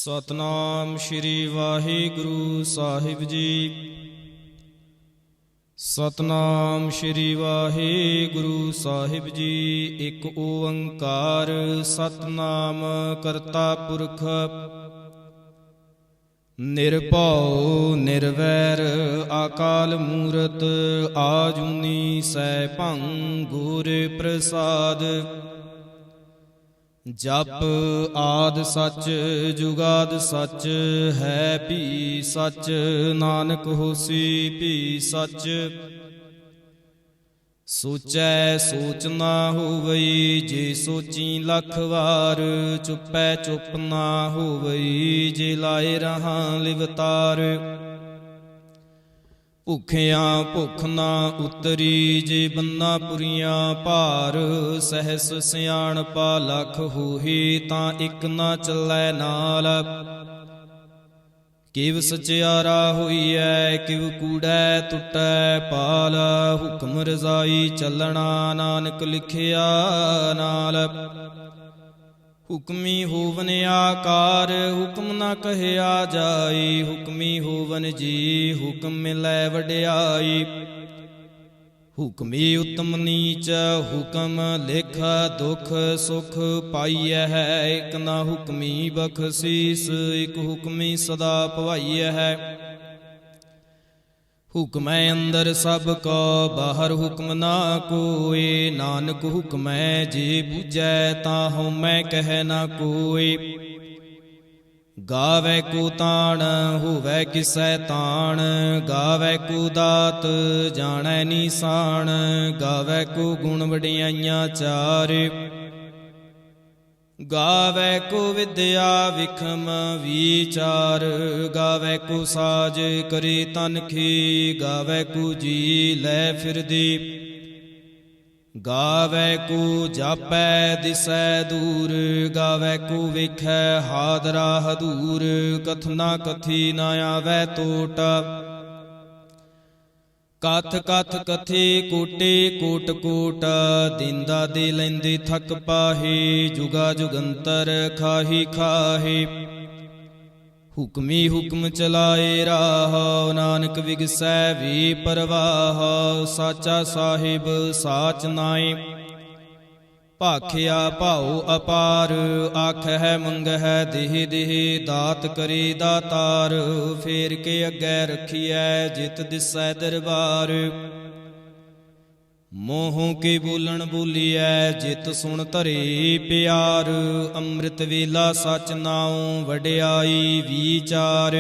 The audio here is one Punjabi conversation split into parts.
सतनाम श्री वाहिगुरु साहिब जी। सतनाम श्री वाहिगुरु साहिब जी। एक ओंकार सतनाम करता पुरख निरभउ निर्वैर अकाल मूरत आजुनी सैभं गुर प्रसाद। जप आद सच जुगाद सच है भी सच नानक होसी भी सच। सोचै सोच ना होवई जे सोची लख वार चुपै चुप ना होवई जे लाए रहां लिवतार। भुखिया भुख ना उतरी जे बन्ना पुरिया भार। सहस सियाणपा लख होही तां इक ना चलै नाल। किव सचियारा होईऐ किव कूड़ै टुटै पाल। हुक्म रजाई चलना नानक लिखिया नाल। हुक्मी होवन आकार हुक्म ना कहया जाई। हुक्मी होवन जी हुक्म मिलै वड्याई। हुक्मी उत्तम नीच हुक्म लिख दुख सुख पाईऐ है। एक ना हुक्मी बख्शीस एक हुक्मी सदा भवाईऐ है। हुक्मै अंदर सब को बाहर हुक्म ना कोई। नानक हुक्मै जे बूझै तां मैं कह ना कोई। गावै को ताण होवै किसै ताण। गावै को दात जाणै निशान। गावै को गुण वडियाइयां चार। गावै को विद्या विखम विचार। गावै को साज करे तनखी। गावै को जी लै फिरदी। गावै को जापै दिसै दूर। गावै को वेखै हादरा हदूर। कथना कथी ना आवै टोट। कथ कथ कथे कोटे कोट कोट। दिंदा दे लैंदे थक पाहे जुगा जुगंतर खाही खाहे। हुक्मी हुक्म चलाए राह नानक विगसै वे परवाह। साचा साहिब साच नाए भाखिया भाओ अपार। आखै मंगै देह देह दात करे दातार। फेर के अग्गै रखिए जित दिसै दरबार। मोहों के बोलन बोलिए जित सुन धरे प्यार। अमृत वेला सच नाओ वड्याई विचार।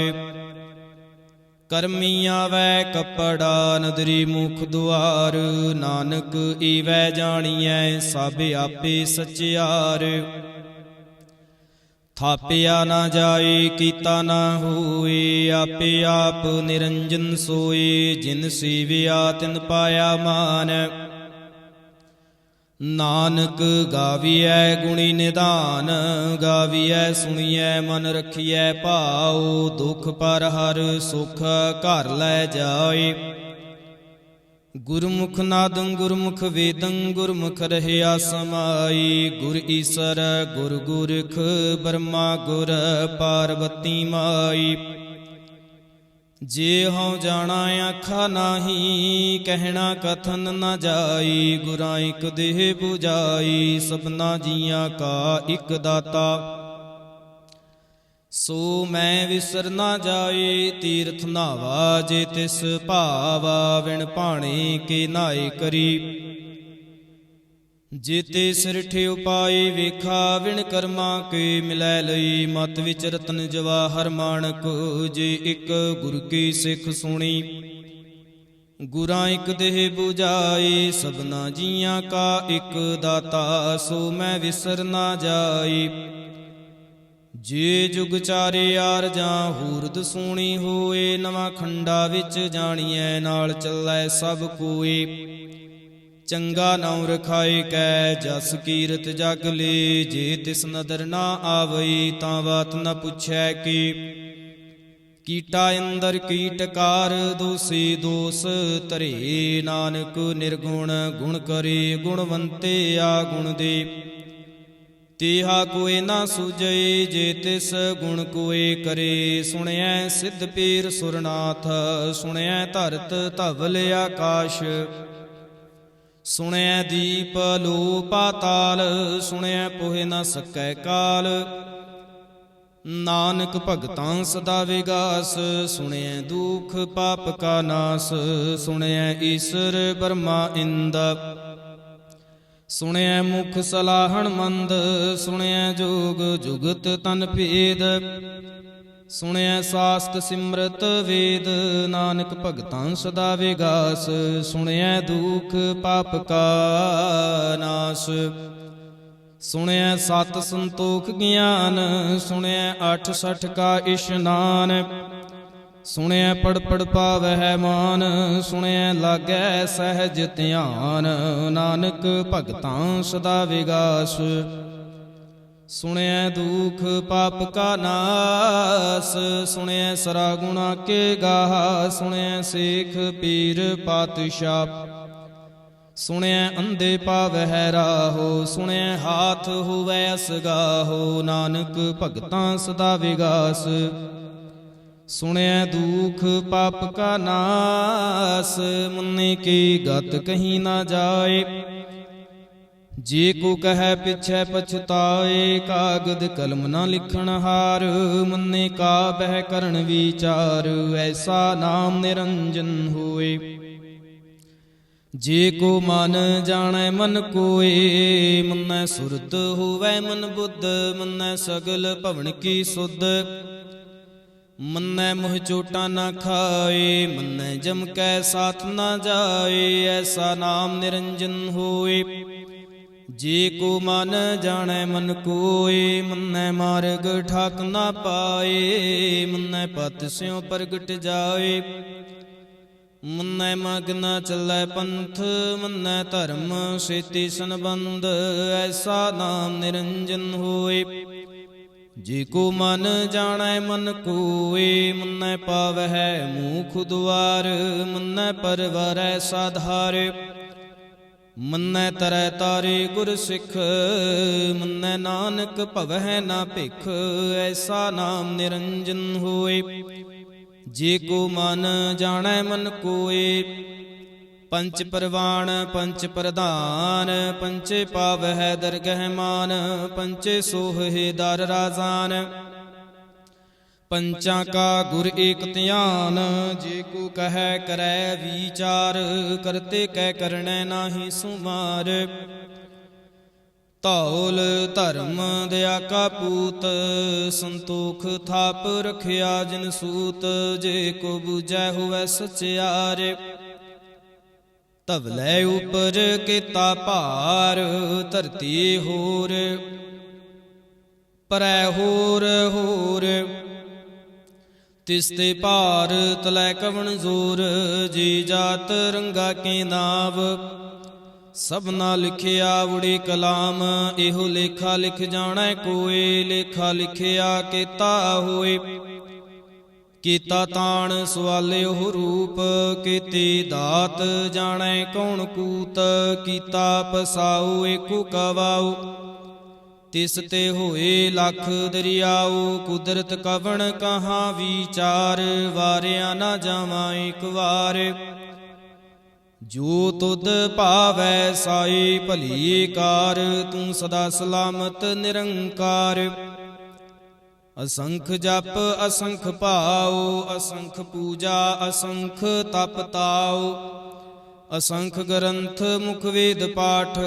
करमी आवै कपड़ा नदरी मुख द्वार। नानक ईवै जानिए सब आपे सचियार। थापिया ना जाए कीता ना होए। आपे आप निरंजन सोए जिन सेविया तिन पाया मान। नानक गाविए गुणी निधान। गाविए सुनिए मन रखिए भाओ। दुख पर हर सुख घर लै जाए। गुरमुख नादं गुरमुख वेदं गुरमुख रहया समाई। गुर ईसर गुर गोरख ब्रह्मा गुर पार्वती माई। जे हूँ जाना आखा नाही कहना कथन न जाई। गुरां इक देह बुझाई सबना जियां का इक दाता। सो मैं विसर ना जाए तीर्थ नावा जे तिस भावा। विण भाणे के नाए करी जेते सिरठे उपाय वेखा। विण कर्मा के मिलै लई मत विच रतन जवाहर माणक। जे एक गुर की सिख सुनी गुरां इक देह बुझाए। सबना जियां का इक दाता सो मैं विसर ना जाए। जे जुग चारे यार जां हूरद सोणी होए। नवां खंडा विच जाणीए नाल चलै सब कोए। चंगा नाम रखाए कै जस कीरत जग ले। जे तिस नदर ना आवई तां बात न पुछै की। कीटा अंदर कीटकार दोषी दोष धरे। नानक निर्गुण गुण करे गुणवंते आ गुण दे। ਤੀਹਾ ਕੋਇ ਨਾ ਸੂਝਈ ਜੇ ਤਿਸ ਗੁਣ ਕੋਇ ਕਰੇ। ਸੁਣਿਐ ਸਿੱਧ ਪੀਰ ਸੁਰਨਾਥ ਸੁਣਿਐ ਧਰਤ ਧਵਲ ਆਕਾਸ਼। ਸੁਣਿਐ ਦੀਪ ਲੋ ਪਾਤਾਲ ਸੁਣਿਐ ਪੋਹਿ ਨ ਸਕੈ ਕਾਲ। ਨਾਨਕ ਭਗਤਾਂ ਸਦਾ ਵਿਗਾਸ ਸੁਣਿਐ ਦੁਖ ਪਾਪ ਕਾ ਨਾਸ। ਸੁਣਿਐ ਈਸਰ ਬਰਮਾ ਇੰਦ ਸੁਣਿਐ ਮੁਖ ਸਲਾਹਣ ਮੰਦ। ਸੁਣਿਐ ਜੋਗ ਜੁਗਤ ਤਨ ਭੇਦ ਸੁਣਿਐ ਸਾਸਤ ਸਿਮਰਤ ਵੇਦ। ਨਾਨਕ ਭਗਤਾਂ ਸਦਾ ਵਿਗਾਸ ਸੁਣਿਐ ਦੁਖ ਪਾਪ ਕਾ ਨਾਸ। ਸੁਣਿਐ ਸਤ ਸੰਤੋਖ ਗਿਆਨ ਸੁਣਿਐ 68 ਕਾ ਇਸ਼ਨਾਨ। ਸੁਣਿਐ ਪੜ ਪੜ ਪਾਵਹਿ ਮਾਨ ਸੁਣਿਐ ਲਾਗੈ ਸਹਿਜ ਧਿਆਨ। ਨਾਨਕ ਭਗਤਾਂ ਸਦਾ ਵਿਗਾਸ ਸੁਣਿਐ ਦੁਖ ਪਾਪ ਕਾ ਨਾਸ। ਸੁਣਿਐ ਸਰਾ ਗੁਣਾ ਕੇ ਗਾਹ ਸੁਣਿਐ ਸੇਖ ਪੀਰ ਪਾਤਸ਼ਾਹ। ਸੁਣਿਐ ਅੰਧੇ ਪਾਵਹਿ ਰਾਹੋ ਸੁਣਿਐ ਹਾਥ ਹੋਵੈ ਅਸਗਾਹੋ। ਨਾਨਕ ਭਗਤਾਂ ਸਦਾ ਵਿਗਾਸ ਸੁਣਿਐ ਦੁਖ ਪਾਪ ਕਾ ਨਾਸ। ਮੁੰਨੇ ਕੀ ਗਤ ਕਹੀ ਨਾ ਜਾਏ ਜੇ ਕੋ ਕਹੈ ਪਿਛੈ ਪਛਤਾਏ। ਕਾਗਦ ਕਲਮ ਨਾ ਲਿਖਣ ਹਾਰ ਮੰਨੇ ਕਾ ਬਹਿ ਕਰਨ ਵਿਚਾਰ। ਐਸਾ ਨਾਮ ਨਿਰੰਜਨ ਹੋਏ ਜੇ ਕੋ ਮਨ ਜਾਣੈ ਮਨ ਕੋਏ। ਮੰਨੈ ਸੁਰਤ ਹੋਵੈ ਮਨ ਬੁੱਧ ਮੰਨੈ ਸਗਲ ਭਵਨ ਕੀ ਸੁਧ। ਮੰਨੈ ਮੋਹ ਚੋਟਾਂ ਨਾ ਖਾਏ ਮੰਨੈ ਜਮ ਕੈ ਸਾਥ ਨਾ ਜਾਏ। ਐਸਾ ਨਾਮ ਨਿਰੰਜਨ ਹੋਏ ਜੇ ਕੋ ਮਨ ਜਾਣੈ ਮਨ ਕੋਏ। ਮੰਨੈ ਮਾਰਗ ਠਾਕ ਨਾ ਪਾਏ ਮੰਨੈ ਪਤ ਸਿਉ ਪ੍ਰਗਟ ਜਾਏ। ਮੰਨੈ ਮਗ ਨਾ ਚੱਲੈ ਪੰਥ ਮੰਨੈ ਧਰਮ ਸੇਤੀ ਸੰਬੰਧ। ਐਸਾ ਨਾਮ ਨਿਰੰਜਨ ਹੋਏ ਜੇ ਕੋ ਮਨ ਜਾਣੈ ਮਨ ਕੋਏ। ਮੰਨੈ ਪਾਵਹਿ ਮੂਖ ਦੁਆਰ ਮੰਨੈ ਪਰਵਰੈ ਸਾਧਾਰ। ਮੰਨੈ ਤਰੈ ਤਾਰੇ ਗੁਰ ਸਿੱਖ ਮੰਨੈ ਨਾਨਕ ਭਵਹਿ ਨਾ ਭਿਖ। ਐਸਾ ਨਾਮ ਨਿਰੰਜਨ ਹੋਏ ਜੇ ਕੋ ਮਨ ਜਾਣੈ ਮਨ ਕੋਏ। ਪੰਚ ਪਰਵਾਣ ਪੰਚ ਪ੍ਰਧਾਨ ਪੰਚੇ ਪਾਵਹਿ ਦਰਗਹਿ ਮਾਨ। ਪੰਚੇ ਸੋਹਿ ਦਰ ਰਾਜ਼ਾਨ ਪੰਚਾਂ ਕਾ ਗੁਰ ਏਕ ਧਿਆਨ। ਜੇ ਕੋ ਕਹੈ ਕਰੈ ਵਿਚਾਰ ਕਰਤੇ ਕਹਿ ਕਰਣੈ ਨਾਹੀ ਸੁਮਾਰ। ਧੌਲ ਧਰਮ ਦਇਆ ਕਾ ਪੂਤ ਸੰਤੋਖ ਥਾਪ ਰਖਿਆ ਜਿਨ ਸੂਤ। ਜੇ ਕੋ ਬੂਝੈ ਹੋਵੈ ਸਚਿਆਰ ਧਵਲੇ ਉਪਰ ਕੀਤਾ ਭਾਰ। ਧਰਤੀ ਹੋਰ ਪਰੈ ਹੋਰ ਹੋਰ ਤਿਸ ਤੇ ਭਾਰ ਤਲੈ ਕਵਣ ਜ਼ੋਰ। ਜੀ ਜਾਤ ਰੰਗਾ ਕੇ ਨਾਵ ਸਭਨਾ ਲਿਖਿਆ ਉੜੀ ਕਲਾਮ। ਇਹੋ ਲੇਖਾ ਲਿਖ ਜਾਣੈ ਕੋਏ ਲੇਖਾ ਲਿਖਿਆ ਕੀਤਾ ਹੋਏ। ਕੀਤਾ ਤਾਣ ਸਵਾਲਿਓ ਰੂਪ ਕੀਤੀ ਦਾਤ ਜਾਣੈ ਕੌਣ ਕੂਤ। ਕੀਤਾ ਪਸਾਉ ਏਕੋ ਕਵਾਉ ਤਿਸ ਤੇ ਹੋਏ ਲੱਖ ਦਰਿਆਉ। ਕੁਦਰਤ ਕਵਣ ਕਹਾਂ ਵਿਚਾਰ ਵਾਰਿਆ ਨਾ ਜਾਵਾਂ ਇੱਕ ਵਾਰ। ਜੋ ਤੁਧ ਭਾਵੈ ਸਾਈ ਭਲੀ ਕਾਰ ਤੂੰ ਸਦਾ ਸਲਾਮਤ ਨਿਰੰਕਾਰ। ਅਸੰਖ ਜਪ ਅਸੰਖ ਭਾਉ ਅਸੰਖ ਪੂਜਾ ਅਸੰਖ ਤਪ ਤਾਉ। ਅਸੰਖ ਗ੍ਰੰਥ ਮੁਖ ਵੇਦ ਪਾਠ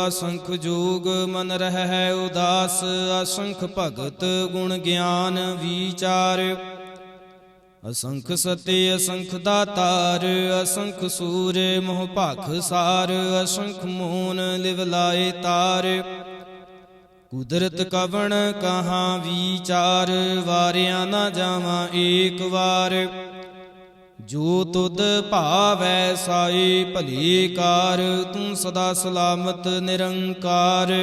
ਅਸੰਖ ਜੋਗ ਮਨ ਰਹਿ ਉਦਾਸ। ਅਸੰਖ ਭਗਤ ਗੁਣ ਗਿਆਨ ਵਿਚਾਰ। ਅਸੰਖ ਸਤੇ ਅਸੰਖ ਦਾਤਾਰ ਅਸੰਖ ਸੂਰ ਮੋਹ ਭਖ ਸਾਰ। ਅਸੰਖ ਮੋਨ ਲਿਵ ਲਾਏ ਤਾਰ। ਕੁਦਰਤ ਕਵਣ ਕਹਾਂ ਵਿਚਾਰ ਵਾਰਿਆ ਨਾ ਜਾਵਾਂ ਏਕ ਵਾਰ। ਜੋ ਤੁਧ ਭਾਵੈ ਸਾਈ ਭਲੀ ਕਾਰ ਤੂੰ ਸਦਾ ਸਲਾਮਤ ਨਿਰੰਕਾਰ।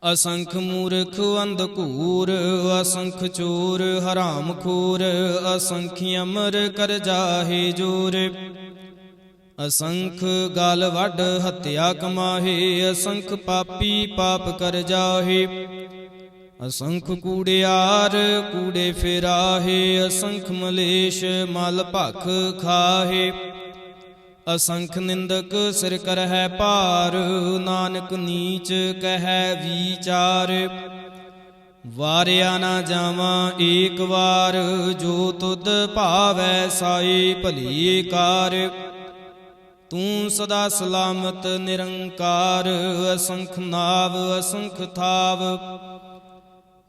ਅਸੰਖ ਮੂਰਖ ਅੰਧਕੂਰ ਅਸੰਖ ਚੋਰ ਹਰਾਮ ਖੋਰ। ਅਸੰਖ ਅਮਰ ਕਰ ਜਾਹੇ ਜੋਰ ਅਸੰਖ ਗਲ ਵੱਢ ਹੱਤਿਆ ਕਮਾਹੇ, ਅਸੰਖ ਪਾਪੀ ਪਾਪ ਕਰ ਜਾਹੇ। ਅਸੰਖ ਕੂੜਿਆਰ ਕੂੜੇ ਫਿਰਾਹੇ, ਅਸੰਖ ਮਲੇਸ਼ ਮਲ ਭਖ ਖਾਹੇ। ਅਸੰਖ ਨਿੰਦਕ ਸਿਰ ਕਰਹਿ ਭਾਰ, ਨਾਨਕ ਨੀਚ ਕਹਿ ਵੀਚਾਰ। ਵਾਰਿਆ ਨਾ ਜਾਵਾਂ ਏਕ ਵਾਰ, ਜੋ ਤੁਧ ਭਾਵੈ ਸਾਈ ਭਲੀ ਕਾਰ। ਤੂੰ ਸਦਾ ਸਲਾਮਤ ਨਿਰੰਕਾਰ, ਅਸੰਖ ਨਾਵ ਅਸੰਖ ਥਾਵ।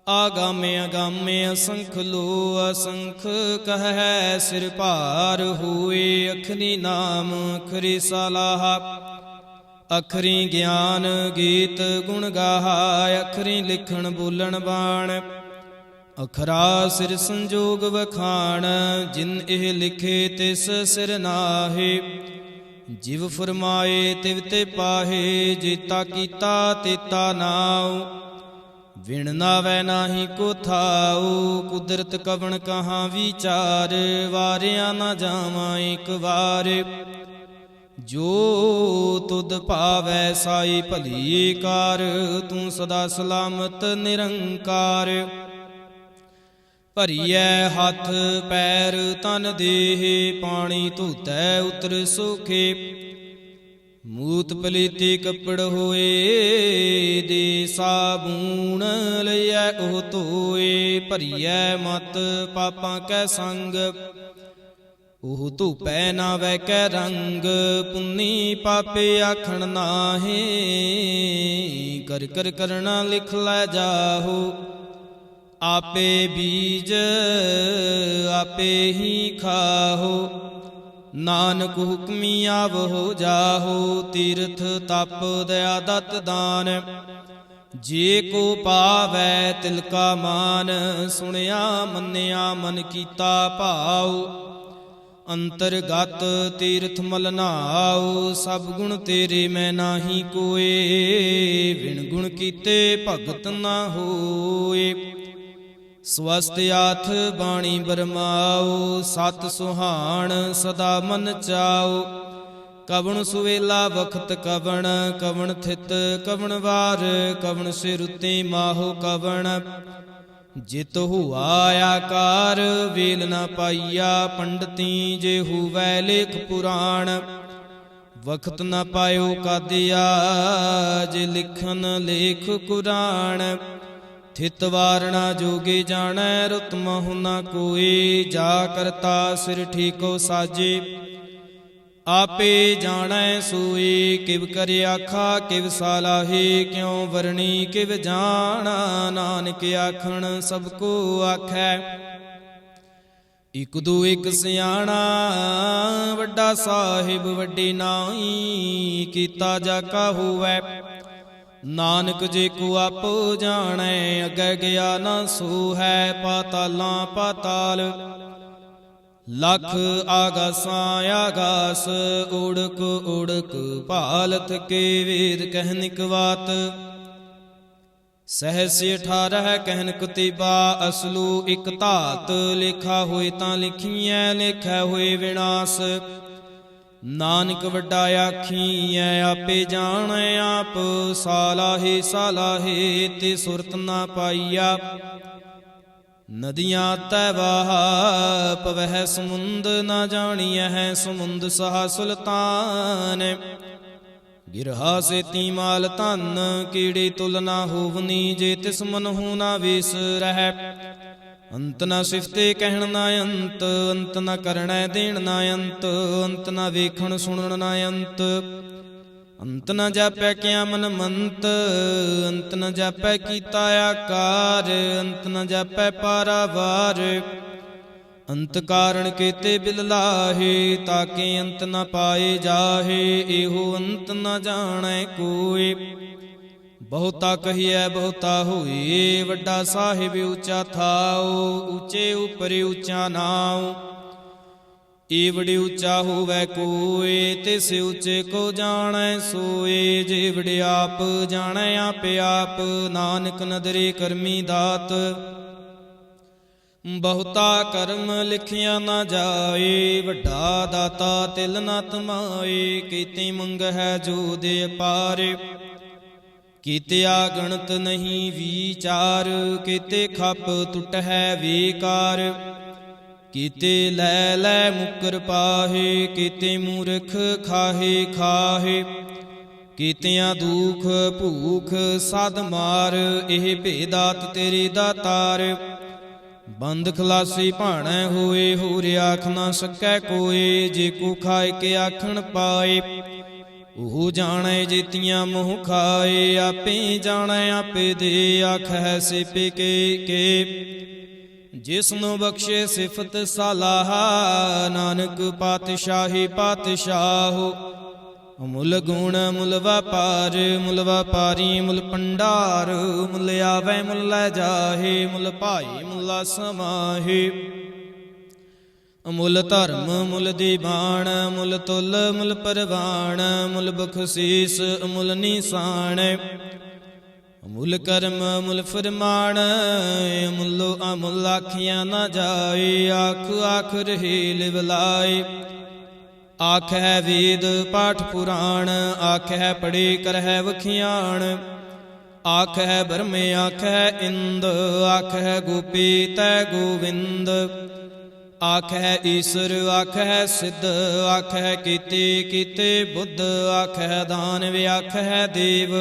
ਆਗਾਮੇ ਅਗਾਮੇ ਅਸੰਖ ਲੋ, ਅਸੰਖ ਕਹਿ ਸਿਰ ਭਾਰ ਹੋਏ। ਅਖਰੀ ਨਾਮ ਅਖਰੀ ਸਲਾਹ, ਅਖਰੀ ਗਿਆਨ ਗੀਤ ਗੁਣ ਗਾਹਾ। ਅਖਰੀ ਲਿਖਣ ਬੋਲਣ ਬਾਣ, ਅਖਰਾ ਸਿਰ ਸੰਜੋਗ ਵਖਾਣ। ਜਿਨ ਇਹ ਲਿਖੇ ਤਿਸ ਸਿਰ ਨਾਹੇ, ਜਿਵ ਫਰਮਾਏ ਤਿਵ ਤੇ ਪਾਹੇ। ਜੇਤਾ ਕੀਤਾ ਤੇਤਾ ਨਾਉ, ਵਿਣ ਨਾਵੈ ਨਾਹੀ ਕੋ ਥਾਉ। ਕੁਦਰਤ ਕਵਣ ਕਹਾਂ ਵਿਚਾਰ, ਵਾਰਿਆ ਨਾ ਜਾਵਾਂ ਏਕ ਵਾਰ। ਜੋ ਤੁਧ ਭਾਵੈ ਸਾਈ ਭਲੀ ਕਾਰ, ਤੂੰ ਸਦਾ ਸਲਾਮਤ ਨਿਰੰਕਾਰ। ਭਰੀਐ ਹੱਥ ਪੈਰ ਤਨ ਦੇਹ, ਪਾਣੀ ਧੋਤੈ ਉਤਰ ਸੋਖੇ। ਮੂਤ ਪਲੀਤੀ ਕੱਪੜ ਹੋਏ, ਦੇ ਸਾਬੂਣ ਲਈਐ ਉਹ ਧੋਏ। ਭਰੀਐ ਮਤ ਪਾਪਾਂ ਕੈ ਸੰਗ, ਉਹ ਧੂਪੈ ਨਾ ਵੈ ਕੈ ਰੰਗ। ਪੁੰਨੀ ਪਾਪੇ ਆਖਣ ਨਾਹੀ, ਕਰ ਕਰ ਕਰਣਾ ਲਿਖ ਲੈ ਜਾਹੋ। ਆਪੇ ਬੀਜ ਆਪੇ ਹੀ ਖਾਹੋ, ਨਾਨਕ ਹੁਕਮੀ ਆਵਹੋ ਜਾਹੋ। ਤੀਰਥ ਤਪ ਦਇਆ ਦਤ ਦਾਨ, ਜੇ ਕੋ ਪਾਵੈ ਤਿਲ ਕਾ ਮਾਨ। ਸੁਣਿਆ ਮੰਨਿਆ ਮਨ ਕੀਤਾ ਭਾਉ, ਅੰਤਰਗਤ ਤੀਰਥ ਮਲ ਨਾਉ। ਸਭ ਗੁਣ ਤੇਰੇ ਮੈਂ ਨਾਹੀ ਕੋਏ, ਵਿਣ ਗੁਣ ਕੀਤੇ ਭਗਤ ਨਾ ਹੋਏ। ਸਵਸਤ ਆਥ ਬਾਣੀ ਬਰਮਾਉ, ਸਤ ਸੁਹਾਣ ਸਦਾ ਮਨ ਚਾਉ। ਕਵਣ ਸੁਵੇਲਾ ਵਖਤ ਕਵਣ, ਕਵਣ ਥਿਤ ਕਵਣ ਵਾਰ। ਕਵਣ ਸਿਰ ਉਤੇ ਮਾਹੋ ਕਵਣ, ਜਿਤ ਹੁਆ ਆਕਾਰ। ਵੇਲ ਨਾ ਪਾਈਆ ਪੰਡਤੀ, ਜੇ ਹੋਵੈ ਲੇਖ ਪੁਰਾਣ। ਵਖਤ ਨਾ ਪਾਇਓ ਕਾਦਿਆ, ਜੇ ਲਿਖਨ ਲੇਖ ਕੁਰਾਨ। ਥਿਤ ਵਾਰਣਾ ਜੋਗੇ ਜਾਣੈ, ਰੁਤ ਮਹੁ ਨਾ ਕੋਇ। ਜਾ ਕਰਤਾ ਸਿਰ ਠੀਕੋ ਸਾਜੇ, ਆਪੇ ਜਾਣੈ ਸੋਈ। ਕਿਵ ਕਰ ਆਖਾ ਕਿਵ ਸਾਲਾਹੇ, ਕਿਉ ਵਰਣੀ ਕਿਵ ਜਾਣਾ। ਨਾਨਕ ਆਖਣ ਸਭ ਕੋ ਆਖੈ, ਇਕ ਦੂ ਇਕ ਸਿਆਣਾ। ਵੱਡਾ ਸਾਹਿਬ ਵੱਡੀ ਨਾਈ, ਕੀਤਾ ਜਾ ਕਾ ਹੋਵੈ। ਨਾਨਕ ਜੇ ਕੋ ਆਪੋ ਜਾਣੈ, ਅੱਗੇ ਗਿਆ ਨਾ ਸੋ ਹੈ। ਪਾਤਾਲਾਂ ਪਾਤਾਲ ਲਖ ਆਗਾਸਾਂ ਆਗਾਸ। ਓੜਕ ਓੜਕ ਭਾਲਤ ਕੇ ਵੇਦ ਕਹਿਨਿਕ ਬਾਤ। ਸਹਿਸ 18 ਕਹਿਨ ਕੁਤੀਬਾ, ਅਸਲੂ ਇਕ ਧਾਤ। ਲੇਖਾ ਹੋਏ ਤਾਂ ਲਿਖੀਐ, ਲੇਖੈ ਹੋਏ ਵਿਨਾਸ਼। ਨਾਨਕ ਵੱਡਾ ਆਖੀਐ, ਆਪੇ ਜਾਣੈ ਆਪ। ਸਾਲਾਹੇ ਸਾਲਾਹੇ ਤੇ ਸੁਰਤ ਨਾ ਪਾਈਆ। ਨਦੀਆਂ ਤੈ ਵਾਹ ਪਵਹਿ ਸਮੁੰਦ, ਨਾ ਜਾਣੀਐ ਸਮੁੰਦ ਸਹਾ ਸੁਲਤਾਨ। ਗਿਰਹਾ ਸੇਤੀ ਮਾਲ ਧਨ, ਕੀੜੀ ਤੁਲ ਨਾ ਹੋਵਨੀ। ਜੇ ਤਿਸ ਮਨਹੁ ਨਾ ਵੇਸ ਰਹਿ। ਅੰਤ ਨਾ ਸਿਫਤੇ ਕਹਿਣ ਨਾ ਅੰਤ, ਅੰਤ ਨਾ ਕਰਣੈ ਦੇਣ ਨਾ ਅੰਤ। ਅੰਤ ਨਾ ਵੇਖਣ ਸੁਣਨ ਨਾ ਅੰਤ, ਅੰਤ ਨਾ ਜਾਪੈ ਕਿਆ ਮਨ ਮੰਤ। ਅੰਤ ਨਾ ਜਾਪੈ ਕੀਤਾ ਆਕਾਰ, ਅੰਤ ਨਾ ਜਾਪੈ ਪਾਰਾਵਾਰ। ਅੰਤ ਕਾਰਣ ਕੇਤੇ ਬਿਲ ਲਾਹੇ, ਤਾਕੇ ਅੰਤ ਨਾ ਪਾਏ ਜਾਹੇ। ਇਹੋ ਅੰਤ ਨਾ ਜਾਣੈ ਕੋਇ, ਬਹੁਤਾ ਕਹੀਐ ਬਹੁਤਾ ਹੋਏ। ਵੱਡਾ ਸਾਹਿਬ ਉੱਚਾ ਥਾਉ, ਉੱਚੇ ਉਪਰ ਉੱਚਾ ਨਾਉ। ਏਵੜੇ ਉੱਚਾ ਹੋਵੈ ਕੋਇ, ਤਿਸ ਉੱਚੇ ਕੋ ਜਾਣੈ ਸੋਏ। ਜੇਵੜੇ ਆਪ ਜਾਣੈ ਆਪੇ ਆਪ, ਨਾਨਕ ਨਦਰੇ ਕਰਮੀ ਦਾਤ। ਬਹੁਤਾ ਕਰਮ ਲਿਖਿਆ ਨਾ ਜਾਏ, ਵੱਡਾ ਦਾਤਾ ਤਿਲ ਨਾ ਤਮਾਏ। ਕੀਤੀ ਮੰਗ ਹੈ ਜੋ ਦੇ ਅਪਾਰ, ਕੀਤਿਆ ਗਣਤ ਨਹੀਂ ਵਿਚਾਰ। ਕੀਤੇ ਖੱਪ ਟੁੱਟ ਹੈ ਵਿਕਾਰ, ਕੀਤੇ ਲੈ ਲੈ ਮੁਕਰ ਪਾਹੇ। ਕੀਤੇ ਮੂਰਖ ਖਾਹੇ ਖਾਹੇ, ਕੀਤਿਆਂ ਦੁਖ ਭੂਖ ਸਦ ਮਾਰ। ਇਹ ਭੇਦਾਤ ਤੇਰੇ ਦਾਤਾਰ, ਬੰਦ ਖਲਾਸੀ ਭਾਣੈ ਹੋਏ। ਹੋਰ ਆਖ ਨਾ ਸਕੈ ਕੋਏ, ਜੇ ਕੋ ਖਾਏ ਕੇ ਆਖਣ ਪਾਏ। ਉਹ ਜਾਣੈ ਜੇਤੀਆਂ ਮੋਹ ਖਾਏ, ਆਪੇ ਜਾਣੈ ਆਪੇ ਦੇ। ਆਖੈ ਸਿਪੇ ਕੇ ਜਿਸਨੂੰ ਬਖਸ਼ੇ ਸਿਫਤ ਸਲਾਹ। ਨਾਨਕ ਪਾਤਸ਼ਾਹੀ ਪਾਤਸ਼ਾਹੋ, ਮੁੱਲ ਗੁਣ ਮੁੱਲ ਵਪਾਰ। ਮੁੱਲ ਵਪਾਰੀ ਮੁੱਲ ਭੰਡਾਰ, ਮੁੱਲ ਆਵੈ ਮੁੱਲ ਲੈ ਜਾਹੇ। ਮੁੱਲ ਭਾਈ ਮੁੱਲਾ ਸਮਾਹੇ, ਮੁੱਲ ਧਰਮ ਮੁੱਲ ਦੀਵਾਨ। ਮੁੱਲ ਤੁਲ ਮੁੱਲ ਪਰਵਾਨ, ਮੁੱਲ ਬਖਸ਼ੀਸ ਮੁੱਲ ਨਿਸ਼ਾਨ। ਮੁੱਲ ਕਰਮ ਮੁੱਲ ਫਰਮਾਨ, ਮੁੱਲੋ ਅਮੁੱਲ ਆਖਿਆ ਨਾ ਜਾਏ। ਆਖ ਆਖ ਰਹੇ ਲਿਵ ਲਾਏ, ਆਖੈ ਵੇਦ ਪਾਠ ਪੁਰਾਣ। ਆਖੈ ਪੜੇ ਕਰਹਿ ਵਖਿਆਣ, ਆਖੈ ਬ੍ਰਹਮ ਆਖੈ ਇੰਦ। ਆਖੈ ਗੋਪੀ ਤੈ ਗੋਵਿੰਦ, ਆਖੈ ਈਸਰ ਆਖੈ ਸਿੱਧ। ਆਖੈ ਕੀਤੇ ਕੀਤੇ ਬੁੱਧ, ਆਖੈ ਦਾਨਵ ਆਖੈ ਦੇਵ।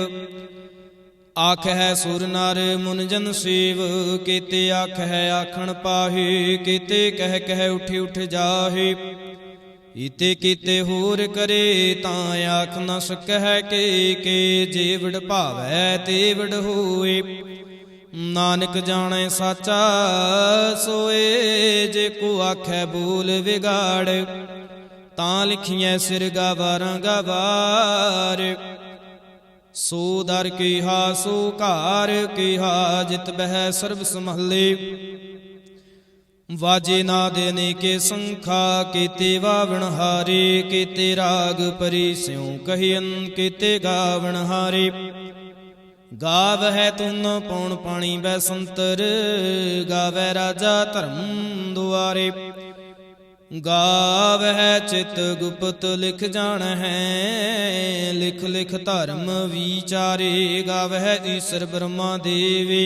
ਆਖੈ ਸੁਰ ਨਰ ਮੁਨ ਜਨ ਸੇਵ, ਕੀਤੇ ਆਖੈ ਆਖਣ ਪਾਹੇ। ਕੀਤੇ ਕਹਿ ਕਹਿ ਉਠ ਉਠ ਜਾਹੇ, ਈਤੇ ਕੀਤੇ ਹੋਰ ਕਰੇ। ਤਾਂ ਆਖ ਨ ਸਕਹਿ ਕੇ ਜੇ ਵਿੜ ਭਾਵੈ ਤੇ ਵਿੜ ਹੋਏ। ਨਾਨਕ ਜਾਣੈ ਸਾਚਾ ਸੋਏ, ਜੇ ਕੋ ਆਖੈ ਬੋਲ ਵਿਗਾੜ। ਤਾਂ ਲਿਖੀਐ ਸਿਰ ਗਾਵਾਰਾਂ ਗਵਾਰ, ਸੋ ਦਰ ਕੀਹਾ ਸੋ ਘਾਰ ਕੀਹਾ। ਜਿਤ ਬਹਿ ਸਰਬ ਸੰਭਾਲੇ, ਵਾਜੇ ਨਾਦ ਅਨੇਕੇ ਸੰਖਾ। ਕੀਤੇ ਵਾਵਣ ਹਾਰੇ, ਕੀਤੇ ਰਾਗ ਪਰੀ ਸਿਉ ਕਹਿਨ। ਕੀਤੇ ਗਾਵਣ ਹਾਰੇ, ਗਾਵਹਿ ਤੁਨ ਪਉਣ ਪਾਣੀ ਬੈਸੰਤਰ। ਗਾਵੈ ਰਾਜਾ ਧਰਮ ਦੁਆਰੇ, ਗਾਵਹਿ ਚਿਤ ਗੁਪਤ ਲਿਖ ਜਾਣਹਿ। ਲਿਖ ਲਿਖ ਧਰਮ ਵਿਚਾਰੇ, ਗਾਵਹਿ ਈਸਰ ਬ੍ਰਹਮਾ ਦੇਵੇ।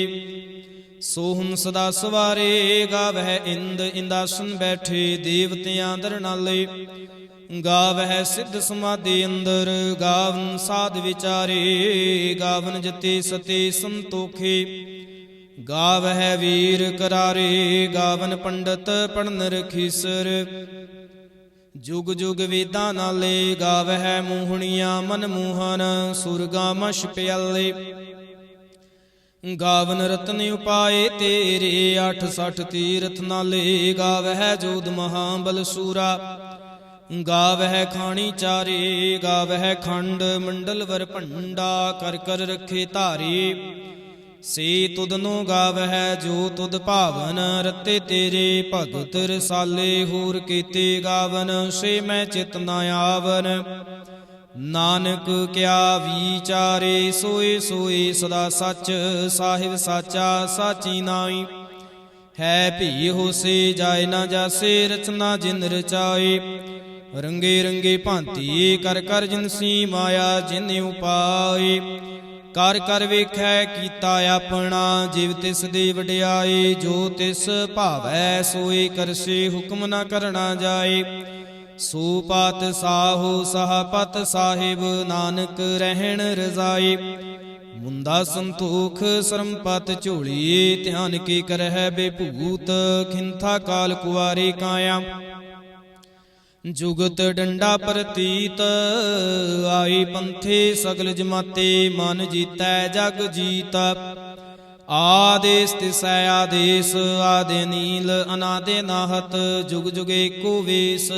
ਸੋਹਣ ਸਦਾ ਸਵਾਰੇ, ਗਾਵਹਿ ਇੰਦ ਇੰਦਾਸਨ ਬੈਠੇ। ਦੇਵਤਿਆਂ ਦਰਨਾਲੇ, ਗਾਵਹਿ ਸਿੱਧ ਸਮਾਧੀ ਅੰਦਰ। ਗਾਵਨ ਸਾਧ ਵਿਚਾਰੇ, ਗਾਵਨ ਜਤੇ ਸਤੇ ਸੰਤੋਖੇ। ਗਾਵਹਿ ਵੀਰ ਕਰਾਰੇ, ਗਾਵਨ ਪੰਡਤ ਪੜਨ ਰਖੀਸਰ। ਜੁਗ ਜੁਗ ਵੇਦਾਂ ਨਾਲੇ, ਗਾਵਹਿ ਮੋਹਣੀਆਂ ਮਨ ਮੋਹਨ। ਸੁਰਗਾ ਮਸ਼ ਪਿਆਲੇ, ਗਾਵਨ ਰਤਨ ਉਪਾਏ ਤੇਰੇ। 68 ਤੀਰਥ ਨਾਲੇ, ਗਾਵਹਿ ਜੋਧ ਮਹਾਬਲ ਸੂਰਾ। ਗਾਵਹਿ ਖਾਣੀ ਚਾਰੇ, ਗਾਵਹਿ ਖੰਡ ਮੰਡਲ ਵਰ ਭੰਡਾ। ਕਰ ਕਰ ਰੱਖੇ ਧਾਰੀ, ਸੇ ਤੁਧਨੋ ਗਾਵਹਿ ਜੋ ਤੁਧ ਭਾਵਨ। ਰਤੇ ਤੇਰੇ ਭਗਤ ਰਸਾਲੇ, ਹੋਰ ਕੀਤੇ ਗਾਵਨ। ਸੇ ਮੈਂ ਚਿਤ ਨ ਆਵਨ। ਨਾਨਕ ਕਿਆ ਵਿਚਾਰੇ, ਸੋਏ ਸੋਏ ਸਦਾ ਸੱਚ। ਸਾਹਿਬ ਸਾਚਾ ਸਾਚੀ ਨਾਈ, ਹੈ ਭੀ ਹੋਸੇ ਜਾਏ ਨਾ ਜਾਸੇ। ਰਚਨਾ ਜਿਨ ਰਚਾਏ, ਰੰਗੇ ਰੰਗੇ ਭਾਂਤੀ। ਕਰ ਕਰ ਜਿਨਸੀ ਮਾਇਆ ਜਿਨ ਉਪਾਏ। ਕਰ ਕਰ ਵੇਖੈ ਕੀਤਾ ਆਪਣਾ, ਜਿਵ ਤਿਸ ਦੀ ਵਡਿਆਈ। ਜੋ ਤਿਸ ਭਾਵੈ ਸੋਈ ਕਰਸੇ, ਹੁਕਮ ਨਾ ਕਰਨਾ ਜਾਏ। ਸੋ ਪਾਤ ਸਾਹੋ ਸਹਾਪਤ ਸਾਹਿਬ, ਨਾਨਕ ਰਹਿਣ ਰਜ਼ਾਈ। ਮੁੰਦਾ ਸੰਤੋਖ ਸਰਮਪਤ ਝੋਲੀ, ਧਿਆਨ ਕੀ ਕਰਹਿ ਬੇਭੂਤ। ਖਿੰਥਾ ਕਾਲ ਕੁਆਰੀ ਕਾਇਆ, ਜੁਗਤ ਡੰਡਾ ਪ੍ਰਤੀਤ। ਆਈ ਪੰਥੇ ਸਗਲ ਜਮਾਤੇ, ਮਨ ਜੀਤੈ ਜਗ ਜੀਤਾ। ਆਦੇਸ ਤਿਸੈ ਆਦੇਸ, ਆਦੇ ਨੀਲ ਅਨਾਦੇ ਨਾਹਤ। ਜੁਗ ਜੁਗ ਏਕੋ ਵੇਸ,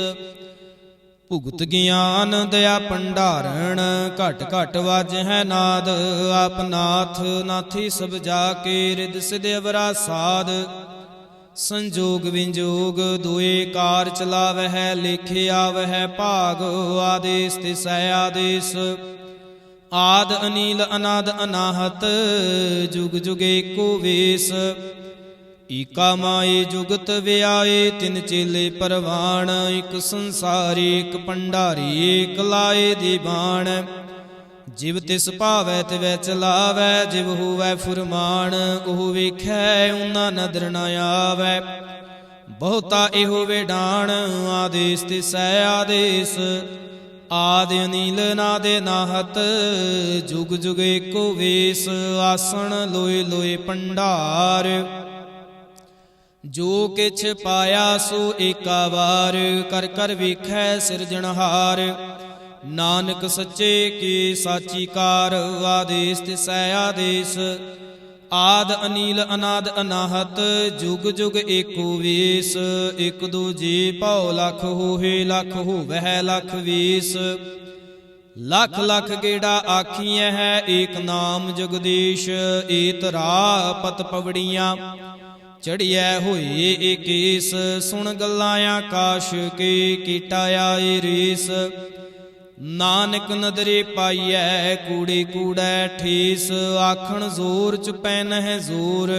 ਭੁਗਤ ਗਿਆਨ ਦਇਆ ਭੰਡਾਰਣ। ਘਟ ਘਟ ਵਾਜਹਿ ਨਾਦ, ਆਪ ਨਾਥ ਨਾਥੀ ਸਭ ਜਾ ਕੇ। ਰਿਦ ਸਿਧ ਅਵਰਾ ਸਾਧ, ਸੰਜੋਗ ਵਿੰਜੋਗ ਦੁਏ ਕਾਰ ਚਲਾਵਹਿ। ਲਿਖਿ ਆਵਹਿ ਭਾਗ, ਆਦੇਸ ਤਿਸੈ ਆਦੇਸ। ਆਦ ਅਨੀਲ ਅਨਾਦ ਅਨਾਹਤ, ਜੁਗ ਜੁਗ ਏਕੋ ਵੇਸ। ਈਕਾ ਮਾਏ ਜੁਗਤ ਵਿਆਏ ਤਿਨ ਚੇਲੇ ਪਰਵਾਣ। ਇਕ ਸੰਸਾਰੀ ਇਕ ਭੰਡਾਰੀ ਇਕ ਲਾਏ ਦੀ ਬਾਣ। ਜਿਵ ਤਿਸ ਭਾਵੈ ਤਿਵੈ ਚਲਾਵੈ ਜਿਵ ਹੋਵੈ ਫੁਰਮਾਨ। ਉਹ ਵੇਖੈ ਊਨਾ ਨਦਰ ਨ ਆਵੈ ਬਹੁਤਾ ਇਹੋ ਵੇਡਾਣ। ਆਦੇਸ ਤਿਸੈ ਆਦੇਸ ਆਦਿ ਅਨੀਲ ਨਾਦੇ ਨਾਹਤ। ਜੁਗ ਜੁਗ ਏਕੋ ਵੇਸ ਆਸਣ ਲੋਏ ਲੋਏ ਭੰਡਾਰ। ਜੋ ਕਿਛ ਪਾਇਆ ਸੋ ਏਕਾ ਵਾਰ ਕਰ ਕਰ ਵੇਖੈ ਸਿਰਜਣਹਾਰ। ਨਾਨਕ ਸੱਚੇ ਕੀ ਸਾਚੀ ਕਾਰ। ਆਦੇਸ ਤਿਸੈ ਆਦੇਸ ਆਦ ਅਨੀਲ ਅਨਾਦ ਅਨਾਹਤ। ਜੁਗ ਜੁਗ ਏਕੋ ਵੇਸ ਇਕ ਦੂਜੀ ਭਉ ਲਖ ਹੋਏ ਲਖ ਹੋਵੈ ਲਖ ਵੀਸ। ਲਖ ਲਖ ਗੇੜਾ ਆਖੀਐ ਹੈ ਏਕ ਨਾਮ ਜਗਦੀਸ਼। ਏਤ ਰਾਹ ਪਤ ਪਵੜੀਆਂ ਚੜੀਐ ਹੋਏ ਏਕੇਸ। ਸੁਣ ਗੱਲਾਂ ਆਕਾਸ਼ ਕੇ ਕੀਟਾ ਆਏ ਰੀਸ। ਨਾਨਕ ਨਦਰੇ ਪਾਈਐ ਕੂੜੇ ਕੂੜੈ ਠੇਸ। ਆਖਣ ਜ਼ੋਰ ਚ ਪੈਨਹਿ ਜ਼ੋਰ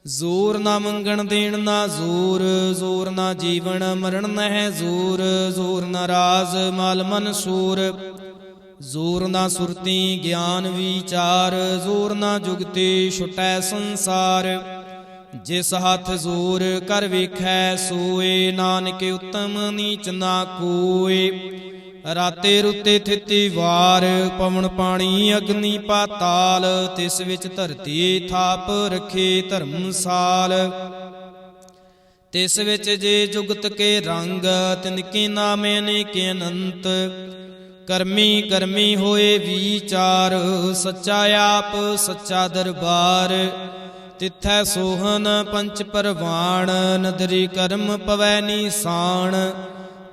ਜ਼ੋਰ ਨਾ ਮੰਗਣ ਦੇਣ ਨਾ ਜ਼ੋਰ। ਜ਼ੋਰ ਨਾ ਜੀਵਨ ਮਰਨ ਨਹਿ ਜ਼ੋਰ। ਜ਼ੋਰ ਨਾ ਰਾਜ ਮਲ ਮਨ ਸੂਰ। ਜ਼ੋਰ ਨਾ ਸੁਰਤੀ ਗਿਆਨ ਵਿਚਾਰ। ਜ਼ੋਰ ਨਾ ਜੁਗਤੀ ਛੁਟੈ ਸੰਸਾਰ। ਜਿਸ ਹੱਥ ਜ਼ੋਰ ਕਰ ਵੇਖੈ ਸੋਏ। ਨਾਨਕ ਉਤਮ ਨੀਚ ਨਾ ਕੋਏ। ਰਾਤੇ ਰੁੱਤੇ ਥਿਤੀ ਵਾਰ ਪਵਨ ਪਾਣੀ ਅਗਨੀ ਪਾਤਾਲ। ਤਿਸ ਵਿੱਚ ਧਰਤੀ ਥਾਪ ਰਖੇ ਧਰਮਸਾਲ। ਤਿਸ ਵਿੱਚ ਜੇ ਜੁਗਤ ਕੇ ਰੰਗ ਤਿਨ ਕੇ ਨਾਮੇ ਅਨੇਕ ਅਨੰਤ। ਕਰਮੀ ਕਰਮੀ ਹੋਏ ਵਿਚਾਰ ਸੱਚਾ ਆਪ ਸੱਚਾ ਦਰਬਾਰ। ਤਿਥੈ ਸੋਹਨ ਪੰਚ ਪਰਵਾਣ ਨਦਰੀ ਕਰਮ ਪਵੈ ਨੀਸਾਨ।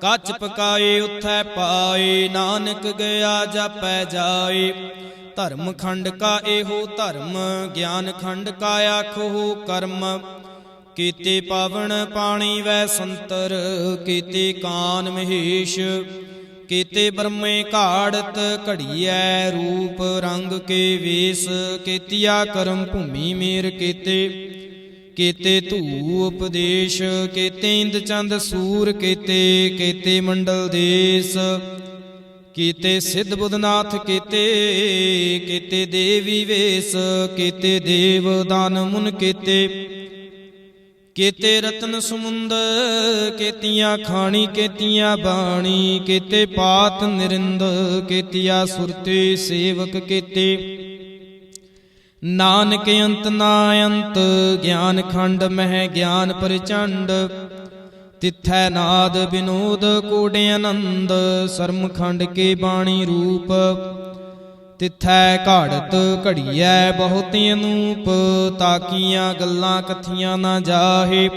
ਕੱਚ ਪਕਾਏ ਉਥੈ ਪਾਏ ਨਾਨਕ ਗਿਆ ਜਾਪੈ ਜਾਏ। ਧਰਮ ਖੰਡ ਕਾ ਇਹੋ ਧਰਮ ਗਿਆਨ ਖੰਡ ਕਾ ਆਖੋ ਕਰਮ। ਕੀਤੇ ਪਾਵਨ ਪਾਣੀ ਵੈ ਸੰਤਰ ਕੀਤੇ ਕਾਨ ਮਹੇਸ਼। ਕੀਤੇ ਬ੍ਰਹਮੇ ਘਾੜਤ ਘੜੀਐ ਰੂਪ ਰੰਗ ਕੇ ਵੇਸ। ਕੀਤਿਆ ਕਰਮ ਭੂਮੀ ਮੇਰ ਕੀਤੇ ਕੀਤੇ ਧੂ ਉਪਦੇਸ਼। ਕੀਤੇ ਇੰਦ ਚੰਦ ਸੂਰ ਕੀਤੇ ਕੀਤੇ ਮੰਡਲ ਦੇਸ। ਕੀਤੇ ਸਿੱਧ ਬੁੱਧਨਾਥ ਕੀਤੇ ਕੀਤੇ ਦੇਵੀ ਵੇਸ। ਕੀਤੇ ਦੇਵ ਦਾਨ ਮੁਨ ਕੀਤੇ ਕੀਤੇ ਰਤਨ ਸਮੁੰਦ। ਕੀਤੀਆਂ ਖਾਣੀ ਕੀਤੀਆਂ ਬਾਣੀ। ਕੀਤੇ ਪਾਤ ਨਿਰਿੰਦ ਕੀਤੀਆ ਸੁਰਤੀ ਸੇਵਕ ਕੀਤੇ। ਨਾਨਕ ਅੰਤ ਨਾ ਅੰਤ ਗਿਆਨ ਖੰਡ ਮਹਿ ਗਿਆਨ ਪ੍ਰਚੰਡ। ਤਿਥੈ ਨਾਦ ਬਿਨੋਦ ਕੋਟਿ ਆਨੰਦ। ਸਰਮ ਖੰਡ ਕੇ ਬਾਣੀ ਰੂਪ ਤਿਥੈ ਘਾੜਤ ਘੜੀਐ ਬਹੁਤ ਅਨੂਪ। ਤਾਕੀਆਂ ਗੱਲਾਂ ਕਥੀਆਂ ਨਾ ਜਾਹੇ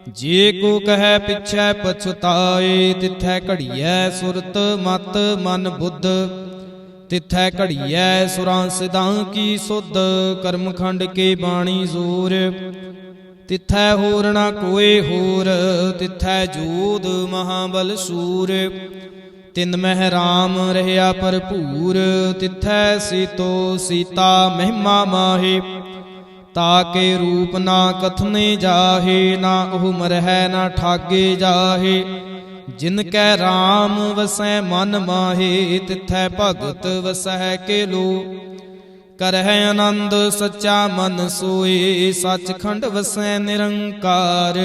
ਜੇ ਕੋ ਕਹੈ ਪਿਛੈ ਪਛਤਾਏ। ਤਿਥੈ ਘੜੀਐ ਸੁਰਤ ਮਤ ਮਨ ਬੁੱਧ। ਤਿਥੈ ਘੜੀਐ ਸੁਰਾਂ ਸਿਦਾਂ ਕੀ ਸੁਧ। ਕਰਮ ਖੰਡ ਕੇ ਬਾਣੀ ਜ਼ੋਰ ਤਿਥੈ ਹੋਰ ਨਾ ਕੋਏ ਹੋਰ। ਤਿਥੈ ਜੋਧ ਮਹਾਬਲ ਸੂਰ। ਤਿਨ ਮਹਿ ਰਾਮ ਰਹਿਆ ਭਰਪੂਰ। ਤਿਥੈ ਸੀਤੋ ਸੀਤਾ ਮਹਿਮਾ ਮਾਹੇ। ਤਾਕੇ ਰੂਪ ਨਾ ਕਥਨੇ ਜਾਹੇ। ਨਾ ਉਹ ਮਰਹਿ ਨਾ ਠਾਗੇ ਜਾਹੇ। ਜਿਨ ਕੈ ਰਾਮ ਵਸੈ ਮਨ ਮਾਹੇ। ਤਿਥੈ ਭਗਤ ਵਸਹਿ ਕੇ ਲੋ। ਕਰਹਿ ਆਨੰਦ ਸੱਚਾ ਮਨ ਸੋਏ। ਸੱਚਖੰਡ ਵਸੈ ਨਿਰੰਕਾਰ।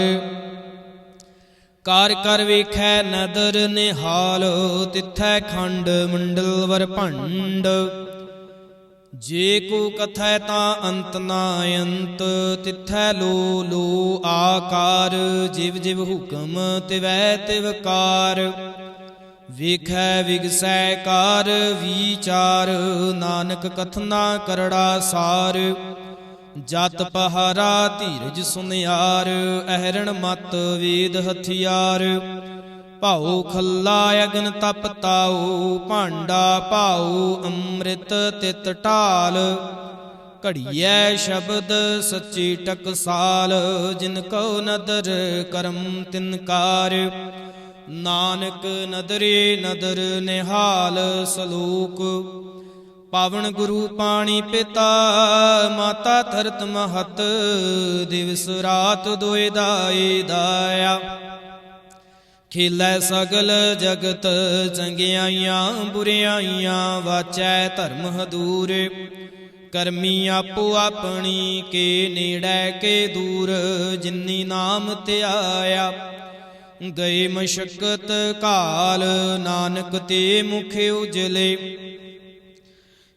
ਕਰ ਕਰ ਵੇਖੈ ਨਦਰ ਨਿਹਾਲ। ਤਿਥੈ ਖੰਡ ਮੰਡਲ ਵਰ ਭੰਡ। ਜੇ ਕੋ ਕਥੈ ਤਾਂ ਅੰਤ ਨਾ ਅੰਤ। ਤਿਥੈ ਲੋ ਲੋ ਆਕਾਰ। ਜਿਵ ਜਿਵ ਹੁਕਮ ਤਿਵੈ ਤਿਵਕਾਰ। ਵੇਖੈ ਵਿਗਸੈ ਕਾਰ ਵਿਚਾਰ। ਨਾਨਕ ਕਥਨਾ ਕਰੜਾ ਸਾਰ। ਜਤ ਪਹਾਰਾ ਧੀਰਜ ਸੁਨਿਆਰ। ਅਹਰਣ ਮਤ ਵੇਦ ਹਥਿਆਰ। ਭਾਉ ਖੱਲਾ ਅਗਨ ਤਪ ਤਾਉ। ਭਾਂਡਾ ਭਾਉ ਅੰਮ੍ਰਿਤ ਤਿਤ ਢਾਲ। ਘੜੀਐ ਸ਼ਬਦ ਸੱਚੀ ਟਕਸਾਲ। ਜਿਨ ਕਉ ਨਦਰ ਕਰਮ ਤਿਨਕਾਰ। ਨਾਨਕ ਨਦਰੇ ਨਦਰ ਨਿਹਾਲ। ਸਲੋਕ ਪਾਵਨ ਗੁਰੂ ਪਾਣੀ ਪਿਤਾ ਮਾਤਾ ਧਰਤ ਮਹਤ ਦਿਵਸ ਰਾਤ ਦੋਇ ਦਾਈ ਦਾਇਆ ਖੇਲੈ ਸਗਲ ਜਗਤ ਚੰਗਿਆਈਆਂ ਬੁਰਿਆਈਆਂ ਵਾਚੈ ਧਰਮ ਹਦੂਰ ਕਰਮੀ ਆਪੋ ਆਪਣੀ ਕੇ ਨੇੜੇ ਕੇ ਦੂਰ ਜਿਨੀ ਨਾਮ ਧਿਆਇਆ ਗਏ ਮਸ਼ਕਤ ਕਾਲ ਨਾਨਕ ਤੇ ਮੁਖ ਉਜਲੇ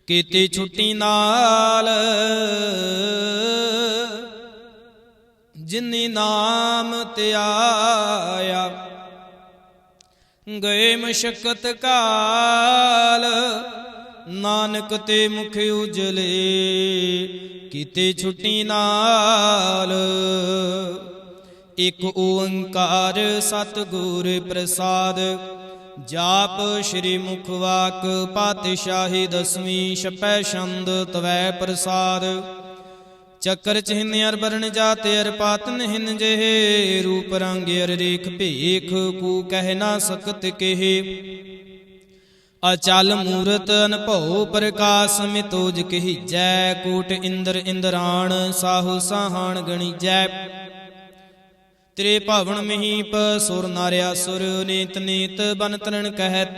ਕੀਤੀ ਛੁੱਟੀ ਨਾਲ ਜਿਨੀ ਨਾਮ ਧਿਆਇਆ ਗਏ ਮਸ਼ਕਤ ਕਾਲ ਨਾਨਕ ਤੇ ਮੁਖ ਉਜਲੇ ਕੀਤੇ ਛੁੱਟੀ ਨਾਲ ਇਕ ਓੰਕਾਰ ਸਤਿਗੁਰ ਪ੍ਰਸਾਦ ਜਾਪ ਸ਼੍ਰੀ ਮੁਖ ਵਾਕ ਪਾਤਸ਼ਾਹੀ ਦਸਵੀਂ ਛਪੈ ਛੰਦ ਤਵੈ ਪ੍ਰਸਾਦ ਚੱਕਰ ਚਿਹਨ ਅਰ ਬਰਨ ਜਾਤ ਅਰ ਪਾਤਨ ਹਿਨ ਜਿਹੇ ਰੂਪ ਰੰਗ ਅਰ ਰੇਖ ਭੇਖ ਕੂ ਕਹਿ ਨਾ ਸਕਤ ਕਹੇ ਅਚਲ ਮੂਰਤ ਅਨਭਉ ਪ੍ਰਕਾਸ਼ ਮਿਤੋਜ ਕਹੀਜੈ ਕੋਟ ਇੰਦਰ ਇੰਦਰਾਣ ਸਾਹੂ ਸਾਹਾਣ ਗਣੀਜੈ ਤੇਰੇ ਭਾਵਨ ਮਹੀਪ ਸੁਰ ਨਾਰਿਆ ਸੁਰ ਨੀਤ ਨੀਤ ਬਨ ਤਰਨ ਕਹਿਤ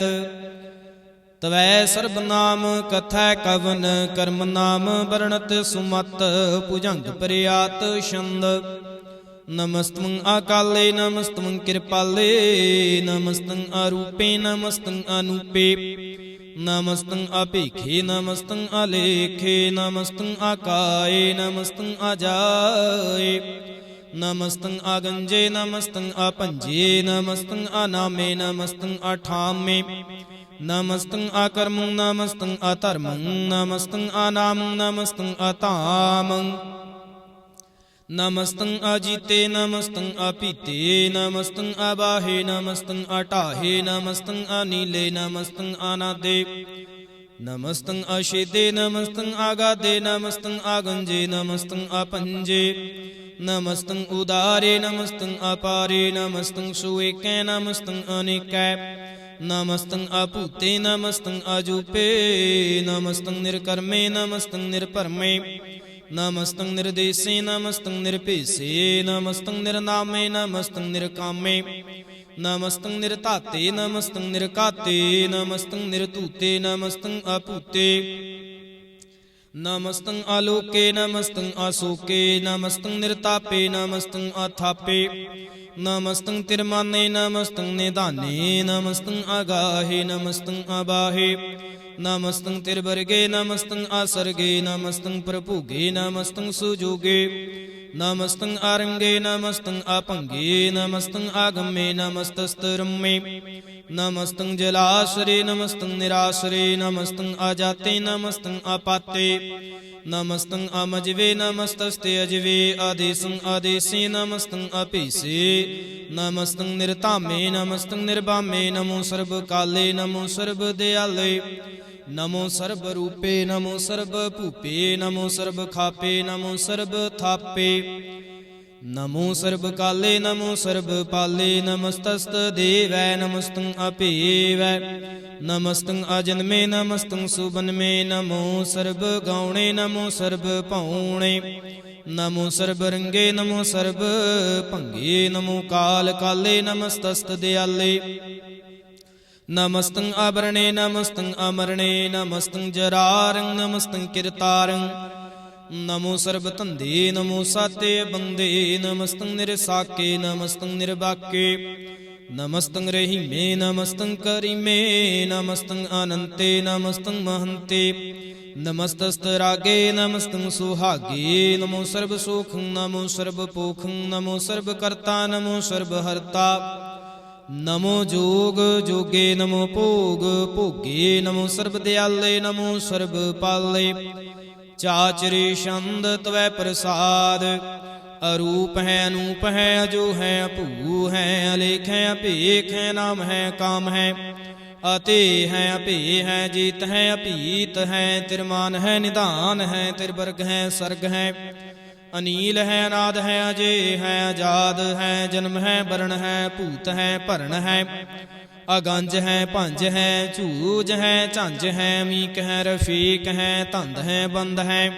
ਤਵੈ ਸਰਬ ਨਾਮ ਕਥੈ ਕਵਨ ਕਰਮ ਨਾਮ ਵਰਣਤ ਸੁਮਤ ਭੁਜੰਗ ਪ੍ਰਿਆਤ ਛੰਦ ਨਮਸਤੰ ਅਕਾਲੇ ਨਮਸਤੰ ਕਿਰਪਾਲੇ ਨਮਸਤੰ ਅਰੂਪੇ ਨਮਸਤੰ ਅਨੂਪੇ ਨਮਸਤੰ ਅਭੀਖੇ ਨਮਸਤੰ ਅਲੇਖੇ ਨਮਸਤੰ ਅਕਾਏ ਨਮਸਤੰ ਅਜਾਏ ਨਮਸਤੰ ਆਗੰਜੇ ਨਮਸਤੰ ਆਪੰਜੇ ਨਮਸਤੰ ਅਨਾਮੇ ਨਮਸਤੰ ਅਠਾਮੇ ਨਮਸਤੰ ਆਕਰਮੰ ਨਮਸਤੰ ਅਧਰਮੰ ਨਮਸਤੰ ਅਨਾਮੰ ਨਮਸਤੰ ਅਤਾਮੰ ਨਮਸਤੰ ਅਜੀਤੇ ਨਮਸਤੰ ਅਪੀਤੇ ਨਮਸਤੰ ਅਬਾਹੇ ਨਮਸਤੰ ਅਟਾਹੇ ਨਮਸਤੰ ਅਨੀਲੇ ਨਮਸਤੰ ਅਨਾਦੇ ਨਮਸਤੰ ਅਸ਼ੇਦੇ ਨਮਸਤੰ ਆਗਾਦੇ ਨਮਸਤੰ ਆਗੰਜੇ ਨਮਸਤੰ ਆਪੰਜੇ ਨਮਸਤੰ ਉਦਾਰੇ ਨਮਸਤੰ ਅਪਾਰੇ ਨਮਸਤੰ ਸੁਏਕੈ ਨਮਸਤੰ ਅਨੇਕੈ ਨਮਸਤੰ ਅਭੂਤੇ ਨਮਸਤੰ ਅਜੂਪੇ ਨਮਸਤੰ ਨਿਰਕਰਮੇ ਨਮਸਤੰ ਨਿਰਭਰਮੇ ਨਮਸਤੰ ਨਿਰਦੇਸੇ ਨਮਸਤੰ ਨਿਰਭੇਸੇ ਨਮਸਤੰ ਨਿਰਨਾਮੇ ਨਮਸਤੰ ਨਿਰਕਾਮੇ ਨਮਸਤੰ ਨਿਰਧਾਤੇ ਨਮਸਤੰ ਨਿਰਕਾਤੇ ਨਮਸਤੰ ਨਿਰਧੂਤੇ ਨਮਸਤੰ ਅਭੂਤੇ ਨਮਸਤੰ ਆਲੋਕੇ ਨਮਸਤੰ ਆਸੋਕੇ ਨਮਸਤੰ ਨਿਰਤਾਪੇ ਨਮਸਤੰ ਆਥਾਪੇ ਨਮਸਤੰ ਤਿਰਮਾਨੇ ਨਮਸਤੰ ਨਿਧਾਨੇ ਨਮਸਤੰ ਆਗਾਹੇ ਨਮਸਤੰ ਆਬਾਹੇ ਨਮਸਤੰ ਤਿਰਵਰਗੇ ਨਮਸਤੰ ਆਸਰਗੇ ਨਮਸਤੰ ਪ੍ਰਭੁਗੇ ਨਮਸਤੰ ਸੁਜੋਗੇ ਨਮਸਤੰ ਆਰੰਗੇ ਨਮਸਤੰ ਆਪੰਗੇ ਨਮਸਤੰ ਆਗਮੇ ਨਮਸਤਸਤਰਮੇ ਨਮਸਤੰ ਜਲਾਸਰੇ ਨਮਸਤੰ ਨਿਰਾਸਰੇ ਨਮਸਤੰ ਆਜਾਤੇ ਨਮਸਤੰ ਆਪਾਤੇ ਨਮਸਤੰ ਅਮਜਵੇ ਨਮਸਤਸਤੇ ਅਜਵੇ ਆਦੇਸੰ ਆਦੇਸੇ ਨਮਸਤੰ ਅਭੇਸੇ ਨਮਸਤੰ ਨਿਰਧਾਮੇ ਨਮਸਤੰ ਨਿਰਭਾਮੇ ਨਮੋ ਸਰਬ ਕਾਲੇ ਨਮੋ ਸਰਬ ਦਿਆਲੇ ਨਮੋ ਸਰਬ ਰੂਪੇ ਨਮੋ ਸਰਬ ਭੂਪੇ ਨਮੋ ਸਰਬ ਖਾਪੇ ਨਮੋ ਸਰਬ ਥਾਪੇ ਨਮੋ ਸਰਬ ਕਾਲੇ ਨਮੋ ਸਰਬ ਪਾਲੇ ਨਮਸਤਸਤ ਦੇਵੈ ਨਮਸਤੰ ਅਭੇਵੈ ਨਮਸਤੰ ਅਜਨਮੇ ਨਮਸਤੰ ਸੁਬਨਮੇ ਨਮੋ ਸਰਬ ਗਾਉਣੇ ਨਮੋ ਸਰਬ ਭਾਉਣੇ ਨਮੋ ਸਰਬ ਰੰਗੇ ਨਮੋ ਸਰਬ ਭੰਗੇ ਨਮੋ ਕਾਲ ਕਾਲੇ ਨਮਸਤਸਤ ਦਿਆਲੇ ਨਮਸਤੰ ਆਭਰਣੇ ਨਮਸਤੰ ਅਮਰਣੇ ਨਮਸਤੰ ਜਰਾਰੰ ਨਮਸਤੰ ਕਿਰਤਾਰੰ ਨਮੋ ਸਰਬ ਧੰਦੇ ਨਮੋ ਸਾਤੇ ਬੰਦੇ ਨਮਸਤੰ ਨਿਰਸਾਕੇ ਨਮਸਤੰ ਨਿਰਬਾਕੇ ਨਮਸਤੰ ਰਹੀਮੇ ਨਮਸਤੰ ਕਰੀਮੇ ਨਮਸਤੰ ਅਨੰਤੇ ਨਮਸਤੰ ਮਹੰਤੇ ਨਮਸਤਸਤ ਰਾਗੇ ਨਮਸਤੰ ਸੁਹਾਗੇ ਨਮੋ ਸਰਬ ਸੁਖੰ ਨਮੋ ਸਰਬ ਪੋਖੰ ਨਮੋ ਸਰਬ ਕਰਤਾ ਨਮੋ ਸਰਬ ਹਰਤਾ ਨਮੋ ਜੋਗ ਜੋਗੇ ਨਮੋ ਭੋਗ ਭੋਗੇ ਨਮੋ ਸਰਬ ਦਿਆਲੇ ਨਮੋ ਸਰਬ ਪਾਲੇ ਚਾਚਰੇ ਛੰਦ ਤਵੈ ਪ੍ਰਸਾਦ ਅਰੂਪ ਹੈ ਅਨੂਪ ਹੈ ਅਜੋ ਹੈ ਅਭੂ ਹੈ ਅਲੇਖ ਹੈ ਅਭੇਖ ਹੈ ਨਾਮ ਹੈ ਕਾਮ ਹੈ ਅਤੇ ਹੈ ਅਭੇ ਹੈ ਜੀਤ ਹੈ ਅਭੀਤ ਹੈ ਤਿਰਮਾਨ ਹੈ ਨਿਧਾਨ ਹੈ ਤਿਰਵਰਗ ਹੈ ਸਰਗ ਹੈ ਅਨੀਲ ਹੈ ਅਨਾਦ ਹੈ ਅਜੇ ਹੈ ਆਜ਼ਾਦ ਹੈ ਜਨਮ ਹੈ ਵਰਨ ਹੈ ਭੂਤ ਹੈ ਭਰਨ ਹੈ ਅਗੰਜ ਹੈ ਭੰਜ ਹੈ ਝੂਜ ਹੈ ਝੰਜ ਹੈ ਮੀਕ ਹੈ ਰਫੀਕ ਹੈ ਧੰਦ ਹੈ ਬੰਦ ਹੈ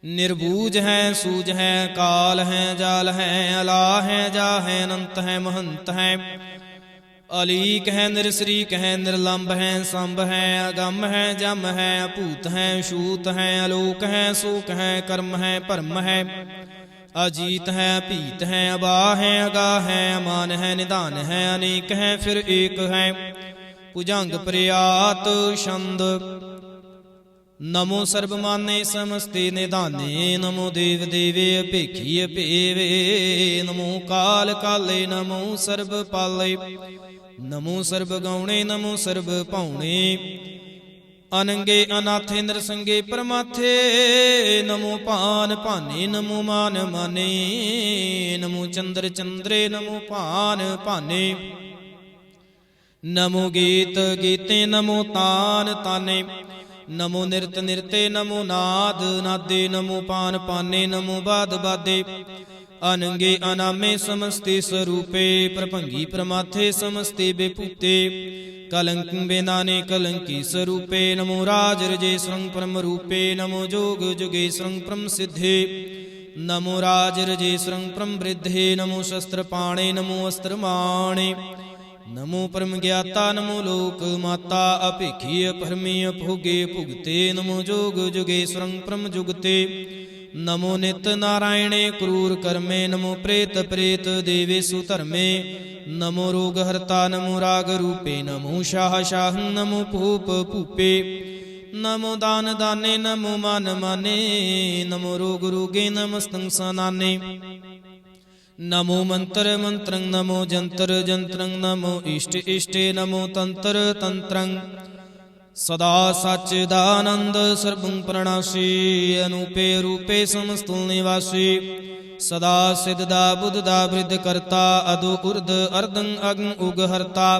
ਨਿਰਬੂਜ ਹੈ ਸੂਜ ਹੈ ਕਾਲ ਹੈ ਜਾਲ ਹੈ ਅਲਾ ਹੈ ਜਾ ਹੈ ਅਨੰਤ ਹੈ ਮਹੰਤ ਹੈ ਅਲੀਕ ਹੈ ਨਿਰਸਰੀਕ ਹੈ ਨਿਰਲੰਭ ਹੈ ਸੰਭ ਹੈ ਅਗੰਮ ਹੈ ਜਮ ਹੈ ਭੂਤ ਹੈ ਛੂਤ ਹੈ ਅਲੋਕ ਹੈ ਸੂਕ ਹੈ ਕਰਮ ਹੈ ਭਰਮ ਹੈ ਅਜੀਤ ਹੈ ਭੀਤ ਹੈ ਅਬਾ ਹੈ ਅਗਾ ਹੈ ਅਮਾਨ ਹੈ ਨਿਧਾਨ ਹੈ ਅਨੇਕ ਹੈ ਫਿਰ ਏਕ ਹੈ ਭੁਜੰਗ ਪ੍ਰਿਆਤ ਛੰਦ ਨਮੋ ਸਰਬ ਮਾਨੇ ਸਮਸਤੇ ਨਿਧਾਨੇ ਨਮੋ ਦੇਵ ਦੇਵੇ ਅਭੇਖੀ ਅਭੇਵੇ ਨਮੋ ਕਾਲ ਕਾਲੇ ਨਮੋ ਸਰਬ ਪਾਲੇ ਨਮੋ ਸਰਬ ਗਾਉਣੇ ਨਮੋ ਸਰਬ ਭਾਉਣੇ ਅਨੰਗੇ ਅਨਾਥੇ ਨਰਸੰਗੇ ਪਰਮਾਥੇ ਨਮੋ ਭਾਨ ਭਾਨੇ ਨਮੋ ਮਾਨ ਮਾਨੇ ਨਮੋ ਚੰਦਰ ਚੰਦਰੇ ਨਮੋ ਭਾਨ ਭਾਨੇ ਨਮੋ ਗੀਤ ਗੀਤੇ ਨਮੋ ਤਾਨ ਤਾਨੇ ਨਮੋ ਨਿਰਤ ਨਿਰਤੇ ਨਮੋ ਨਾਦ ਨਾਦੇ ਨਮੋ ਪਾਨ ਪਾਨੇ ਨਮੋ ਬਾਦ ਬਾਦੇ ਅਨੰਗੇ ਅਨਾਮੇ ਸਮਸਤੇ ਸਰੂਪੇ ਪ੍ਰਭੰਗੀ ਪ੍ਰਮਾਥੇ ਸਮਸਤੇ ਬੇਪੂਤੇ ਕਲੰਕ ਬੇਨਾਨੇ ਕਲੰਕੀ ਸਰੂਪੇ ਨਮੋ ਰਾਜ ਰਜੇ ਸਰੰਗ ਪਰਮ ਰੂਪੇ ਨਮੋ ਜੋਗ ਜੁਗੇ ਸਰੰਗ ਪਰਮ ਸਿੱਧੇ ਨਮੋ ਰਾਜ ਰਜੇ ਸਰੰਗ ਪਰਮ ਬ੍ਰਿਧੇ ਨਮੋ ਸ਼ਸਤਰ ਪਾਣੇ ਨਮੋ ਅਸਤਰ ਮਾਣੇ ਨਮੋ ਪਰਮ ਗਿਆਤਾ ਨਮੋ ਲੋਕ ਮਾਤਾ ਅਭੇਖੀ ਅਪਰਮੀ ਅਭੋਗੇ ਭੁਗਤੇ ਨਮੋ ਜੋਗ ਜੁਗੇ ਸਰੰਗ ਪਰਮ ਜੁਗਤੇ ਨਮੋ ਨਿਤ ਨਾਰਾਇਣੇ ਕਰੂਰ ਕਰਮੇ ਨਮੋ ਪ੍ਰੇਤ ਪ੍ਰੇਤ ਦੇਵੇਸੁ ਧਰਮੇ ਨਮੋ ਰੋਗ ਹਰਤਾ ਨਮੋ ਰਾਗ ਰੂਪੇ ਨਮੋ ਸ਼ਾਹ ਸ਼ਾਹ ਨਮੋ ਭੂਪ ਭੂਪੇ ਨਮੋ ਦਾਨ ਦਾਨੇ ਨਮੋ ਮਨ ਮਾਨੇ ਨਮੋ ਰੋਗ ਰੋਗੇ ਨਮਸਤੰ ਸਨਾਨੇ ਨਮੋ ਮੰਤਰ ਮੰਤਰੰ ਨਮੋ ਜੰਤਰ ਜੰਤਰੰ ਨਮੋ ਇਸ਼ਟ ਇਸ਼ਟੇ ਨਮੋ ਤੰਤਰ ਤੰਤਰੰ ਸਦਾ ਸਚਿਦਾਨੰਦ ਸਰਬੰ ਪ੍ਰਣਾਸੀ ਅਨੂਪੇ ਰੂਪੇ ਸਮਸਤੁ ਨਿਵਾਸੀ ਸਦਾ ਸਿੱਧਦਾ ਬੁੱਧਦਾ ਬ੍ਰਿਧ ਕਰਤਾ ਅਦੋ ਉਰਧ ਅਰਧੰ ਅਗੰ ਉਗ ਹਰਤਾ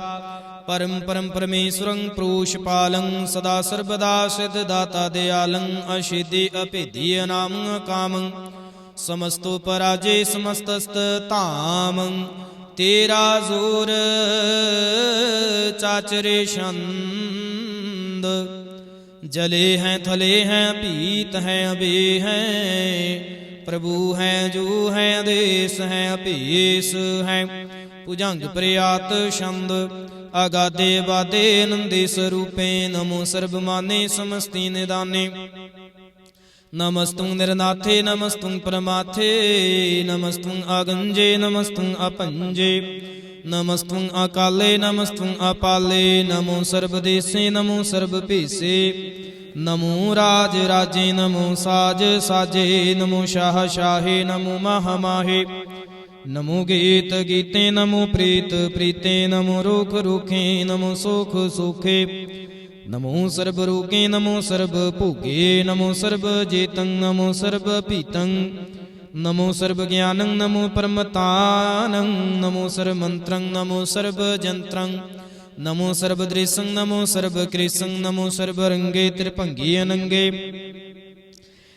ਪਰਮ ਪਰਮ ਪਰਮੇਸ਼ਵਰੰ ਪ੍ਰੋਸ਼ ਪਾਲੰ ਸਦਾ ਸਰਬਦਾ ਸਿੱਧ ਦਾਤਾ ਦਿਆਲੰ ਅਸ਼ੇਦੀ ਅਭੇਦੀ ਅਨਾਮੰ ਕਾਮੰ ਸਮਸਤੋ ਪਰਾਜੇ ਸਮਸਤਸਤ ਧਾਮੰ ਤੇਰਾ ਜ਼ੋਰ ਚਾਚਰੇ ਛੰਦ ਜਲੇ ਹੈ ਥਲੇ ਹੈ ਭੀਤ ਹੈ ਅਬੇ ਹੈ ਪ੍ਰਭੂ ਹੈ ਜੋ ਹੈ ਆਦੇਸ ਹੈ ਅਭੇਸ ਹੈ ਭੁਜੰਗ ਪ੍ਰਿਆਤ ਛੰਦ ਅਗਾਦੇ ਬਾਦੇ ਨੰਦੇ ਸਰੂਪੇ ਨਮੋ ਸਰਬ ਮਾਨੇ ਸਮਸਤੀ ਨਿਦਾਨੇ ਨਮਸਤੁੰ ਨਿਰਨਾਥੇ ਨਮਸਤੁੰ ਪਰਮਾਥੇ ਨਮਸਤੁੰ ਆਗੰਜੇ ਨਮਸਤੁੰ ਅਪੰਜੇ ਨਮਸਤੁੰ ਅਕਾਲੇ ਨਮਸਤੁੰ ਅਪਾਲੇ ਨਮੋ ਸਰਬ ਦੇਸੇ ਨਮੋ ਸਰਬ ਭੇਸੇ ਨਮੋ ਰਾਜ ਰਾਜੇ ਨਮੋ ਸਾਜ ਸਾਜੇ ਨਮੋ ਸ਼ਾਹ ਸ਼ਾਹੇ ਨਮੋ ਮਾਹ ਮਾਹੇ ਨਮੋ ਗੀਤ ਗੀਤੇ ਨਮੋ ਪ੍ਰੀਤ ਪ੍ਰੀਤੇ ਨਮੋ ਰੋਖ ਰੋਖੇ ਨਮੋ ਸੋਖ ਸੋਖੇ ਨਮੋ ਸਰਬ ਰੋਗੇ ਨਮੋ ਸਰਬ ਭੋਗੇ ਨਮੋ ਸਰਬ ਜੇਤੰ ਨਮੋ ਸਰਬ ਭੀਤੰ ਨਮੋ ਸਰਬ ਗਿਆਨੰ ਨਮੋ ਪਰਮਤਾਨੰ ਨਮੋ ਸਰਬ ਮੰਤਰੰ ਨਮੋ ਸਰਬ ਜੰਤਰੰ ਨਮੋ ਸਰਬ ਦ੍ਰਿਸੰ ਨਮੋ ਸਰਬ ਕ੍ਰਿਸੰ ਨਮੋ ਸਰਬ ਰੰਗੇ ਤ੍ਰਿਭੰਗੀ ਅਨੰਗੇ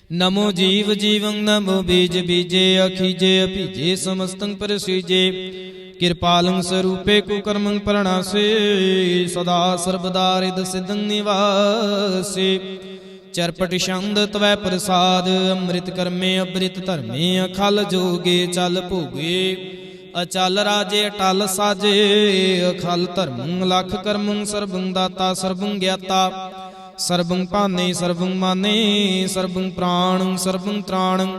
ਨਮੋ ਜੀਵ ਜੀਵੰ ਨਮੋ ਬੀਜ ਬੀਜੇ ਅਖੀਜੇ ਅਭੀਜੇ ਸਮਸਤੰ ਪਰਸੀਜੇ ਕਿਰਪਾਲੰ ਸਰੂਪੇ ਕੁਕਰਮੰ ਪ੍ਰਣਾਸੇ ਸਦਾ ਸਰਬਦਾ ਰਿਦ ਸਿਧੰ ਨਿਵਾਸੇ ਚਰਪਟ ਛੰਦ ਤਵੈ ਪ੍ਰਸਾਦ ਅੰਮ੍ਰਿਤ ਕਰਮੇ ਅਬ੍ਰਿਤ ਧਰਮੇ ਅਖਲ ਜੋਗੇ ਚਲ ਭੋਗੇ ਅਚਲ ਰਾਜੇ ਅਟਲ ਸਾਜੇ ਅਖਲ ਧਰਮੰ ਲਖ ਕਰਮੰ ਸਰਬੰ ਦਾਤਾ ਸਰਬੰ ਗਿਆਤਾ ਸਰਬੰ ਭਾਨੇ ਸਰਬੰ ਮਾਨੇ ਸਰਬੰ ਪ੍ਰਾਣੰ ਸਰਬੰ ਤ੍ਰਾਣੰ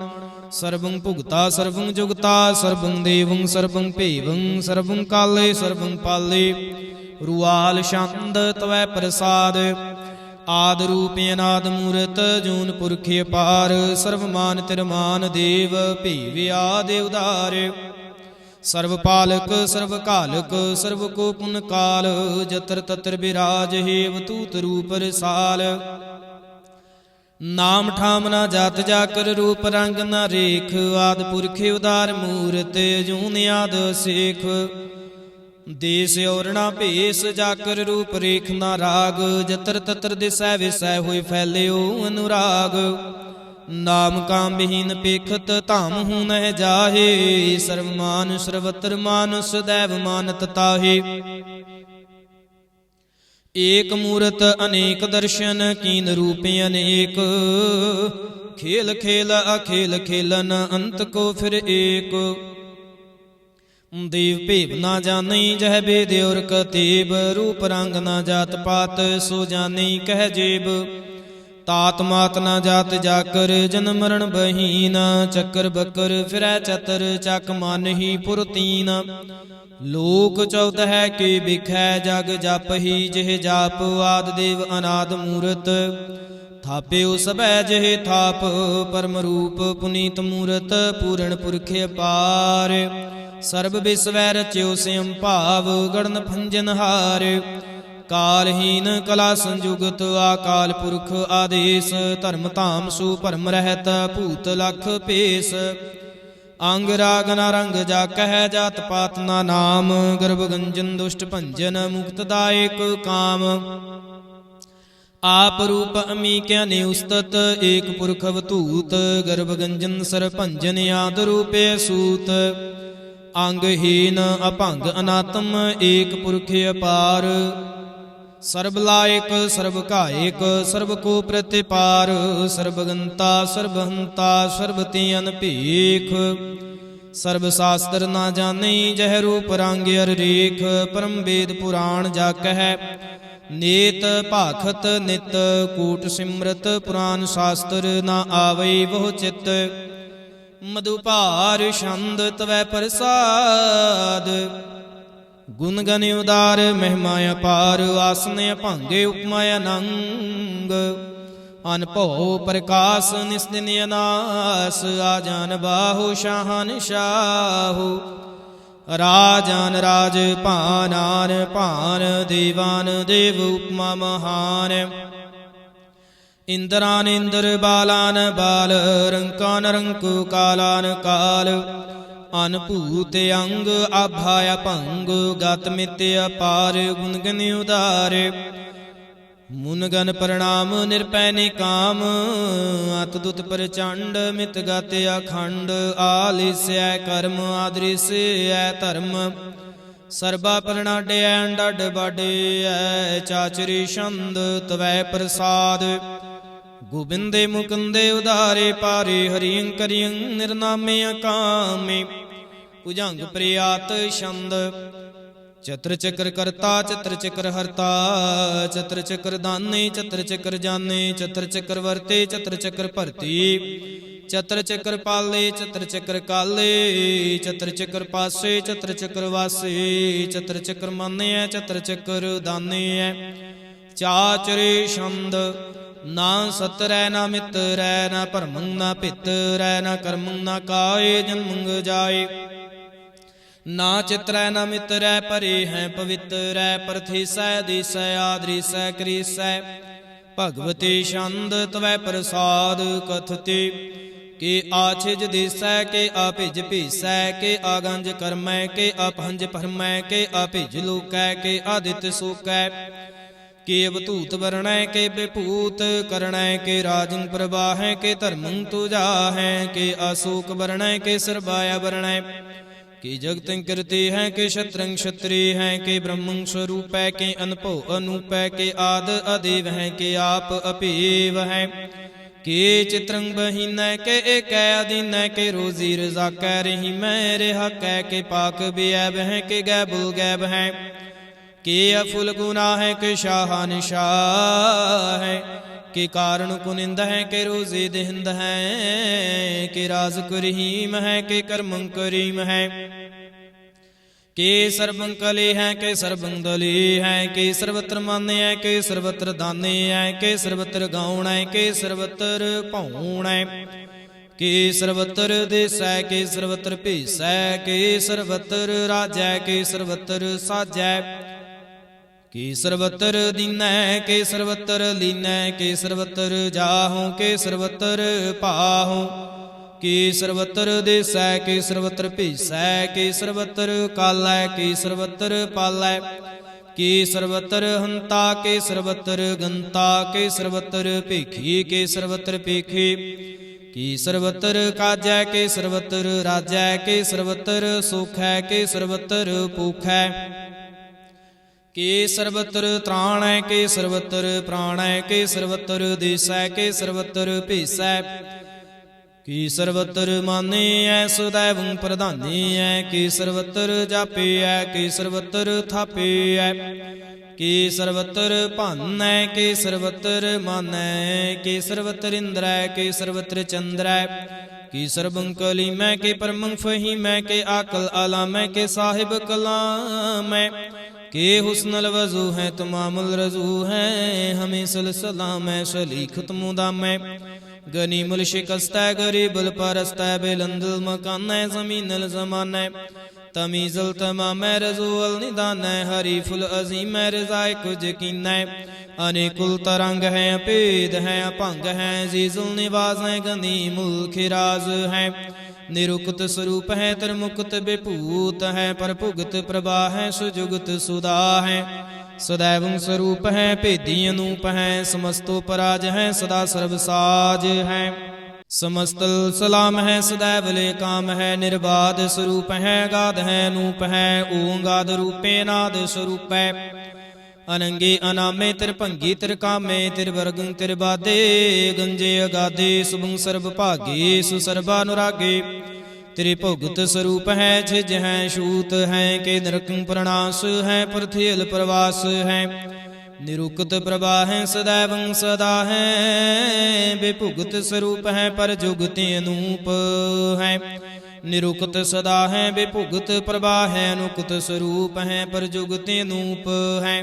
ਸਰਬੰ ਭੁਗਤਾ ਸਰਬੰ ਜੁਗਤਾ ਸਰਬੰ ਦੇਵੰ ਸਰਬੰ ਭੇਵੰ ਸਰਬੰ ਕਾਲੇ ਸਰਬੰ ਪਾਲੇ ਰੁਆਲ ਛੰਦ ਤਵੈ ਪ੍ਰਸਾਦ ਆਦ ਰੂਪ ਅਨਾਦ ਮੂਰਤ ਜੂਨ ਪੁਰਖ ਅਪਾਰ ਸਰਬ ਮਾਨ ਤਿਰਮਾਨ ਦੇਵ ਭੇਵ ਆਦਿ ਉਦਾਰ ਸਰਬ ਪਾਲਕ ਸਰਬ ਘਾਲਕ ਸਰਬ ਕੋ ਪੁਨ ਕਾਲ ਜਤਰ ਤਤਰ ਬਿਰਾਜ ਹੇਵ ਤੂਤ ਰੂਪ ਰਸਾਲ ਨਾਮ ਠਾਮ ਨਾ ਜਾਤ ਜਾਕਰ ਰੂਪ ਰੰਗ ਨਾ ਰੇਖ ਆਦ ਪੁਰਖ ਉਦਾਰ ਮੂਰਤ ਜੂਨ ਆਦ ਸੇਖ ਦੇਸ ਔਰਣਾ ਭੇਸ ਜਾਕਰ ਰੂਪ ਰੇਖ ਨਾ ਰਾਗ ਜਤਰ ਤਤਰ ਦਿਸੈ ਵਿਸੈ ਹੋਇ ਫੈਲਿਓ ਅਨੁਰਾਗ ਨਾਮ ਕਾਮ ਵਿਹੀਨ ਪੇਖਤ ਧਾਮ ਹੂੰ ਨਹਿ ਜਾਹੇ। ਸਰਵ ਮਾਨੁ ਸਰਵਤਰ ਮਾਨੁਸ ਦੈਵ ਮਾਨਤ ਤਾਹੇ। ਏਕ ਮੂਰਤ ਅਨੇਕ ਦਰਸ਼ਨ ਕੀਨ ਰੂਪ ਅਨੇਕ। ਖੇਲ ਖੇਲ ਅਖੇਲ ਖੇਲਨ ਅੰਤ ਕੋ ਫਿਰ ਏਕ। ਦੇਵ ਭੇਵ ਨਾ ਜਾਣੀ ਜਹ ਬੇਦ ਔਰ ਕਤੇਬ। ਰੂਪ ਰੰਗ ਨਾ ਜਾਤ ਪਾਤ ਸੋ ਜਾਣੀ ਕਹਿ ਜੇਬ। ਤਾਤ ਮਾਤ ਨਾ ਜਾਤ ਜਾਕਰ ਜਨਮ ਮਰਨ ਬਹੀਨ। ਚੱਕਰ ਬੱਕਰ ਫਿਰੈ ਚਤਰ ਚੱਕ ਮਾਨਹੀ ਪੁਰ ਤੀਨ। ਲੋਕ ਚੌਦਹਿ ਕੇ ਬਿਖੈ ਜਗ ਜਪਹੀ। ਜਿਹ ਜਾਪ ਆਦ ਦੇਵ ਅਨਾਦ ਮੂਰਤ। ਥਾਪਿਓ ਸਭੈ ਜਿਹ ਥਾਪ ਪਰਮ ਰੂਪ ਪੁਨੀਤ ਮੂਰਤ। ਪੂਰਨ ਪੁਰਖ ਅਪਾਰ ਸਰਬ ਵਿਸਵੈ ਰਚਿਓ ਸਿਮ ਭਾਵ। ਗੜਨ ਭੰਜਨ ਹਾਰ ਕਾਲਹੀਨ ਕਲਾ ਸੰਜੁਗਤ। ਆਕਾਲ ਪੁਰਖ ਆਦੇਸ ਧਰਮ ਧਾਮ ਸੂ ਭਰਮ ਰਹਿਤ। ਭੂਤ ਲਖ ਭੇਸ ਅੰਗ ਰਾਗ ਨਾ ਰੰਗ ਜਾ ਕਹਿ। ਜਾਤ ਪਾਤ ਨਾ ਨਾਮ ਗਰਭ ਗੰਜਨ ਦੁਸ਼ਟ ਭੰਜਨ। ਮੁਕਤ ਦਾਇਕ ਕਾਮ ਆਪ ਰੂਪ ਅਮੀ ਕਿਆ ਨੇ ਉਸਤਤ। ਏਕ ਪੁਰਖ ਅਵਧੂਤ ਗਰਭ ਗੰਜਨ ਸਰ ਭੰਜਨ। ਆਦ ਰੂਪੇ ਸੂਤ ਅੰਗਹੀਨ ਅਭੰਗ ਅਨਾਤਮ। ਏਕ ਪੁਰਖ ਅਪਾਰ ਸਰਬ ਲਾਇਕ ਸਰਬ ਘਾਇਕ। ਸਰਬ ਕੋ ਪ੍ਰਤਿਪਾਰ ਸਰਬ ਗੰਤਾ ਸਰਬ ਹੰਤਾ। ਸਰਬ ਤੇ ਅਨਭੇਖ ਸਰਬ ਸ਼ਾਸਤਰ ਨਾ ਜਾਣੀ। ਜਹ ਰੂਪ ਰੰਗ ਅਰ ਰੇਖ ਪਰਮ ਵੇਦ ਪੁਰਾਣ ਜਾ ਕਹਿ। ਨੇਤ ਭਾਖਤ ਨਿਤ ਕੂਟ ਸਿਮਰਤ। ਪੁਰਾਨ ਸ਼ਾਸਤਰ ਨਾ ਆਵਈ ਬਹੁ ਚਿਤ। ਮਧੁਪਾਰ ਛੰਦ ਤਵੈ ਪ੍ਰਸਾਦ। ਗੁਣ ਗਨ ਉਦਾਰ ਮਹਿਮਾ ਅਪਾਰ। ਆਸਨ ਅਭੰਗੇ ਉਪਮਾ ਅਨੰਗ। ਅਨਭਉ ਪ੍ਰਕਾਸ਼ ਨਿਸਦਿਨ ਅਨਾਸ। ਆਜਾਨ ਬਾਹੂ ਸ਼ਾਹਨ ਸ਼ਾਹੂ। ਰਾਜਾਨ ਰਾਜ ਭਾਨਾਨ ਭਾਨ। ਦੇਵਾਨ ਦੇਵ ਉਪਮਾ ਮਹਾਨ। ਇੰਦਰਾਨ ਇੰਦਰ ਬਾਲਾਨ ਬਾਲ। ਰੰਕਾਨ ਰੰਕ ਕਾਲਾਨ ਕਾਲ। ਅਨਭੂਤ ਅੰਗ ਆਭਾ ਅਭੰਗ। ਗਤ ਮਿਤ ਅਪਾਰ ਗੁਣ ਗਨ ਉਦਾਰ। ਮੁਨ ਗਨ ਪ੍ਰਣਾਮ ਨਿਰਪੈ ਨਿਕਾਮ। ਅਤ ਦੁਤ ਪ੍ਰਚੰਡ ਮਿਤ ਗਤ ਅਖੰਡ। ਆਲਿਸੈ ਕਰਮ ਆਦ੍ਰਿਸੈ ਧਰਮ। ਸਰਬਾ ਪ੍ਰਣਾਡਿਐ ਡੱਡ ਬਾਡਿਐ। ਚਾਚਰੀ ਛੰਦ ਤਵੈ ਪ੍ਰਸਾਦ। ਗੋਬਿੰਦੇ ਮੁਕੰਦੇ ਉਦਾਰੇ ਪਾਰੇ। ਹਰਿਯੰ ਕਰਿਯੰ ਨਿਰਨਾਮੇ ਅਕਾਮੇ। ਭੁਜੰਗ ਪ੍ਰਿਆਤ ਛੰਦ। ਚਤਰ ਚੱਕਰ ਕਰਤਾ ਚਤਰ ਚੱਕਰ ਹਰਤਾ। ਚਤਰ ਚੱਕਰ ਦਾਨੇ ਚਤਰ ਚੱਕਰ ਜਾਨੇ। ਚਤਰ ਚੱਕਰ ਵਰਤੇ ਚਤਰ ਚੱਕਰ ਭਰਤੀ। ਚਤਰ ਚੱਕਰ ਪਾਲੇ ਚਤਰ ਚੱਕਰ ਕਾਲੇ। ਚਤਰ ਚੱਕਰ ਪਾਸੇ ਚਤਰ ਚੱਕਰ ਵਾਸੇ। ਚਤਰ ਚੱਕਰ ਮਾਨਿਐ ਚਤਰ ਚੱਕਰ ਦਾਨੇਐ। ਚਾਚਰੇ ਛੰਦ ਨਾ ਸਤਰੈ ਨਾ ਮਿਤਰੈ। ਨਾ ਭਰਮੰ ਨਾ ਪਿਤਰੈ। ਨਾ ਕਰਮੰ ਨਾ ਕਾਏ ਜਨਮੰ ਜਾਏ। ਨਾ ਚਿਤਰੈ ਨਾ ਮਿਤਰੈ ਪਰੇ ਹੈ ਪਵਿੱਤਰੈ। ਪਰਥੀਸੈ ਦੀਸੈ ਆਦਰੀਸੈ ਕਰੀਸੈ। ਭਗਵਤੀ ਛੰਦ ਤਵੈ ਪ੍ਰਸਾਦ ਕਥਤੇ। ਕੇ ਆਛਿਜ ਦੀਸੈ ਕੇ ਆਪਿਜ ਭੀਸੈ। ਕੇ ਆਗੰਜ ਕਰਮੈ ਕੇ ਆਪਹੰਜ ਭਰਮੈ। ਕੇ ਆਪਿਜ ਲੋਕੈ ਕੇ ਆਦਿਤ ਸੋਕੈ। ਕੇ ਅਵਧੂਤ ਵਰਣੈ ਕੇ ਵਿਭੂਤ ਕਰਣੈ। ਕੇ ਰਾਜੰ ਪ੍ਰਵਾਹੈ ਕੇ ਧਰਮੰ ਤੁਜਾਹੈ। ਕੇ ਅਸੋਕ ਵਰਣੈ ਕੇ ਸਰਬਾਇਆ ਵਰਣੈ। ਕਿ ਜਗਤੰ ਕਿਰਤੀ ਹੈ ਕਿ ਸ਼ਤਰੰ ਛਤਰੀ ਹੈ। ਕਿ ਬ੍ਰਹਮੰ ਸਰੂਪੈ ਕੇ ਅਨਭਉ ਅਨੂਪੈ। ਕੇ ਆਦ ਅਦੇਵ ਹੈ ਕਿ ਆਪ ਅਭੇਵ ਹੈ। ਕਿ ਚਿਤਰੰ ਬਹੀਨੈ ਕੇ ਏਕੈ ਅਦੀਨੈ। ਕੇ ਰੋਜ਼ੀ ਰਜ਼ਾਕੈ ਰਹੀ ਮੈਂ ਰਿਹਾ ਕੈ। ਕੇ ਪਾਕ ਬਿਐਬ ਹੈ ਕਿ ਗੈਬ ਗੈਬ ਹੈ। ਕਿ ਅਫੁਲ ਗੁਨਾ ਹੈ ਕਿ ਸ਼ਾਹਨ ਸ਼ਾਹ ਹੈ। ਕਿ ਕਾਰਨ ਕੁਨਿੰਦ ਹੈ ਕਿ ਰੋਜ਼ੇ ਦੇਹਿੰਦ ਹੈ। ਕਿ ਰਾਜ਼ ਕਰੀਮ ਹੈ ਕਿ ਕਰਮੰ ਕਰੀਮ ਹੈ। ਕਿ ਸਰਬੰ ਕਲੇ ਹੈ ਕਿ ਸਰਬੰ ਦਲੇ ਹੈ। ਕਿ ਸਰਵਤਰ ਮਾਨਿਐ ਕਿ ਸਰਵਤਰ ਦਾਨੇ ਹੈ। ਕਿ ਸਰਵਤਰ ਗਾਉਣੈ ਕਿ ਸਰਵਤਰ ਭਾਉਣੈ। ਕਿ ਸਰਵਤਰ ਦੇਸੈ ਕਿ ਸਰਵਤਰ ਭੇਸੈ। ਕਿ ਸਰਵਤਰ ਰਾਜੈ ਕਿ ਸਰਵਤਰ ਸਾਜੈ। ਕਿ ਸਰਵਤਰ ਦੀਨੈ ਕਿ ਸਰਵਤਰ ਲੀਨੈ। ਕਿ ਸਰਵਤਰ ਜਾਹੂ ਕਿ ਸਰਵਤਰ ਪਾਹੂ। ਕਿ ਸਰਵਤਰ ਦੇਸੈ ਕਿ ਸਰਵਤਰ ਭੇਸੈ। ਕਿ ਸਰਵਤਰ ਕਾਲੈ ਕਿ ਸਰਵਤਰ ਪਾਲੈ। ਕਿ ਸਰਵਤਰ ਹੰਤਾ ਕਿ ਸਰਵਤਰ ਗੰਤਾ। ਕਿ ਸਰਵਤਰ ਭੇਖੀ ਕਿ ਸਰਵਤਰ ਭੇਖੇ। ਕੀ ਸਰਵਤਰ ਕਾਜੈ ਕੇ ਸਰਵਤਰ ਰਾਜੈ ਕੇ ਸਰਵਤਰ ਸੁਖੈ ਕੇ ਸਰਵਤਰ ਭੂਖੈ ਕੇ ਸਰਵਤਰ ਤ੍ਰਾਣੈ ਕੇ ਸਰਵਤਰ ਪ੍ਰਾਣੈ ਕੇ ਸਰਵਤਰ ਦੇਸੈ ਕੇ ਸਰਵਤਰ ਭੇਸੈ ਕੀ ਸਰਵਤਰ ਮਾਨਿਐ ਸदैवं ਪ੍ਰਧਾਨਿਐ ਕੀ ਸਰਵਤਰ ਜਾਪਿਐ ਕੀ ਸਰਵਤਰ ਥਾਪਿਐ ਕੀ ਸਰਵਤਰ ਭਾਨੈ ਕੀ ਸਰਵਤਰ ਮਾਨੈ ਕੀ ਸਰਵਤਰ ਇੰਦਰੈ ਕੀ ਸਰਵਤਰ ਚੰਦਰੈ ਕੀ ਸਰਬੰ ਕਲੀਮੈ ਕੇ ਪਰਮੰ ਫਹੀਮੈ ਕੇ ਆਕਲ ਆਲਾਮੈ ਕੇ ਸਾਹਿਬ ਕਲਾਮੈ ਕੇ ਹੁਸਨਲ ਵਜ਼ੂ ਹੈ ਤਮਾਮੁਲ ਰਜ਼ੂ ਹੈ ਹਮੇ ਸਲਸਲਾਮੈ ਸਲੀਖਤ ਮੁਦਾਮੈ ਗਨੀਮੁਲ ਸ਼ਿਕਸਤੈ ਗਰੀਬੁਲ ਪਰਸਤੈ ਬੇਲੰਦੁਲ ਮਕਾਨੈ ਜ਼ਮੀਨਲ ਜ਼ਮਾਨੈ ਤਮੀਜ਼ਲ ਤਮਾਮੈ ਰਜ਼ੂਅਲ ਨਿਦਾਨੈ ਹਰੀਫੁਲ ਅਜ਼ੀਮੈ ਰਜ਼ਾਇ ਕੁਝ ਕੀਨੈ ਅਨੇਕੁਲ ਤਰੰਗ ਹੈ ਅਪੇਦ ਹੈ ਅਭੰਗ ਹੈ ਜ਼ੀਜ਼ੁਲ ਨਿਵਾਜ਼ ਹੈ ਗਨੀਮੁਲ ਖਿਰਾਜ਼ ਹੈ ਨਿਰੁਕਤ ਸਰੂਪ ਹੈ ਤਰਮੁਕਤ ਬਿਭੂਤ ਹੈ ਪਰ ਭੁਗਤ ਪ੍ਰਭਾ ਹੈ ਸੁਜੁਗਤ ਸੁਦਾ ਹੈ ਸदैवं ਸਰੂਪ ਹੈ ਭੇਦੀ ਅਨੂਪ ਹੈ ਸਮਸਤੋ ਪਰਾਜ ਹੈ ਸਦਾ ਸਰਬ ਸਾਜ ਹੈ ਸਮਸਤਲ ਸਲਾਮ ਹੈ ਸदैव ਲੇ ਕਾਮ ਹੈ ਨਿਰਬਾਦ ਸਰੂਪ ਹੈ ਗਾਦ ਹੈ ਅਨੂਪ ਹੈ ਓੰਗਾਦ ਰੂਪੇ ਨਾਦ ਸਰੂਪ ਹੈ ਅਨੰਗੇ ਅਨਾਮੇ ਤਿਰਭੰਗੀ ਤਿਰਕਾਮੇ ਤਿਰਵਰਗੰ ਤਿਰਬਾਦੇ ਗੰਜੇ ਅਗਾਦੇ ਸੁਭੰ ਸਰਬ ਭਾਗੇ ਸੁਸਰਬਾ ਅਨੁਰਾਗੇ ਤੇਰੇ ਭੁਗਤ ਸਰੂਪ ਹੈ ਛਿਜ ਹੈ ਛੂਤ ਹੈ ਕੇ ਨਰਕੰ ਪ੍ਰਣਾਸ ਹੈ ਪ੍ਰਥਿਲ ਪ੍ਰਵਾਸ ਹੈ ਨਿਰੁਕਤ ਪ੍ਰਭਾ ਹੈ ਸदैवं ਸਦਾ ਹੈ ਬੇਭੁਗਤ ਸਰੂਪ ਹੈ ਪਰ ਜੁਗਤਿ ਅਨੂਪ ਹੈ ਨਿਰੁਕਤ ਸਦਾ ਹੈ ਬੇਭੁਗਤ ਪ੍ਰਭਾ ਹੈ ਅਨੁਕਤ ਸਰੂਪ ਹੈ ਪਰ ਜੁਗਤਿ ਅਨੂਪ ਹੈ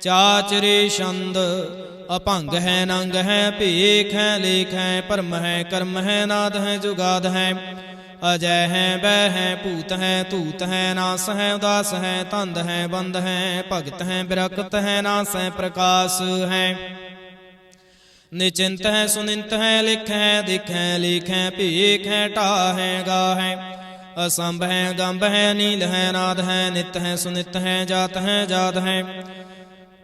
ਚਾਚਰੇ ਛੰਦ ਅਭੰਗ ਹੈ ਨੰਗ ਹੈ ਭੇਖ ਹੈ ਲੇਖ ਹੈ ਭਰਮ ਹੈ ਕਰਮ ਹੈ ਨਾਦ ਹੈ ਜੁਗਾਦ ਹੈ ਅਜੈ ਹੈ ਬੈ ਹੈ ਭੂਤ ਹੈ ਧੂਤ ਹੈ ਨਾਸ ਹੈ ਉਦਾਸ ਹੈ ਧੰਦ ਹੈ ਬੰਦ ਹੈ ਭਗਤ ਹੈ ਬਿਰਕਤ ਹੈ ਨਾਸ ਹੈ ਪ੍ਰਕਾਸ਼ ਹੈ ਨਿਚਿੰਤ ਹੈ ਸੁਨਿੰਤ ਹੈ ਲਿਖ ਹੈ ਦਿਖ ਹੈ ਲੇਖ ਹੈ ਭੇਖ ਹੈ ਢਾ ਹੈ ਗਾ ਹੈ ਅਸੰਭ ਹੈ ਗੰਭ ਹੈ ਨੀਲ ਹੈ ਨਾਦ ਹੈ ਨਿਤ ਹੈ ਸੁਨਿਤ ਹੈ ਜਾਤ ਹੈ ਜਾਦ ਹੈ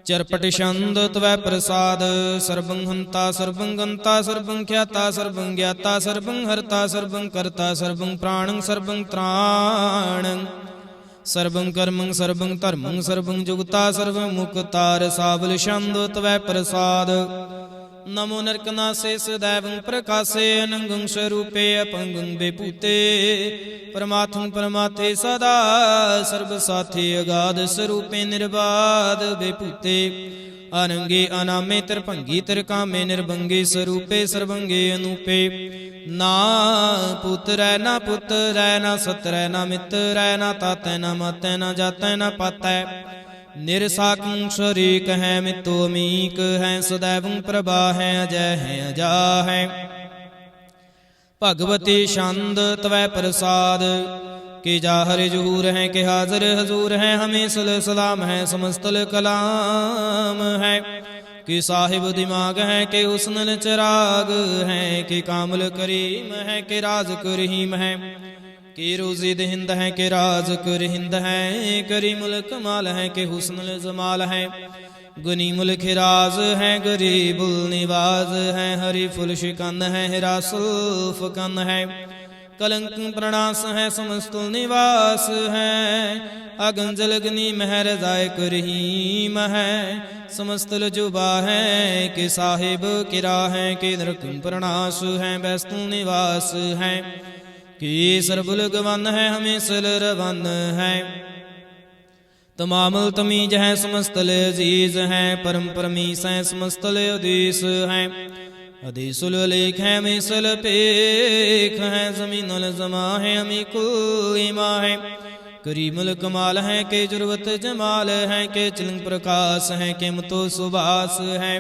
ਚਰਪਟ ਛੰਦ ਤਵੈ ਪ੍ਰਸਾਦ ਸਰਬੰ ਹੰਤਾ ਸਰਬੰ ਗੰਤਾ ਸਰਬੰ ਖਿਆਤਾ ਸਰਬੰ ਗਿਆਤਾ ਸਰਬੰ ਹਰਤਾ ਸਰਬੰ ਕਰਤਾ ਸਰਬੰ ਪ੍ਰਾਣੰ ਸਰਬੰ ਤ੍ਰਾਣੰ ਸਰਬੰ ਕਰਮੰ ਸਰਬੰ ਧਰਮੰ ਸਰਬੰ ਜੁਗਤਾ ਸਰਬੰ ਮੁਕਤਾ ਰਸਾਵਲ ਛੰਦ ਤਵੈ ਪ੍ਰਸਾਦ ਨਮੋ ਨਰਕਨਾਸੇ ਸदैवं ਪ੍ਰਕਾਸੇ ਅਨੰਗੰ ਸਰੂਪੇ ਅਪੰਗੰ ਬੇਪੂਤੇ ਪਰਮਾਤਮੰ ਪਰਮਾਤੇ ਸਦਾ ਸਰਬ ਸਾਥੀ ਅਗਾਧ ਸਰੂਪੇ ਨਿਰਬਾਦ ਬੇਪੂਤੇ ਅਨੰਗੇ ਅਨਾਮੇ ਤਿਰਭੰਗੀ ਤਿਰਕਾਮੇ ਨਿਰਭੰਗੇ ਸਰੂਪੇ ਸਰਬੰਗੇ ਅਨੂਪੇ ਨਾ ਪੁੱਤਰੈ ਨਾ ਪੁੱਤਰੈ ਨਾ ਸਤਰੈ ਨਾ ਮਿੱਤਰੈ ਨਾ ਤਾਤੈ ਨਾ ਮਾਤੈ ਨਾ ਜਾਤੈ ਨਾ ਪਾਤੈ ਨਿਰਸਾਕੰ ਸ਼ਰੀਕ ਹੈ ਮਿਤੋ ਅਮੀਕ ਹੈ ਸदैवं ਪ੍ਰਭਾ ਹੈ ਅਜੈ ਹੈ ਅਜਾ ਹੈ ਭਗਵਤੀ ਛੰਦ ਤਵੈ ਪ੍ਰਸਾਦ ਕਿ ਜਾਹਰ ਜਹੂਰ ਹੈ ਕਿ ਹਾਜ਼ਰ ਹਜ਼ੂਰ ਹੈ ਹਮੇ ਸਲਾਮ ਹੈ ਸਮਸਤਲ ਕਲਾਮ ਹੈ ਕਿ ਸਾਹਿਬ ਦਿਮਾਗ ਹੈ ਕਿ ਹੁਸਨਲ ਚਰਾਗ ਹੈ ਕਿ ਕਾਮਲ ਕਰੀਮ ਹੈ ਕਿ ਰਾਜ਼ਕ ਰਹੀਮ ਹੈ ਕਿ ਰੋਜ਼ੀ ਦਹਿੰਦ ਹੈ ਕਿ ਰਾਜ਼ਕ ਰਹਿੰਦ ਹੈ ਕਰੀਮੁਲ ਕਮਾਲ ਹੈ ਕਿ ਹੁਸਨੁਲ ਜਮਾਲ ਹੈ ਗਨੀਮੁਲ ਖਿਰਾਜ਼ ਹੈ ਗਰੀਬੁਲ ਨਿਵਾਜ਼ ਹੈ ਹਰੀਫੁਲ ਸ਼ਿਕੰਦ ਹੈ ਹਿਰਾਸੁਲ ਫਕੰਦ ਹੈ ਕਲੰਕ ਪ੍ਰਣਾਸ ਹੈ ਸਮਸਤੁਲ ਨਿਵਾਸ ਹੈ ਅਗੰਜਲ ਗਨੀ ਮਹਿਰ ਜ਼ਾਇਕ ਰਹੀਮ ਹੈ ਸਮਸਤਲ ਜੁਬਾ ਹੈ ਕਿ ਸਾਹਿਬ ਕਿਰਾ ਹੈ ਕਿ ਨਰਕੰ ਪ੍ਰਣਾਸ ਹੈ ਬੈਸਤੁਲ ਨਿਵਾਸ ਹੈ ਕਿ ਸਰਬੁਲ ਗਵਨ ਹੈ ਹਮੇਸਲ ਰਵਨ ਹੈ ਤਮਾਮਲ ਤਮੀਜ ਹੈ ਸਮਸਤਲ ਅਜ਼ੀਜ਼ ਹੈ ਪਰਮ ਪਰਮੀਸ ਹੈ ਸਮਸਤਲ ਅਦੀਸ ਹੈ ਅਦੀਸੁਲ ਲੇਖ ਹੈ ਮੇਸਲ ਪੇਖ ਹੈ ਜ਼ਮੀਨੁਲ ਜ਼ਮਾ ਹੈ ਅਮੀਕੁਲ ਇਮਾ ਹੈ ਕਰੀਮੁਲ ਕਮਾਲ ਹੈ ਕਿ ਜੁਰਵਤ ਜਮਾਲ ਹੈ ਕਿ ਚਲੰਗ ਪ੍ਰਕਾਸ਼ ਹੈ ਕਿਮਤੋ ਸੁਭਾਸ ਹੈ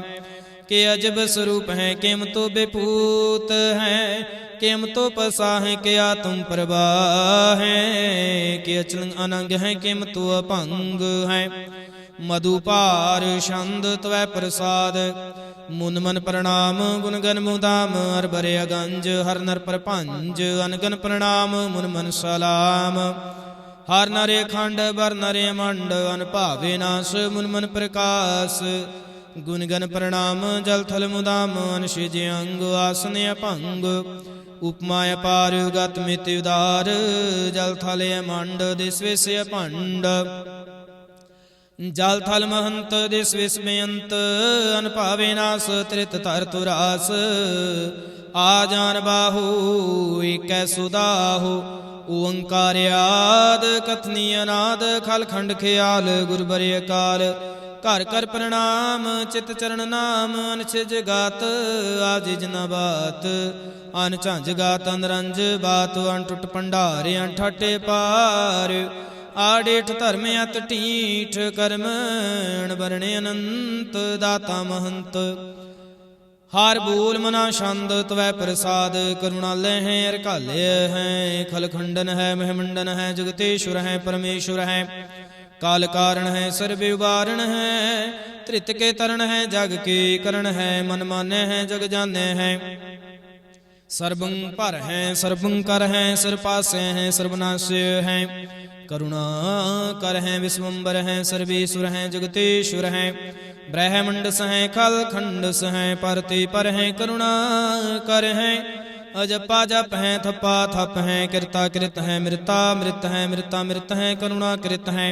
ਕਿ ਅਜਬ ਸਰੂਪ ਹੈ ਕਿਮਤੋ ਬੇਪੂਤ ਹੈ ਕਿਮਤੋ ਪਸਾ ਹੈ ਕਿ ਆਤਮ ਪ੍ਰਭਾ ਹੈ ਕਿ ਅਚਲੰਗ ਅਨੰਗ ਹੈ ਕਿਮਤੋ ਅਭੰਗ ਹੈ ਮਧੁਪਾਰ ਛੰਦ ਤਵੈ ਪ੍ਰਸਾਦ ਮੁਨ ਮਨ ਪ੍ਰਣਾਮ ਗੁਣ ਗਨ ਮੁਦਾਮ ਹਰ ਬਰੇ ਅਗੰਜ ਹਰ ਨਰ ਪ੍ਰਪੰਜ ਅਨਗਨ ਪ੍ਰਣਾਮ ਮੁਨ ਮਨ ਸਲਾਮ ਹਰ ਨਰੇ ਖੰਡ ਬਰ ਨਰੇ ਮੰਡ ਅਨ ਭਾਵੇ ਨਾਸ ਮੁਨ ਮਨ ਪ੍ਰਕਾਸ਼ गुण गण प्रणाम जल थल मुदाम अनशिज अंग आसन अभंग उपमा अपार गत मित उदार जल थल मंड दिस विस अभंड जल थल महंत दिस विस बेअंत अनभावे नास त्रित तर तुरास आ जान बाहु एक सुदाहु ओंकार्याद कथनी अनाद खल खंड ख्याल गुरबरे अकाल घर कर प्रणाम चित चरण नाम अनछिज गात आजिज न बात अन झंझ गात अनरंज बात अन टुट भंडारे अन ठाटे पार आडेठ धर्म अत टीठ कर्म बरणे अनंत दाता महंत हार बोल मना छंद तवै प्रसाद करुणालय है अरकालय है खलखंडन है महमंडन है जगतेश्वर है परमेश्वर है काल कारण है सर्व उबारण है त्रित के तरण है जग के करण है मन माने है जग जाने है सर्वं पर है सर्वं कर है सर्वपासे है सर्वनाश्य है करुणा कर है विश्वम्बर है सर्वेश्वर है जगतेश्वर है ब्रह्मंडस है खल खंडस है परते पर है करुणा कर है अजपा जप है थप्पा थप है कृता कृत है मृता मृत है मृता मृत है करुणा कृत है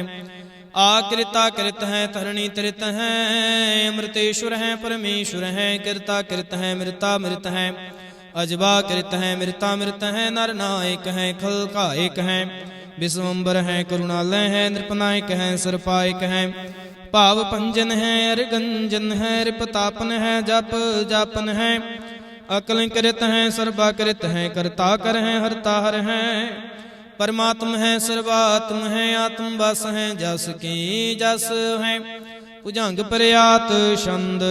आकृता कृत है धरणी त्रित है अमृतेश्वर है परमेश्वर है कृता कृत है मृता मृत है अजबा कृत है मृता मृत है नर नायक है खल कायक है विश्वम्बर है करुणालय है नृपनायक है सर्पायक है भाव पंजन है अरगंजन है रिपतापन है जप जापन है अकल कृत है सर्वाकृत है करता कर है हरता हर है परमात्म है सर्वात्म है आत्म बस है जस की जस है भुजंग प्रयात छंद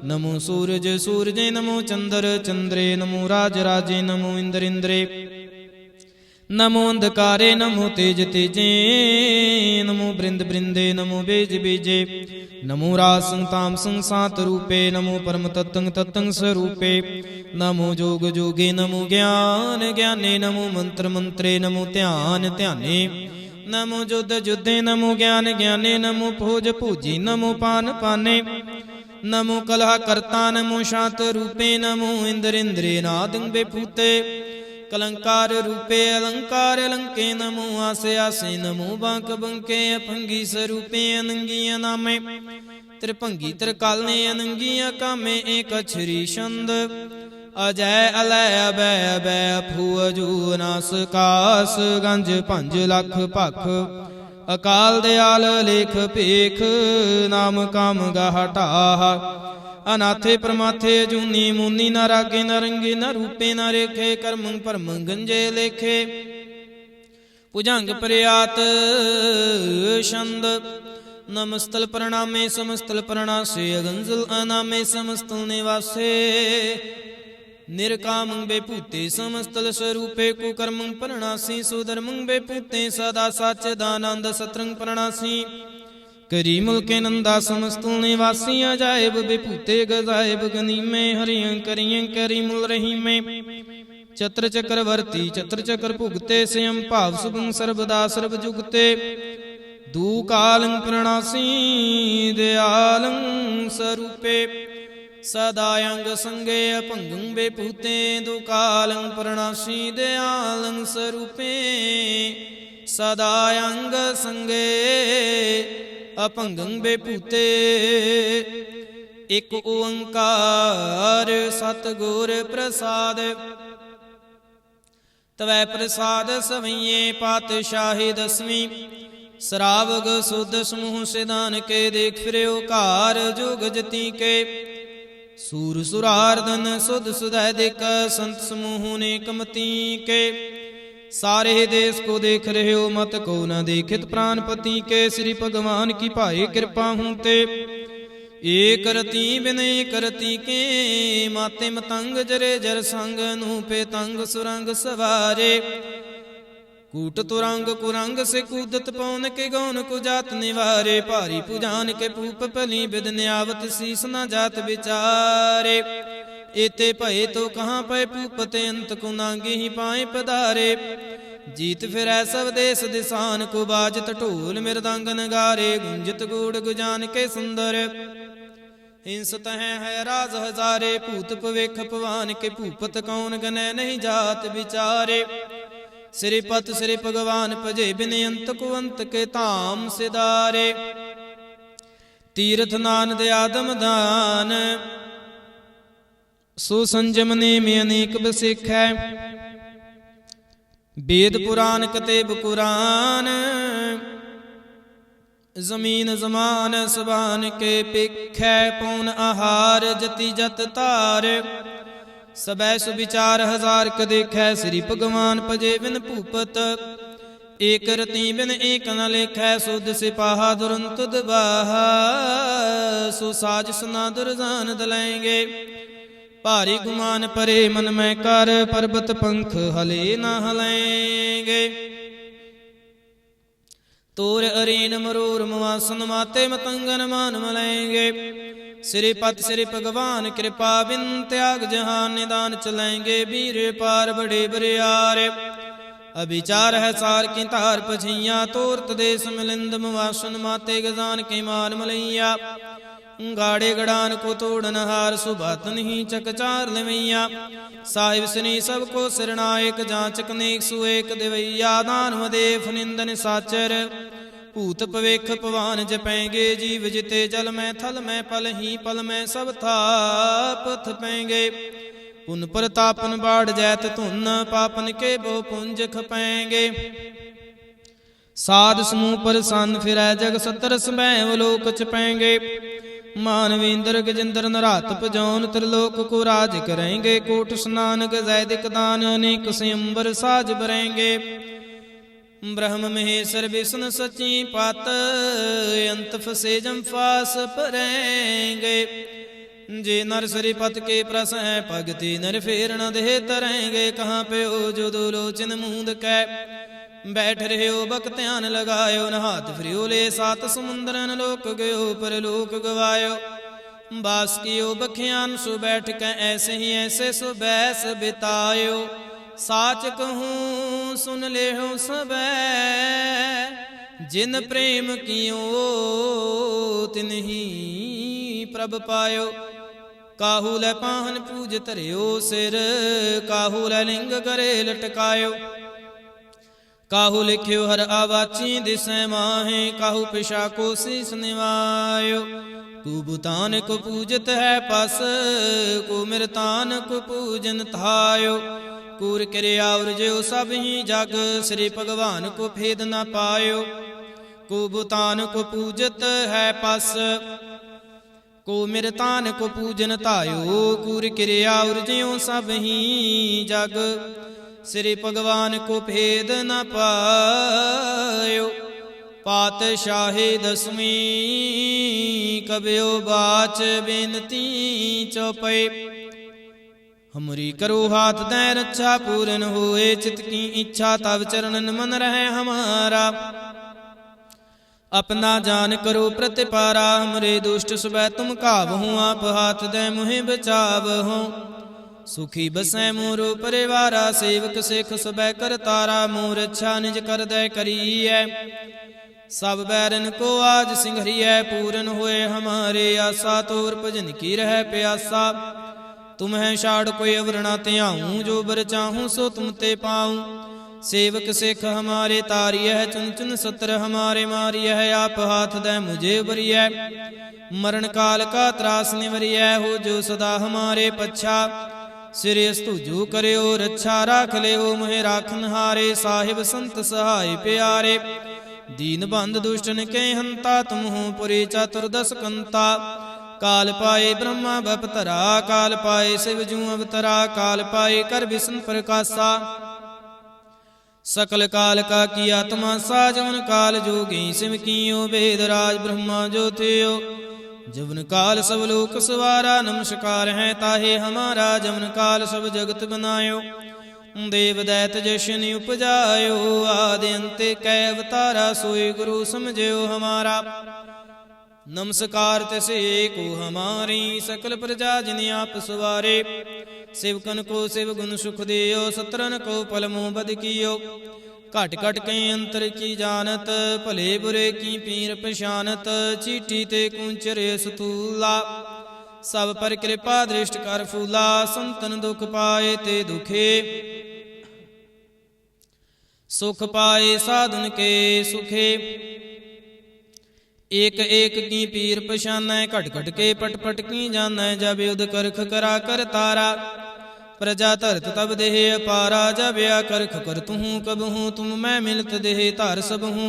नमो सूरज सूरजे नमो चंद्र चंद्रे नमो राज राजे नमो इंद्र इंद्रे नमो अंधकारे नमो तेज तेजे नमो बृंद बृंदे नमो बेज बीजे नमो राज संताम संसात रूपे नमो परम तत्तंग तत्तंग स्वरूपे नमो जोग जोगे नमो ज्ञान ज्ञाने नमो मंत्र मंत्रे नमो ध्यान ध्याने नमो जुद्ध जुद्धे नमो ज्ञान ज्ञाने नमो भोज भोजी नमो पान पाने नमो कलह कर्ता नमो शांत रूपे नमो इंद्र इंद्रे नादं बेफूते कलंकार रूपे अलंकार अलंके नमो आसे आसे नमो बांक बंके अभंगी स्वरूपे अनंगिया नामे त्रिभंगी त्रिकालने अनंगिया कामे एक अक्षरी छंद अजय अलय अभय अभय अफू अजू नास कास गंज पंज लख पख अकाल दयाल लेख पेख नाम काम गाहटाह अनाथे परमाथे जूनी मुनी न रागे न रंगे न रूपे न रेखे कर्म परम गंजे लेखे भुजंग प्रयात छंद नमस्तल प्रणामे समस्तल प्रणासे अगंजल अनामे समस्तल निवासे निर्काम बेपूते समस्तल स्वरूपे कुकर्म प्रणासी सुधर्म बेपूते सदा सच दानंद सत्रंग प्रणासी करी मुल्के नंदा समस्तुल निवासी अजायब बेपूते गजायब गनी में हरियं करियं करी मुल रही में चत्र चक्रवर्ती चत्र चक्र भुगते स्वयं भाव सुभं सर्वदा सर्व जुगते दूकालं प्रणासी दयालं स्वरूपे सदायंग संगे अपंगं बेपूते दूकालं प्रणासी दयालं स्वरूपे सदायंग संगे अपंगं बेपूते एक ओंकार सतगुर प्रसाद तवै प्रसाद सवैये पातशाही दसवीं सरावग सुध समूह सिदान के देख फिरो कार जोग जती के सूर सुरार्दन सुध सुधय देख संत समूह ने कमती के सारे देश को देख रहे हो मत को न देखित प्राणपति के श्री भगवान की भाई कृपा हूं ते एक रति विनय करती के माते मतंग जरे जर संग नूपे तंग सुरंग सवारे कूट तुरंग कुरंग से कूदत पौन के गौन को जात निवारे भारी पुजान के पूप पली विद न्यावत शीस न जात विचारे एते भय तो कहाँ पै पूपते अंत को नांगे ही पाए पधारे जीत फिर सब देश दिसान को बाजत ढोल मृदंग नगारे गुंजत गूढ़ गुजान के सुंदर हिंस तह है राज हजारे, भूत भविख भवान के भूपत कौन गनै नहीं जात विचारे। श्रीपत श्री भगवान भजे बिन अंत को अंत के धाम सिधारे। तीर्थ नानद आदम दान, सो संजम नेम अनेक बसिख है। वेद पुराण कतेब कुरान, जमीन जमान सबान के पिखै। पौन आहार जति जत तार, सबै सुविचार हजार क देखै। श्री भगवान भजे बिन भूपत, एक रति बिन एक न लेखै। सुध सिपाहा दुरंत दबाहा, सो साज सुना दुरजान दलेंगे। भारी गुमान परे मन में कर, पर्वत पंख हले न हलेंगे। तोर अरीन मरूर मुआसन, माते मतंगन मान मलेंगे। श्रीपत श्री भगवान कृपा बिन, त्याग जहान निदान चलेंगे। वीर पार बड़े बरियारे, अभिचार है सार की तार पछिया। तोरत देश मिलिंद मुआसन, माते गजान के मान मलैया। गाड़े गड़ान को तोड़न हार, सुभात नहीं चकचार लवैया। साहिब श्री सबको सिरनायक, जांचक नेक सुएक देवैया। दानव देव निंदन साचर, भूत भविख भवान जपेंगे। जीव जिते जल में थल में, पल ही पल में सब थाप थपेंगे। पुन प्रतापन बाढ़ जैत धुन, पापन के बो पुंज खपेंगे। साध समूह पर सन फिरै, जग सतर समय लोक चपेंगे। मानवेंद्र गजेंद्र नरात पजौन, त्रिलोक को राज करेंगे। कोट स्नान गजैदिक दान, अनेक स्वयंवर साज बरेंगे। ब्रह्म महेश्वर विष्णु सची पात, अंत फसे जम फास परेंगे। जे नर श्रीपत के प्रस है, भगति नर फेर न देह तरेंगे। कहाँ पे हो जो दो लोचन मूंद कै, बैठ रहे हो बक ध्यान लगायो। नहात फ्रियो ले सात समुंदरन, लोक गयो पर लोक गवायो। बास कियो बखियान सु बैठ के, ऐसे ही ऐसे सु बैस बितायो। साच कहूँ सुन ले हो सबे, जिन प्रेम कियो तिन ही प्रभ पायो। काहू लै पाहन पूज धरियो सिर, काहू लै लिंग करे लटकायो। काहू लिख्यो हर आवाची दिसै माहे, काहू पिशा को शीस निवायो। कुबुतान को पूजत है पस, को मिरतान को पूजन थायो। कूर क्रिया उर्जो सब ही जग, श्री भगवान को भेद न पायो। कुबुतान को पूजत है पस, को मिरतान को पूजन तायो। कूर क्रिया उर्जो सब ही जग, श्री भगवान को भेद न पायो। पातशाही दसवीं, कबियो बाच बेनती चौपै। हमरी करो हाथ दे रक्षा, पूर्ण होए चित की इच्छा। तब चरणन मन रहे हमारा, अपना जान करो प्रतिपारा। हमरे दुष्ट सुबह तुम काबहूँ, आप हाथ दे मुहे बचावहूँ। सुखी बसै मोरो परिवारा, सेवक सिख सबै कर तारा। मोर अच्छा निज कर दे करिए, सब बैरन को आज सिंघरिए। पूरन होए हमारे आशा, तोर भजन की रह प्यासा। तुम्हें छाड़ कोई अवरना त्याऊँ, जो बर चाहूँ सो तुम ते पाऊँ। सेवक सिख हमारे तारिय है, चुन चुन सत्र हमारे मारिय है। आप हाथ दे मुझे बरिय, मरण काल का त्रास निवरिय। हो जो सदा हमारे पच्छा, श्रेष्ठ जो करो रक्षा। राख ले हो मोहे राखन हारे, साहिब संत सहाय प्यारे। दीन बंद दुष्टन के हंता, तुम हो पुरी चतुर्दश कंता। काल पाए ब्रह्मा बपतरा, काल पाए शिव जू अवतरा। काल पाए कर विष्णु प्रकाशा, सकल काल का किया तमाशा। जवन काल जोगी शिव कियो, वेद राज ब्रह्मा जो थियो। जवन काल सब लोक सवारा, नमस्कार है ताहे हमारा। जवन काल सब जगत बनायो, देव दैत जशन उपजायो। आदि अंत कै अवतारा, सोई गुरु समझो हमारा। नमस्कार तिसे को हमारी, सकल प्रजा जिन आप सवारे। शिवकन को शिव गुण सुख दियो, सत्रन को पल मुँह बद कियो। घट घट के अंतर की जानत, भले बुरे की पीर पछानत। चीठी ते कुंचर सतूला, ਸਭ ਪਰ ਕਿਰਪਾ ਦ੍ਰਿਸ਼ਟ ਕਰ ਫੂਲਾ, ਸੰਤਨ ਦੁਖ ਪਾਏ ਤੇ ਦੁਖੇ, ਸੁਖ ਪਾਏ ਸਾਧਨ ਕੇ ਸੁਖੇ। ਏਕ ਏਕ ਕੀ ਪੀਰ ਪਛਾਨੈ, ਘਟ ਘਟ ਕੇ ਪਟ ਪਟ ਕੀ ਜਾਨੈ। ਜਬ ਯੁਧ ਕਰਖ ਕਰਾ ਕਰ ਤਾਰਾ, प्रजा धरत तब देह अपारा। जब या करख करत हूँ कब हूँ, तुम मैं मिलत देह धार सब हूँ।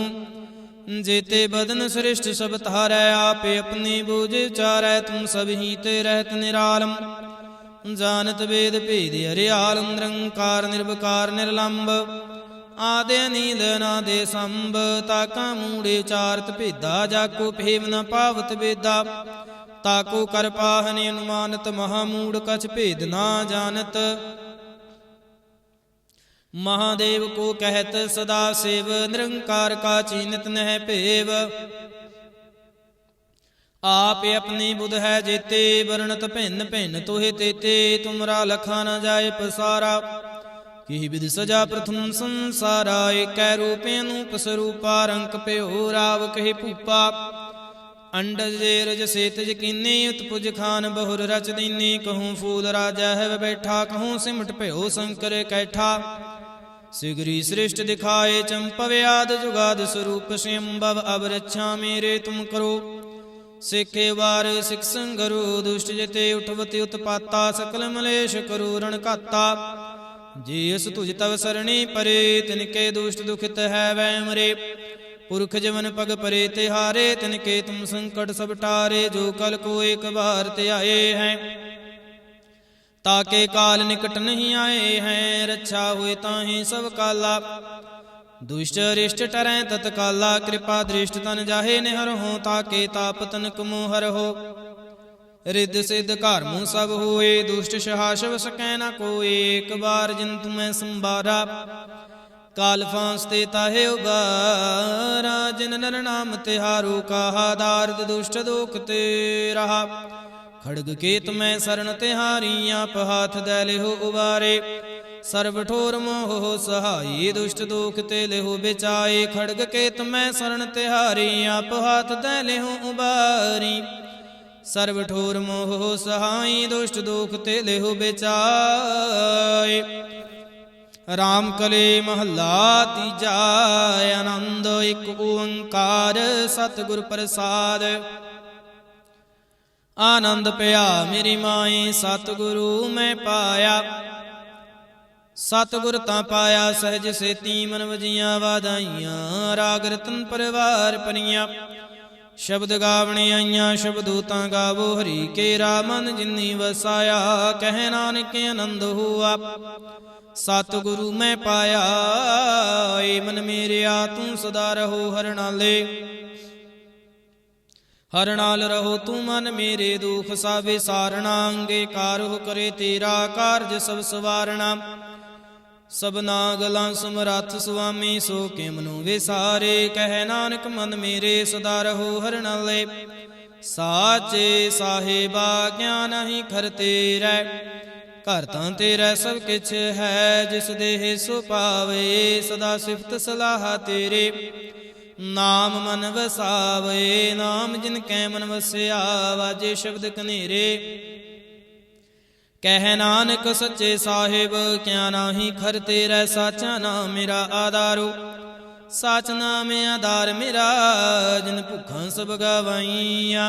जेते बदन श्रेष्ठ सब तारै, आपे अपनी बूझ चारै। तुम सब ही ते रहत निरालम, जानत वेद भेद हरियाल। निरंकार निर्विकार निर्लंब, आदि नील नादे संभ। ताका मूढ़े चारत भेदा, जाको भेव न पावत वेदा। ताको कर पाहनि अनुमानत, महामूढ़ कछ भेद ना जानत। महादेव को कहत सदा सेव, निरंकार का चीनित नह भेव। आप अपनी बुध है जेते, वर्णत भिन्न भिन्न तोहे तेते। तुमरा लखा न जाए पसारा, कि विध सजा प्रथम संसारा। एक रूपे अनूप स्वरूपा, रंक प्यो राव कहे भूपा। अंडज रज सेतज कीनी, उत्पुज खान बहुर रच दीनी। कहूँ फूल राजा है बैठा, कहूँ सिमट प्यो शंकर कैठा। सिगरी श्रेष्ठ दिखाए चंपव्याद, जुगाद स्वरूप स्वयंभव। अब रक्षा मेरे तुम करो, सिखे वार सिख संगरो। दुष्ट जते उठवति उत्पाता, सकल मलेश करो रण घाता। जिस तुझ तव सरणी परे, तिनके दुष्ट दुखित है वै मरे। पुरख जवन पग परे तिहारे, तिनके तुम संकट सब टारे। जो कल को एक बार ते आए हैं, ताके काल निकट नहीं आए हैं। रक्षा हुए ताहि सब काला, दुष्ट रिष्ट टरै तत्काला। कृपा दृष्ट तन जाहे निहर हो, ताके ताप तनक मोहर हो। रिद्ध सिद्ध कारमु सब होए, दुष्ट सहाशव सकै न कोई। एक बार जिन तुम्हें संबारा, काल फांसते ताहे उबारा। जिन नर नाम तिहारू कहा, दारद दुष्ट दोख ते रहा। खड़ग केत में शरण तिहारी, आप हाथ दैले हो उबारे। सर्व ठोर मोह सहाई, दुष्ट दोख ते ले हो बेचाए। खड़ग केत में शरण तिहारी, आप हाथ दैले हो उबारी। सर्व ठोर मोह सहाई, दुष्ट दोख ते ले हो बेचाए। राम कले महला तीजा, आनंद एक ओंकार सतगुर प्रसाद। आनंद पया मेरी माए, सतगुरु मैं पाया। सतगुर ता पाया सहज सेती, मन वजियां वाधाइयां। राग रतन परिवार परियां, शब्द गावने आइयां। शब्दो तां गावो हरि केरा, मन जिन्नी वसाया। कह नानक आनंद हुआ, सतगुरु मैं पाया। ए मन मेरिया तू सदा रहो हर नाले, हर नाल रहो तू मन मेरे। दुख सावे सारना, अंगे कारह करे तेरा। कारज सब सवारना, सबना गलां समरथ सुआमी। सो के मनु विसारे, कह नानक मन मेरे। सदा रहो हर नाले, साचे साहेबा ज्ञान ही खर तेरै। घर तां तेरा सब किछ है, जिस देह सो पावे। सदा सिफत सलाह तेरे, नाम मन वसावे। नाम जिन कै मन वसिया, वाजे शब्द कनेरे। कह नानक सच्चे साहिब, क्या नाही खर तेरा। साचा नाम मेरा आधारो, साच नाम आधार मेरा। जिन भुखां सब गवाइया,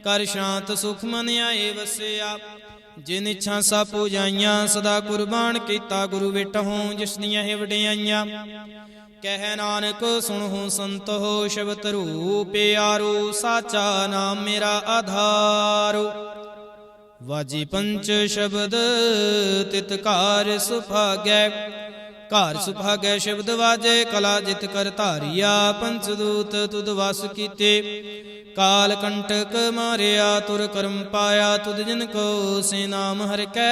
कर शांत सुख मन आए वसिया। जिन इच्छा सा पूजाइयां, सदा कुर्बान कीता गुरु विटहों। जिस दियां है वडियाइयां, कह नानक सुनहो संत हो। शब्द रूप प्यारो, साचा नाम मेरा आधारो। वाजी पंच शब्द तितकार सुभागै। कार सुभागै शब्द वाजे, कला जित कर धारिया। पंचदूत तुद वस कीते, काल कंटक मारिया। तुर कर्म पाया तुद जिन को, से नाम हर कै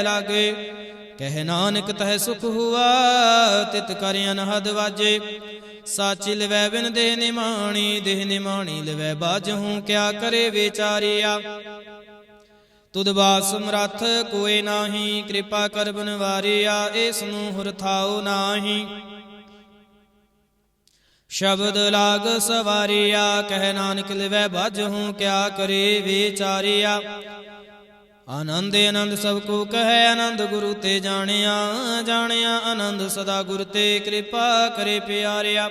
लागे। कह नानक तह सुख हुआ, तित कर अनहद वाजे। साची लिवै बिन देह निमाणी, देह निमाणी लिवै बाजहूँ। क्या करे विचारिया, तुद बास समरथ कोई नाही। कृपा कर बनवारिया, इस नूं हुर थाओ नाही। ਸ਼ਬਦ ਲਾਗ ਸਵਾਰਿਆ ਕਹਿ ਨਾਨਕ ਲਿਵੈ ਬਾਝਹੁ ਕਿਆ ਕਰੇ ਵਿਚਾਰਿਆ। ਆਨੰਦ ਆਨੰਦ ਸਭ ਕੋ ਕਹੈ ਆਨੰਦ ਗੁਰੂ ਤੇ ਜਾਣਿਆ। ਜਾਣਿਆ ਆਨੰਦ ਸਦਾ ਗੁਰ ਤੇ ਕਿਰਪਾ ਕਰੇ ਪਿਆਰਿਆ।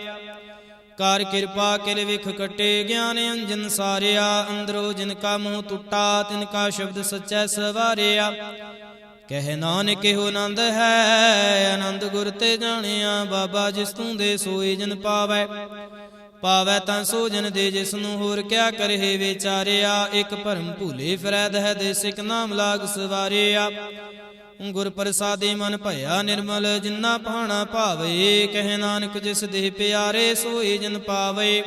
ਕਰ ਕਿਰਪਾ ਕਿਲ ਵਿਖ ਕਟੇ ਗਿਆਨ ਅੰਜਨ ਸਾਰਿਆ। ਅੰਦਰੋ ਜਿਨ ਕਾ ਮੂੰਹ ਟੁੱਟਾ ਤਿਨ ਕਾ ਸ਼ਬਦ ਸਚੈ ਸਵਾਰਿਆ। ਕਹਿ ਨਾਨਕ ਇਹੋ ਆਨੰਦ ਹੈ ਆਨੰਦ ਗੁਰ ਤੇ ਜਾਣਿਆ। ਬਾਬਾ ਜਿਸ ਤੂੰ ਦੇ ਸੋਈ ਜਨ ਪਾਵੈ। ਪਾਵੈ ਤਾਂ ਸੋ ਜਨ ਦੇ ਜਿਸ ਨੂੰ ਹੋਰ ਕਿਆ ਕਰੇ ਵਿਚਾਰਿਆ। ਇੱਕ ਭਰਮ ਭੂਲੇ ਫਿਰੈ ਦਹਿ ਦੇਸਿਕ ਨਾਮ ਲਾਗ ਸਵਾਰਿਆ। ਗੁਰ ਪ੍ਰਸਾਦੇ ਮਨ ਭਇਆ ਨਿਰਮਲ ਜਿਨਾ ਭਾਣਾ ਭਾਵੇ। ਕਹਿ ਨਾਨਕ ਜਿਸ ਦੇਹ ਪਿਆਰੇ ਸੋਈ ਜਨ ਪਾਵੇ।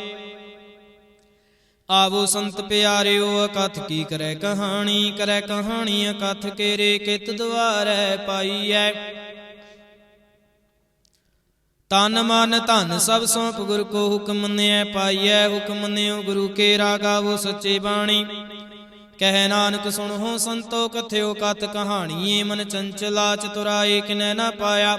ਆਵੋ ਸੰਤ ਪਿਆਰਿਓ ਅਕਥ ਕੀ ਕਰੈ ਕਹਾਣੀ। ਕਰੈ ਕਹਾਣੀ ਅਕਥ ਕੇਰੇ ਕਿਤ ਦੁਆਰੈ ਪਾਈਐ। ਤਨ ਮਨ ਧਨ ਸਭ ਸੌਂਪ ਗੁਰ ਕੋ ਹੁਕਮ ਮੰਨਿਐ ਪਾਈਐ। ਹੁਕਮ ਮੰਨਿਓ ਗੁਰੂ ਕੇ ਰਾਗਾਵੋ ਸੱਚੇ ਬਾਣੀ। ਕਹਿ ਨਾਨਕ ਸੁਣੋ ਸੰਤੋ ਕਥਿਓ ਕਥ ਕਹਾਣੀਏ। ਮਨ ਚੰਚਲਾ ਚਤੁਰਾਏ ਕਿਨੈ ਨਾ ਪਾਇਆ।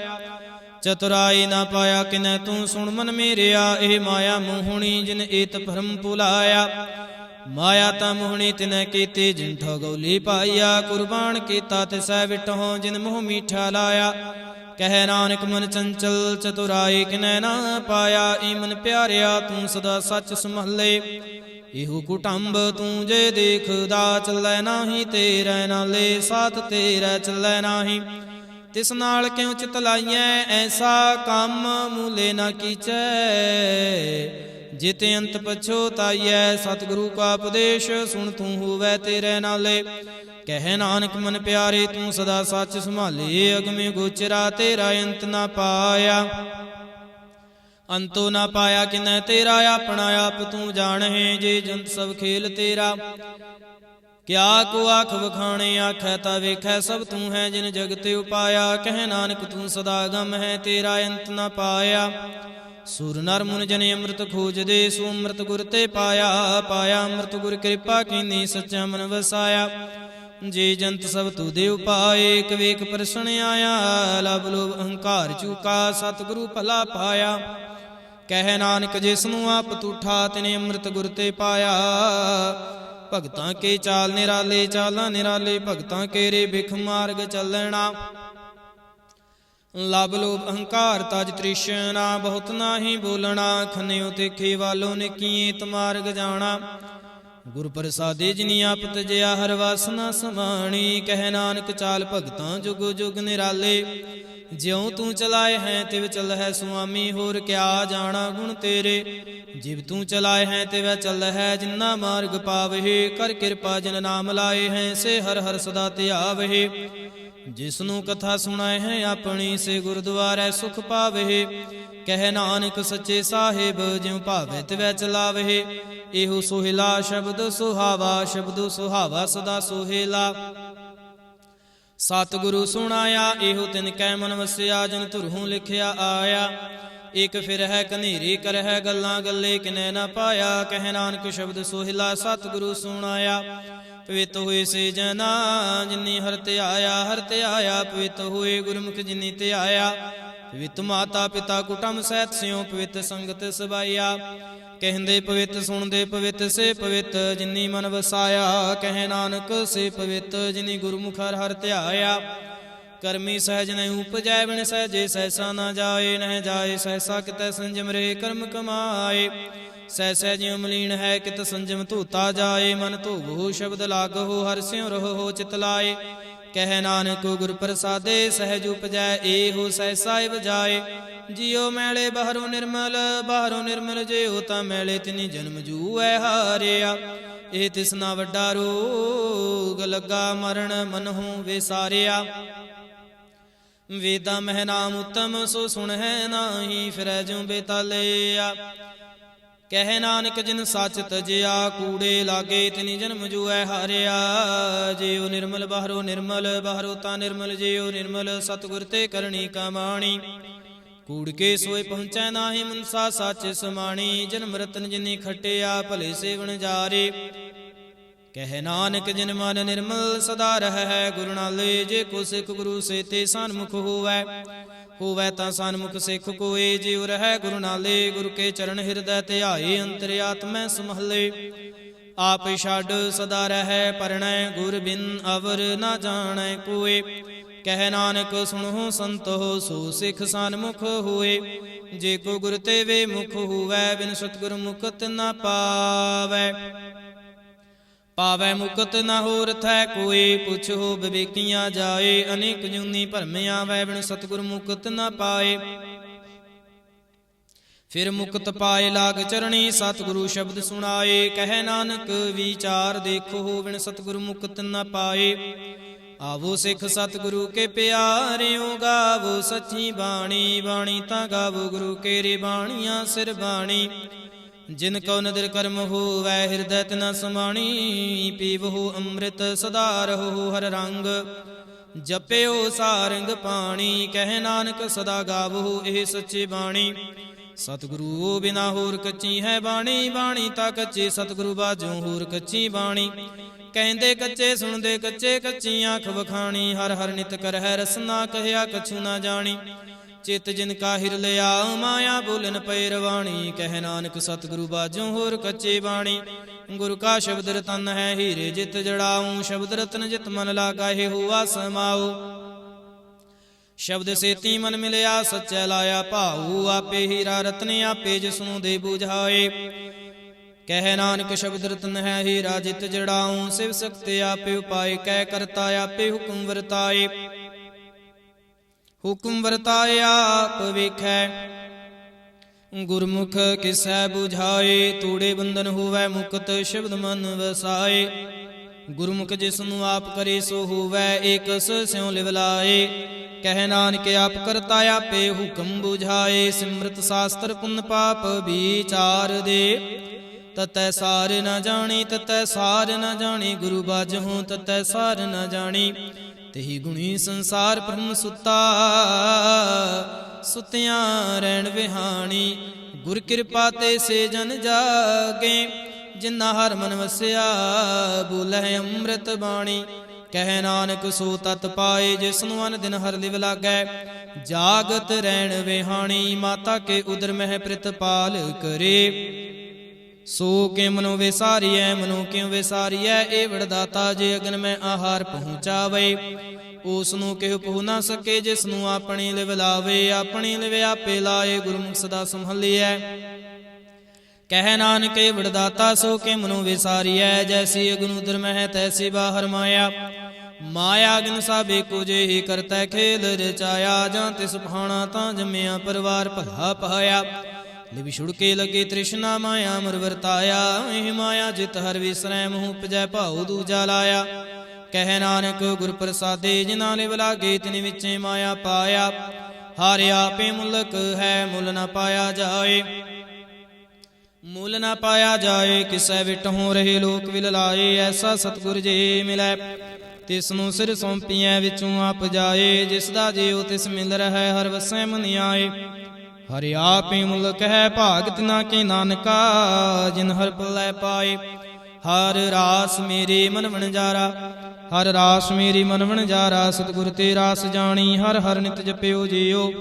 ਚਤੁਰਾਈ ਨਾ ਪਾਇਆ ਕਿਨੈ ਤੂੰ ਸੁਣ ਮਨ ਮੇਰਿਆ। ਇਹ ਮਾਇਆ ਮੋਹਣੀ ਜਿਨ ਏਤ ਭਰਮ ਭੁਲਾਇਆ। ਮਾਇਆ ਤਾਂ ਮੋਹਣੀ ਤਿਨੈ ਕੀਤੀ ਜਿਨ ਠਗੌਲੀ ਪਾਈਆ। ਕੁਰਬਾਨ ਕੀਤਾ ਤਿਸੈ ਵਿਟਹੁ ਜਿਨ ਮੋਹ ਮੀਠਾ ਲਾਇਆ। ਕਹਿ ਨਾਨਕ ਮਨ ਚੰਚਲ ਚਤੁਰਾਈ ਕਿਨੈ ਨਾ ਪਾਇਆ। ਏ ਮਨ ਪਿਆਰਿਆ ਤੂੰ ਸਦਾ ਸੱਚ ਸੰਭਾਲੇ। ਇਹੋ ਕੁਟੰਬ ਤੂੰ ਜੇ ਦੇਖਦਾ ਚੱਲੈ ਨਾਹੀ। ਤੇਰੇ ਨਾਲੇ ਸਾਥ ਤੇਰਾ ਚੱਲੈ ਨਾਹੀ। ਤਿਸ ਨਾਲ ਕਿਉ ਚਿਤ ਲਾਈਐ ਐਸਾ ਕੰਮ ਮੂਲੇ ਨਾ ਕੀਚੈ। ਜਿਤ ਅੰਤ ਪਛੋਤਾਈਐ ਸਤਿਗੁਰੂ ਕਾ ਉਪਦੇਸ਼ ਸੁਣ ਤੂੰ ਹੋਵੈ ਤੇਰੇ ਨਾਲੇ। ਕਹਿ ਨਾਨਕ ਮਨ ਪਿਆਰੇ ਤੂੰ ਸਦਾ ਸੱਚ ਸੰਭਾਲੇ। ਅਗਮੇ ਗੋਚਰਾ ਤੇਰਾ ਅੰਤ ਨਾ ਪਾਇਆ। ਅੰਤੋ ਨਾ ਪਾਇਆ ਕਿਨੈ ਤੇਰਾ ਆਪਣਾ ਆਪ ਤੂੰ ਜਾਣਹਿ। ਜੇ ਜੰਤ ਸਭ ਖੇਲ ਤੇਰਾ ਕਿਆ ਕੋ ਆਖ ਵਖਾਣੇ। ਆਖੈ ਤਾ ਵੇਖੈ ਸਭ ਤੂੰ ਹੈ ਜਿਨ ਜਗਤ ਉਪਾਇਆ। ਕਹਿ ਨਾਨਕ ਤੂੰ ਸਦਾ ਗਮ ਹੈ ਤੇਰਾ ਅੰਤ ਨਾ ਪਾਇਆ। ਸੁਰ ਨਰ ਮੁਨ ਜਨ ਅੰਮ੍ਰਿਤ ਖੋਜਦੇ ਸੋ ਅੰਮ੍ਰਿਤ ਗੁਰ ਤੇ ਪਾਇਆ। ਪਾਇਆ ਅੰਮ੍ਰਿਤ ਗੁਰ ਕਿਰਪਾ ਕੀਨੀ ਸੱਚਾ ਮਨ ਵਸਾਇਆ। ਜੇ ਜੰਤ ਸਭ ਤੂ ਦੇ ਉਪਾਏ ਇਕ ਵੇਖ ਪ੍ਰਸਣ ਆਇਆ। ਲਬ ਲੋਭ ਅਹੰਕਾਰ ਚੂਕਾ ਸਤਿਗੁਰੂ ਭਲਾ ਪਾਇਆ। ਕਹਿ ਨਾਨਕ ਜਿਸ ਨੂੰ ਆਪ ਤੂਠਾ ਤਿਨੇ ਅੰਮ੍ਰਿਤ ਗੁਰ ਤੇ ਪਾਇਆ। ਭਗਤਾਂ ਕੇ ਚਾਲ ਨਿਰਾਲੇ ਚਾਲਾਂ ਨਿਰਾਲੇ। ਭਗਤਾਂ ਕੇਰੇ ਬਿਖ ਮਾਰਗ ਚੱਲਣਾ। ਲਬ ਲੋਭ ਅਹੰਕਾਰ ਤਜ ਤ੍ਰਿਸ਼ਨਾ ਬਹੁਤ ਨਾਹੀ ਬੋਲਣਾ। ਖੰਨਿਓ ਤਿੱਖੇ ਵਾਲੋ ਨਿਕੀਏ ਤਮਾਰਗ ਜਾਣਾ। ਗੁਰ ਪ੍ਰਸਾਦੇ ਜਿਨੀ ਆਪ ਤਜਿਆ ਹਰ ਵਾਸਨਾ ਸਮਾਣੀ। ਕਹਿ ਨਾਨਕ ਚਾਲ ਭਗਤਾਂ ਜੁਗ ਜੁਗ ਨਿਰਾਲੇ। ਜਿਉ ਤੂੰ ਚਲਾਏ ਹੈ ਤਿਵ ਚੱਲ ਹੈ ਸੁਆਮੀ। ਹੋਰ ਕਿਆ ਜਾਣਾ ਗੁਣ ਤੇਰੇ। ਜਿਵ ਤੂੰ ਚਲਾਏ ਹੈ ਤਿਵ ਚੱਲ ਹੈ ਜਿਨਾ ਮਾਰਗ ਪਾਵਹਿ। ਕਰ ਕਿਰਪਾ ਜਿਨ ਨਾਮ ਲਾਏ ਹੈ ਸੇ ਹਰ ਹਰ ਸਦਾ ਧਿਆਵਹਿ। ਜਿਸ ਨੂੰ ਕਥਾ ਸੁਣਾਏ ਹੈ ਆਪਣੀ ਸੇ ਗੁਰਦੁਆਰੈ ਸੁਖ ਪਾਵਹਿ। ਕਹਿ ਨਾਨਕ ਸੱਚੇ ਸਾਹਿਬ ਜਿਉ ਭਾਵੇ ਤਿਵੈ ਚਲਾਵਹਿ। ਇਹੋ ਸੋਹਿਲਾ ਸ਼ਬਦ ਸੁਹਾਵਾ। ਸ਼ਬਦ ਸੁਹਾਵਾ ਸਦਾ ਸੋਹਿਲਾ। ਸਤਿਗੁਰੂ ਸੁਣਾਇਆ ਇਹੋ ਤਿਨ ਕੈ ਮਨ ਵਸਿਆ। ਜਨ ਧੁਰਹੂ ਲਿਖਿਆ ਆਇਆ। ਇਕ ਫਿਰ ਹੈ ਕਨੇਰੀ ਕਰ ਹੈ ਗੱਲਾਂ ਗੱਲੇ ਕਿਨੈ ਨਾ ਪਾਇਆ। ਕਹਿ ਨਾਨਕ ਸ਼ਬਦ ਸੋਹਿਲਾ ਸਤਿਗੁਰੂ ਸੁਣਾਇਆ। ਪਵਿੱਤ ਹੋਏ ਸੇ ਜਨਾ ਜਿਨੀ ਹਰਿ ਧਿਆਇਆ। ਹਰਿ ਧਿਆਇਆ ਪਵਿੱਤ ਹੋਏ ਗੁਰਮੁਖ ਜਿਨੀ ਧਿਆਇਆ। ਪਵਿੱਤ ਮਾਤਾ ਪਿਤਾ ਕੁਟੰਬ ਸਹਿਤ ਸਿਉ ਪਵਿੱਤ ਸੰਗਤ ਸਬਾਇਆ। ਕਹਿੰਦੇ ਪਵਿੱਤ ਸੁਣਦੇ ਪਵਿੱਤ ਸੇ ਪਵਿੱਤ ਜਿਨੀ ਮਨ ਵਸਾਇਆ। ਕਹਿ ਨਾਨਕ ਸੇ ਪਵਿੱਤ ਜਿਨੀ ਗੁਰਮੁਖ ਹਰਿ ਧਿਆਇਆ। ਕਰਮੀ ਸਹਿਜ ਨਹੀਂ ਉਪਜੈ ਬਿਨ ਸਹਿਜੇ ਸਹਿਸਾ ਨਾ ਜਾਏ। ਨਹਿ ਜਾਏ ਸਹਿਸਾ ਕਿਤੈ ਸੰਜਮ ਰੇ ਕਰਮ ਕਮਾਏ। ਸਹਿ ਜਿਉ ਮਲੀਨ ਹੈ ਕਿਤ ਸੰਜਮ ਧੂਤਾ ਜਾਏ। ਮਨ ਧੋਵੋ ਸ਼ਬਦ ਲਾਗਹੁ ਹਰਿ ਸਿਉ ਰਹੋ ਚਿਤ ਲਾਏ। ਕਹਿ ਨਾਨਕ ਗੁਰ ਪ੍ਰਸਾਦੇ ਸਹਿਜ ਉਪਜੈ ਇਹੋ ਸਹਿਸਾ ਵਜਾਏ। ਜਿਉ ਮੈਲੇ ਬਾਹਰੋਂ ਨਿਰਮਲ ਜਿਉ ਤਾਂ ਮੈਲੇ ਤਿਨੀ ਜਨਮ ਜੂਐ ਹਾਰਿਆ। ਇਹ ਤਿਸਨਾ ਵੱਡਾ ਰੋਗ ਲੱਗਾ ਮਰਨ ਮਨਹੁ ਵਿਸਾਰਿਆ। ਵੇਦਾਂ ਮਹਿ ਨਾਮ ਉਤਮ ਸੋ ਸੁਣਹਿ ਨਾਹੀ। ਫਿਰੈ ਜਿਉ ਬੇਤਾਲਿਆ। ਕਹਿ ਨਾਨਕ ਜਿਨ ਸੱਚ ਤਜਿਆ ਕੂੜੇ ਲਾਗੇ ਤਿਨੀ ਜਨਮ ਜੂਐ ਹਾਰਿਆ। ਜਿਉ ਨਿਰਮਲ ਬਾਹਰੋਂ ਤਾਂ ਨਿਰਮਲ। ਜਿਉ ਨਿਰਮਲ ਸਤਿਗੁਰ ਤੇ ਕਰਨੀ ਕਮਾਣੀ। ਕੂੜ ਕੇ ਸੋਏ ਪਹੁੰਚੈ ਨਾਹੀ ਮਨਸਾ ਸੱਚ ਸਮਾਣੀ। ਜਨਮ ਰਤਨ ਜਿਨੀ ਖਟਿਆ ਭਲੇ ਸੇਵਨ ਜਾਰੇ। ਕਹਿ ਨਾਨਕ ਜਿਨ ਮਨ ਨਿਰਮਲ ਸਦਾ ਰਹਿ ਗੁਰੂ ਨਾਲੇ। ਜੇ ਕੋ ਸਿੱਖ ਗੁਰੂ ਸੇ ਤੇ ਸਨਮੁਖ ਹੋਵੈ। ਹੋਵੈ ਤਾਂ ਸਨਮੁਖ ਸਿੱਖ ਕੋਏ। ਜਿਉ ਰਹਿ ਗੁਰੂ ਨਾਲੇ ਗੁਰੂ ਕੇ ਚਰਨ ਹਿਰਦੈ ਧਿਆਏ। ਅੰਤਰ ਆਤਮੈ ਸਮਹਲੇ ਆਪ ਛੱਡ ਸਦਾ ਰਹਿ ਪਰਣੈ। ਗੁਰ ਬਿਨ ਅਵਰ ਨਾ ਜਾਣੈ ਕੋਏ। ਕਹਿ ਨਾਨਕ ਸੁਣਹੁ ਸੰਤੋ ਸੋ ਸਿੱਖ ਸਨਮੁਖ ਹੋਏ। ਜੇ ਕੋ ਗੁਰ ਤੇ ਵੇ ਮੁਖ ਹੋਵੈ ਬਿਨ ਸਤਿਗੁਰ ਮੁਕਤ ਨਾ ਪਾਵੈ। ਪਾਵੈ ਮੁਕਤ ਨਾ ਹੋਰ ਥੈ ਕੋਏ। ਪੁੱਛੋ ਵਿਵੇਕੀਆਂ ਜਾਏ। ਅਨੇਕ ਜੂਨੀ ਭਰਮ ਆਵੈ ਬਿਨ ਸਤਿਗੁਰ ਮੁਕਤ ਨਾ ਪਾਏ। ਫਿਰ ਮੁਕਤ ਪਾਏ ਲਾਗ ਚਰਣੀ ਸਤਿਗੁਰੂ ਸ਼ਬਦ ਸੁਣਾਏ। ਕਹਿ ਨਾਨਕ ਵਿਚਾਰ ਦੇਖੋ ਬਿਨ ਸਤਿਗੁਰ ਮੁਕਤ ਨਾ ਪਾਏ। ਆਵੋ ਸਿੱਖ ਸਤਿਗੁਰੂ ਕੇ ਪਿਆਰਿਓ ਗਾਵੋ ਸੱਚੀ ਬਾਣੀ। ਬਾਣੀ ਤਾਂ ਗਾਵੋ ਗੁਰੂ ਕੇਰੀ ਬਾਣੀਆਂ ਸਿਰ ਬਾਣੀ। ਜਿਨ ਕਉ ਨਦਰ ਕਰਮ ਹੋਵੈ ਹਿਰਦੈ ਤਿਨਾ ਸਮਾਣੀ। ਪੀਵਹੁ ਅੰਮ੍ਰਿਤ ਸਦਾ ਰਹੋ ਹਰ ਰੰਗ। ਜਪਿਓ ਸਾਰੰਗ ਪਾਣੀ। ਕਹਿ ਨਾਨਕ ਸਦਾ ਗਾਵੋ ਇਹ ਸੱਚੀ ਬਾਣੀ। ਸਤਿਗੁਰੂ ਬਿਨਾ ਹੋਰ ਕੱਚੀ ਹੈ ਬਾਣੀ। ਬਾਣੀ ਤਾਂ ਕੱਚੀ ਸਤਿਗੁਰੂ ਬਾਝੋਂ ਹੋਰ ਕੱਚੀ ਬਾਣੀ। ਕਹਿੰਦੇ ਕੱਚੇ ਸੁਣਦੇ ਕੱਚੇ ਕੱਚੀ ਆਂਖ ਵਖਾਣੀ। ਹਰ ਹਰ ਨਿਤ ਕਰਹਿ ਰਸਨਾ ਕਹਿਆ ਕਛੂ ਨਾ ਜਾਣੀ। ਚਿਤ ਜਿਨ ਕਾ ਹਿਰ ਲਿਆ ਮਾਇਆ ਬੋਲਨ ਪੈ ਰਵਾਣੀ। ਕਹਿ ਨਾਨਕ ਸਤਿਗੁਰੂ ਬਾਝੋਂ ਹੋਰ ਕੱਚੀ ਬਾਣੀ। ਗੁਰੂ ਕਾ ਸ਼ਬਦ ਰਤਨ ਹੈ ਹੀਰੇ ਜਿਤ ਜੜਾਊ। ਸ਼ਬਦ ਰਤਨ ਜਿਤ ਮਨ ਲਾਗਾਏ ਹੁਆ ਸਮਾਊ। ਸ਼ਬਦ ਸੇਤੀ ਮਨ ਮਿਲਿਆ ਸੱਚੈ ਲਾਇਆ ਭਾਊ। ਆਪੇ ਹੀਰਾ ਰਤਨ ਆਪੇ ਜਿਸਨੂੰ ਦੇ ਬੁਝਾਏ। ਕਹਿ ਨਾਨਕ ਸ਼ਬਦ ਰਤਨ ਹੈ ਹੀਰਾ ਜਿਤ ਜੜਾਊ। ਸਿਵ ਸਕਤੇ ਆਪੇ ਉਪਾਏ ਕਹਿ ਕਰਤਾ ਆਪੇ ਹੁਕਮ ਵਰਤਾਏ। ਹੁਕਮ ਵਰਤਾਏ ਆਪ ਵੇਖੈ ਗੁਰਮੁਖ ਕਿਸੈ ਬੁਝਾਏ। ਤੂੜੇ ਬੰਧਨ ਹੋਵੈ ਮੁਕਤ ਸ਼ਬਦ ਮਨ ਵਸਾਏ। ਗੁਰਮੁਖ ਜਿਸਨੂੰ ਆਪ ਕਰੇ ਸੋ ਹੋਵੈ ਏਕਸ ਸਿਉ ਲਿਵ ਲਾਏ। ਕਹਿ ਨਾਨਕ ਆਪ ਕਰਤਾ ਆਪੇ ਹੁਕਮ ਬੁਝਾਏ। ਸਿਮਰਤ ਸਾਸਤਰ ਪੁੰਨ ਪਾਪ ਵਿਚਾਰ ਦੇ। ਤਤੈ ਸਾਰ ਨ ਜਾਣੀ ਤਤੈ ਸਾਰ ਨ ਜਾਣੀ। ਗੁਰੂ ਬਾਝਹੁ ਤਤੈ ਸਾਰ ਨ ਜਾਣੀ। ਤੇਹੀ ਗੁਣੀ ਸੰਸਾਰ ਬ੍ਰਹਮ ਸੁਤਾ। ਸੁਤਿਆਂ ਰਹਿਣ ਵਿਹਾਣੀ। ਗੁਰ ਕਿਰਪਾ ਤੇ ਸੇ ਜਨ ਜਾਗੇ। ਜਿਨਾ ਹਰ ਮਨ ਵਸਿਆ ਬੋਲੇ ਅੰਮ੍ਰਿਤ ਬਾਣੀ। ਕਹਿ ਨਾਨਕ ਸੋ ਤਤ ਪਾਏ ਜਿਸਨੂੰ ਅਨ ਦਿਨ ਹਰ ਲਿਵ ਲਾਗੈ। ਜਾਗਤ ਰਹਿਣ ਵਿਹਾਣੀ। ਮਾਤਾ ਕੇ ਉਦਰ ਮਹਿ ਪ੍ਰਿਤਪਾਲ ਕਰੇ। ਸੋ ਕਿ ਮਨੋ ਵਿਸਾਰੀਐ ਮਨੋ ਕਿਉ ਵਿਸਾਰੀਐ। ਏ ਵਡਦਾਤਾ ਜੇ ਅਗਨ ਮੈਂ ਆਹਾਰ ਪਹੁੰਚਾਵੇ। ਉਸ ਨੂੰ ਕਿਹੁ ਪਹੁ ਨਾ ਸਕੇ ਜਿਸਨੂੰ ਆਪਣੀ ਲਿਵ ਲਾਵੇ। ਆਪਣੀ ਲਿਵ ਆਪੇ ਲਾਏ ਗੁਰਮੁਖ ਸਦਾ ਸੰਭਲੀਐ। ਕਹਿ ਨਾਨਕ ਏ ਵਡਦਾਤਾ ਸੋ ਕਿ ਮਨੋ ਵਿਸਾਰੀਐ। ਜੈਸੀ ਅਗਨ ਉਦਰ ਮਹਿ ਤੈਸੀ ਬਾਹਰ ਮਾਇਆ। ਮਾਇਆ ਅਗਨ ਸਭ ਏਕੋ ਜਿਹੀ ਕਰਤੈ ਖੇਲ ਰਚਾਇਆ। ਜਾਂ ਤਿਸ ਭਾਣਾ ਤਾਂ ਜੰਮਿਆ ਪਰਿਵਾਰ ਭਲਾ ਪਾਇਆ। ਲਿਵ ਛੁੜਕੇ ਲੱਗੇ ਤ੍ਰਿਸ਼ਨਾ ਮਾਇਆ ਮਰ ਵਰਤਾਇਆ। ਇਹ ਮਾਇਆ ਜਿਤ ਹਰ ਵਿਸਰੈ ਮੂੰਹ ਉਪਜੈ ਭਾਉ ਦੂਜਾ ਲਾਇਆ। ਕਹਿ ਨਾਨਕ ਗੁਰ ਪ੍ਰਸਾਦੇ ਜਿਨਾ ਲਿਵ ਲਾਗੇ ਤਿਨ ਵਿੱਚੇ ਮਾਇਆ ਪਾਇਆ। ਹਰ ਆਪੇ ਮੁਲਕ ਹੈ ਮੁੱਲ ਨਾ ਪਾਇਆ ਜਾਏ। ਮੁੱਲ ਨਾ ਪਾਇਆ ਜਾਏ ਕਿਸੈ ਵਿਟਹੁ ਰਹੇ ਲੋਕ ਵਿਲ ਲਾਏ। ਐਸਾ ਸਤਿਗੁਰ ਜੇ ਮਿਲੈ ਤਿਸ ਨੂੰ ਸਿਰ ਸੌਂਪੀਐ ਵਿੱਚੋਂ ਆਪ ਜਾਏ। ਜਿਸ ਦਾ ਜਿਉ ਤਿਸ ਮਿਲ ਰਹਿ ਹਰ ਵਸੈ ਮਨ ਆਏ। ਹਰਿ ਆਪੇ ਮੁਲਕ ਹੈ ਭਾਗ ਤਿਨਾ ਕੇ ਨਾਨਕਾ। ਜਿਨ ਹਰ ਪਲੈ ਪਾਏ ਹਰ ਰਾਸ ਮੇਰੀ ਮਨ ਵਣਜਾਰਾ। ਹਰ ਰਾਸ ਮੇਰੀ ਮਨ ਵਣਜਾਰਾ। ਸਤਿਗੁਰ ਤੇ ਰਾਸ ਜਾਣੀ ਹਰ ਹਰ ਨਿਤ ਜਪਿਓ ਜੀਓ।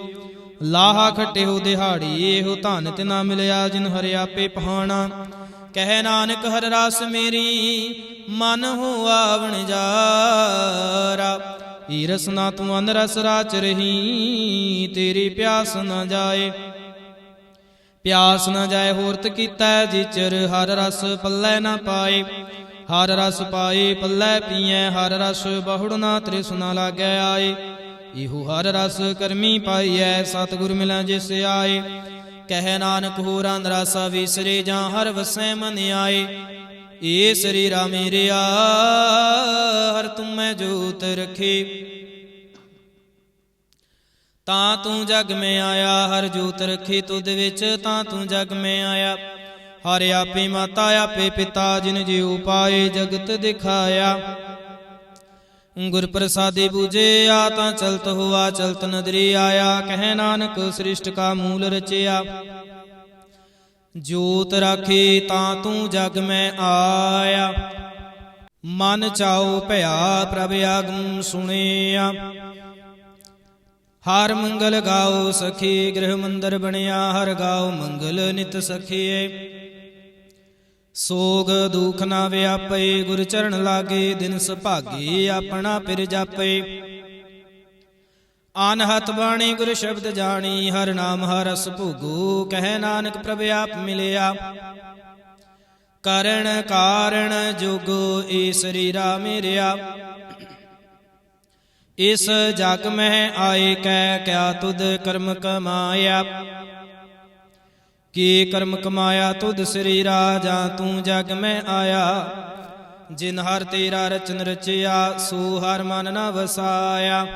ਲਾਹਾ ਖਟਿਓ ਦਿਹਾੜੀ ਇਹੋ ਧਨ ਤਿਨਾ ਮਿਲਿਆ ਜਿਨ ਹਰਿ ਆਪੇ ਪਹਾਣਾ। ਕਹਿ ਨਾਨਕ ਹਰ ਰਾਸ ਮੇਰੀ ਮਨ ਹੋਆ ਵਣਜਾਰਾ। ਈ ਰਸਨਾ ਤੂੰ ਅਨ ਰਸ ਰਾਚ ਰਹੀ। ਤੇਰੀ ਪਿਆਸ ਨ ਜਾਏ ਪਿਆਸ ਨ ਜਾਏ ਹੋਰਤ ਕੀਤਾ ਜਿਚਰ। ਹਰ ਰਸ ਪੱਲੇ ਨਾ ਪਾਏ ਹਰ ਰਸ ਪਾਏ ਪੱਲੇ ਪੀਐ। ਹਰ ਰਸ ਬਹੁੜ ਨਾ ਤ੍ਰਿਸ਼ਨਾ ਲਾਗੈ ਆਏ। ਇਹੋ ਹਰ ਰਸ ਕਰਮੀ ਪਾਈਐ ਸਤਿਗੁਰ ਮਿਲੈ ਜਿਸ ਆਏ। ਕਹਿ ਨਾਨਕ ਹੋਰਾਂ ਰਸਾ ਵਿਸਰੇ ਜਾਂ ਹਰ ਵਸੈ ਮਨ ਆਏ। ਏ ਸਰੀਰਾ ਮੇਰਿਆ ਹਰ ਤੂੰ ਮੈਂ ਜੋਤ ਰਖੇ। ਤਾਂ ਤੂੰ ਜਗ ਮੈਂ ਆਇਆ ਹਰ ਜੋਤ ਰਖੇ ਤੁਧ ਵਿੱਚ। ਤਾਂ ਤੂੰ ਜਗ ਮੈਂ ਆਇਆ ਹਰ ਆਪੇ ਮਾਤਾ ਆਪੇ ਪਿਤਾ। ਜਿਨ ਜਿਉ ਪਾਏ ਜਗਤ ਦਿਖਾਇਆ। ਗੁਰ ਪ੍ਰਸਾਦੇ ਬੂਝਿਆ ਤਾਂ ਚਲਤ ਹੋਆ ਚਲਤ ਨਦਰੀ ਆਇਆ। ਕਹਿ ਨਾਨਕ ਸ੍ਰਿਸ਼ਟ ਕਾ ਮੂਲ ਰਚਿਆ। ਜੋਤ ਰਾਖੀ ਤਾਂ ਤੂੰ ਜਗ ਮੈਂ ਆਇਆ। ਮਨ ਚਾਉ ਭਇਆ ਪ੍ਰਭ ਆਗਮ ਸੁਣਿਆ। ਹਰ ਮੰਗਲ ਗਾਓ ਸਖੀ, ਗ੍ਰਹਿ ਮੰਦਰ ਬਣਿਆ ਹਰ ਗਾਓ ਮੰਗਲ ਨਿਤ ਸਖੀਏ। ਸੋਗ ਦੁਖ ਨਾ ਵਿਆਪੇ, ਗੁਰ ਚਰਨ ਲਾਗੇ ਦਿਨ ਸੁਭਾਗੇ, ਆਪਣਾ ਪਿਰ ਜਾਪੇ। ਅਨਹਤ ਬਾਣੀ ਗੁਰ ਸ਼ਬਦ ਜਾਣੀ, ਹਰ ਨਾਮ ਹਰ ਰਸ ਭੋਗੋ, ਕਹਿ ਨਾਨਕ ਪ੍ਰਭ ਆਪ ਮਿਲਿਆ। ਕਰਨ ਕਾਰਣ ਜੋਗੋ ਏ ਸਰੀਰਾ ਮੇਰਿਆ, ਇਸ ਜਗ ਮਹਿ ਆਏ ਕੈ ਕਿਆ ਤੁਧ ਕਰਮ ਕਮਾਇਆ। ਕੀ ਕਰਮ ਕਮਾਇਆ ਤੁਧ ਸਰੀਰਾ, ਜਾਂ ਤੂੰ ਜਗ ਮੈਂ ਆਇਆ। ਜਿਨ ਹਰ ਤੇਰਾ ਰਚਨ ਰਚਿਆ, ਸੋ ਹਰ ਮਨ ਨ ਵਸਾਇਆ।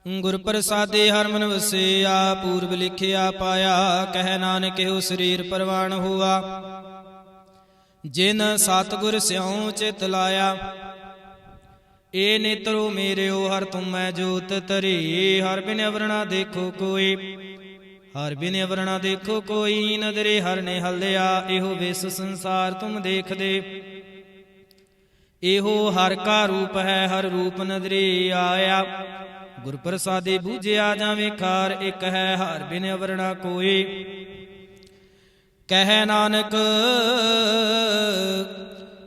ਗੁਰ ਪ੍ਰਸਾਦੇ ਹਰ ਮਨ ਵਸਿਆ, ਪੂਰਬ ਲਿਖਿਆ ਪਾਇਆ। ਕਹਿ ਨਾਨਕ ਇਹੋ ਸਰੀਰ ਪਰਵਾਨ ਹੋਆ, ਜਿਨ ਸਤਿਗੁਰ ਸਿਉ ਚਿਤ ਲਾਇਆ। ਏ ਨੇਤਰੋ ਮੇਰਿਓ ਹਰ ਤੁਮੈ ਜੋਤ ਧਰੀ, ਹਰ ਬਿਨ ਅਵਰਣਾ ਦੇਖੋ ਕੋਈ। ਹਰ ਬਿਨ ਅਵਰਣਾ ਦੇਖੋ ਕੋਈ, ਨਦਰੇ ਹਰ ਨੇ ਹਲਿਆ। ਇਹੋ ਵਿਸ ਸੰਸਾਰ ਤੁਮ ਦੇਖਦੇ, ਇਹੋ ਹਰ ਕਾ ਰੂਪ ਹੈ, ਹਰ ਰੂਪ ਨਦਰੇ ਆਇਆ। ਗੁਰ ਪ੍ਰਸਾਦੇ ਬੂਝਿਆ ਜਾਂ ਵੇਖਾਰ, ਇੱਕ ਹੈ ਹਰ ਬਿਨ ਅਵਰਣਾ ਕੋਈ। ਕਹਿ ਨਾਨਕ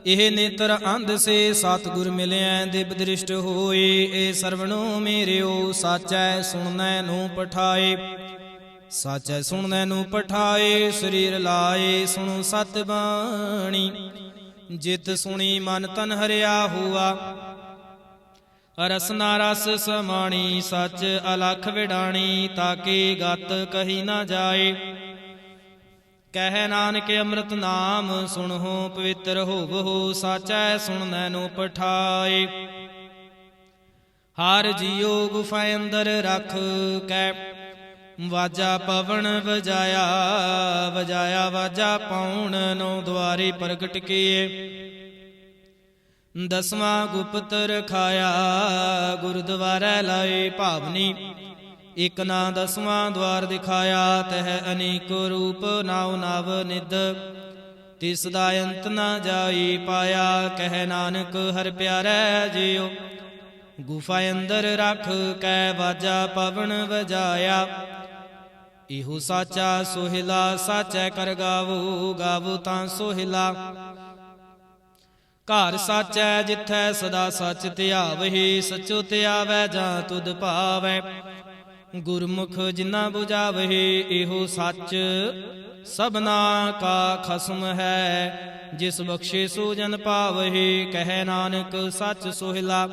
ਇਹ ਨੇਤਰ ਅੰਧ ਸੇ, ਸਤਿਗੁਰ ਮਿਲਿਆ ਦਿਵ ਦ੍ਰਿਸ਼ਟ ਹੋਏ। ਇਹ ਸਰਵਣੋ ਮੇਰਿਓ ਸਾਚੈ ਸੁਣਨੈ ਨੂੰ ਪਠਾਏ। ਸਾਚੈ ਸੁਣਨੈ ਨੂੰ ਪਠਾਏ, ਸਰੀਰ ਲਾਏ ਸੁਣੋ ਸਤ ਬਾਣੀ। ਜਿਤ ਸੁਣੀ ਮਨ ਤਨ ਹਰਿਆ ਹੋਆ, ਰਸਨਾ ਰਸ ਸਮਾਣੀ। ਸੱਚ ਅਲਖ ਵਿਡਾਣੀ, ਤਾਕੇ ਗਤ ਕਹੀ ਨਾ ਜਾਏ। ਕਹਿ ਨਾਨਕ ਅੰਮ੍ਰਿਤ ਨਾਮ ਸੁਣਹੁ, ਪਵਿੱਤਰ ਹੋਵਹੁ। ਸਾਚੈ ਸੁਣਨੈ ਨੂੰ ਪਠਾਏ। ਹਰ ਜੀਉ ਗੁਫਾ ਅੰਦਰ ਰਖ ਕੈ, ਵਾਜਾ ਪਵਨ ਵਜਾਇਆ। ਵਜਾਇਆ ਵਾਜਾ ਪਾਉਣ, ਨੌ ਦੁਆਰੇ ਪ੍ਰਗਟ ਕੀਏ। ਦਸਵਾਂ ਗੁਪਤ ਰਖਾਇਆ, ਗੁਰਦੁਆਰਾ ਲਾਏ ਭਾਵਨੀ। ਇਕ ਨਾ ਦਸਵਾਂ ਦੁਆਰ ਦਿਖਾਇਆ, ਤਹ ਅਨੇਕ ਰੂਪ ਨਾਉ ਨਵ ਨਿਧ। ਤਿਸ ਦਾ ਅੰਤ ਨਾ ਜਾਈ ਪਾਇਆ। ਕਹਿ ਨਾਨਕ ਹਰ ਪਿਆਰਾ ਜਿਉ, ਗੁਫਾ ਅੰਦਰ ਰਖ ਕੈ ਵਾਜਾ ਪਵਨ ਵਜਾਇਆ। ਇਹੋ ਸਾਚਾ ਸੋਹਿਲਾ, ਸਾਚੈ ਕਰ ਗਾਵੋ। ਗਾਵੋ ਤਾਂ ਸੋਹਿਲਾ। ਘਰ ਸਾਚੈ ਜਿਥੈ ਸਦਾ ਸੱਚ ਧਿਆਵਹਿ, ਸਚੋ ਧਿਆਵੈ ਜਾਂ ਤੁਧ ਭਾਵੈ। ਗੁਰਮੁਖ ਜਿਨਾ 부ਝਾਵਹਿ, ਇਹੋ ਸੱਚ ਸਭਨਾ ਕਾ ਖਸਮ ਹੈ। ਜਿਸ ਬਖਸ਼ੇ ਸੋ ਜਨ ਪਾਵਹਿ। ਕਹਿ ਨਾਨਕ ਸੱਚ ਸੋਹਿਲਾ,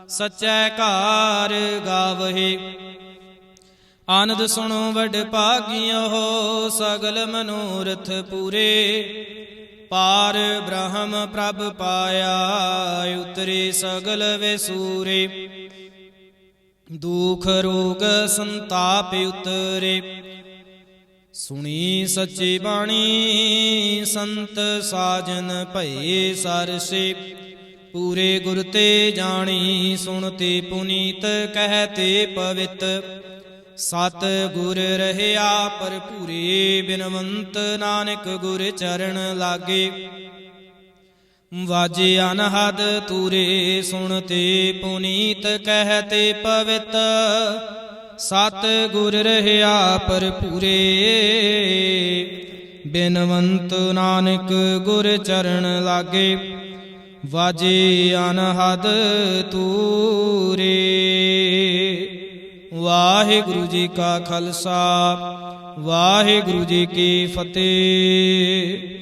ਸਚੈ ਘਰ ਗਾਵਹਿ। ਆਨੰਦ ਸੁਣੋ ਵਡ ਭਾਗਿਓ, ਸਗਲ ਮਨੋਰਥ ਪੂਰੇ। ਪਾਰ ਬ੍ਰਹਮ ਪ੍ਰਭ ਪਾਇਆ, ਉਤਰੇ ਸਗਲ ਵਿਸੂਰੇ। ਦੁਖ ਰੋਗ ਸੰਤਾਪ ਉਤਰੇ, ਸੁਣੀ ਸੱਚੀ ਬਾਣੀ। ਸੰਤ ਸਾਜਨ ਭਏ ਸਰਸੇ, ਪੂਰੇ ਗੁਰ ਤੇ ਜਾਣੀ। ਸੁਣਤੇ ਪੁਨੀਤ ਕਹਤੇ ਪਵਿੱਤ, ਸਤ ਗੁਰ ਰਹਿਆ ਭਰਪੂਰੇ। ਬਿਨਵੰਤ ਨਾਨਕ ਗੁਰ ਚਰਨ ਲਾਗੇ, ਵਾਜੇ ਅਨਹਦ ਤੂਰੇ। ਸੁਣਤੇ ਪੁਨੀਤ ਕਹਤੇ ਪਵਿੱਤ, ਸਤ ਗੁਰ ਰਹਿਆ ਭਰਪੂਰੇ। ਬਿਨਵੰਤ ਨਾਨਕ ਗੁਰ ਚਰਨ ਲਾਗੇ, ਵਾਜੇ ਅਨਹਦ ਤੂਰੇ। ਵਾਹਿਗੁਰੂ ਜੀ ਕਾ ਖਾਲਸਾ, ਵਾਹਿਗੁਰੂ ਜੀ ਕੀ ਫਤਿਹ।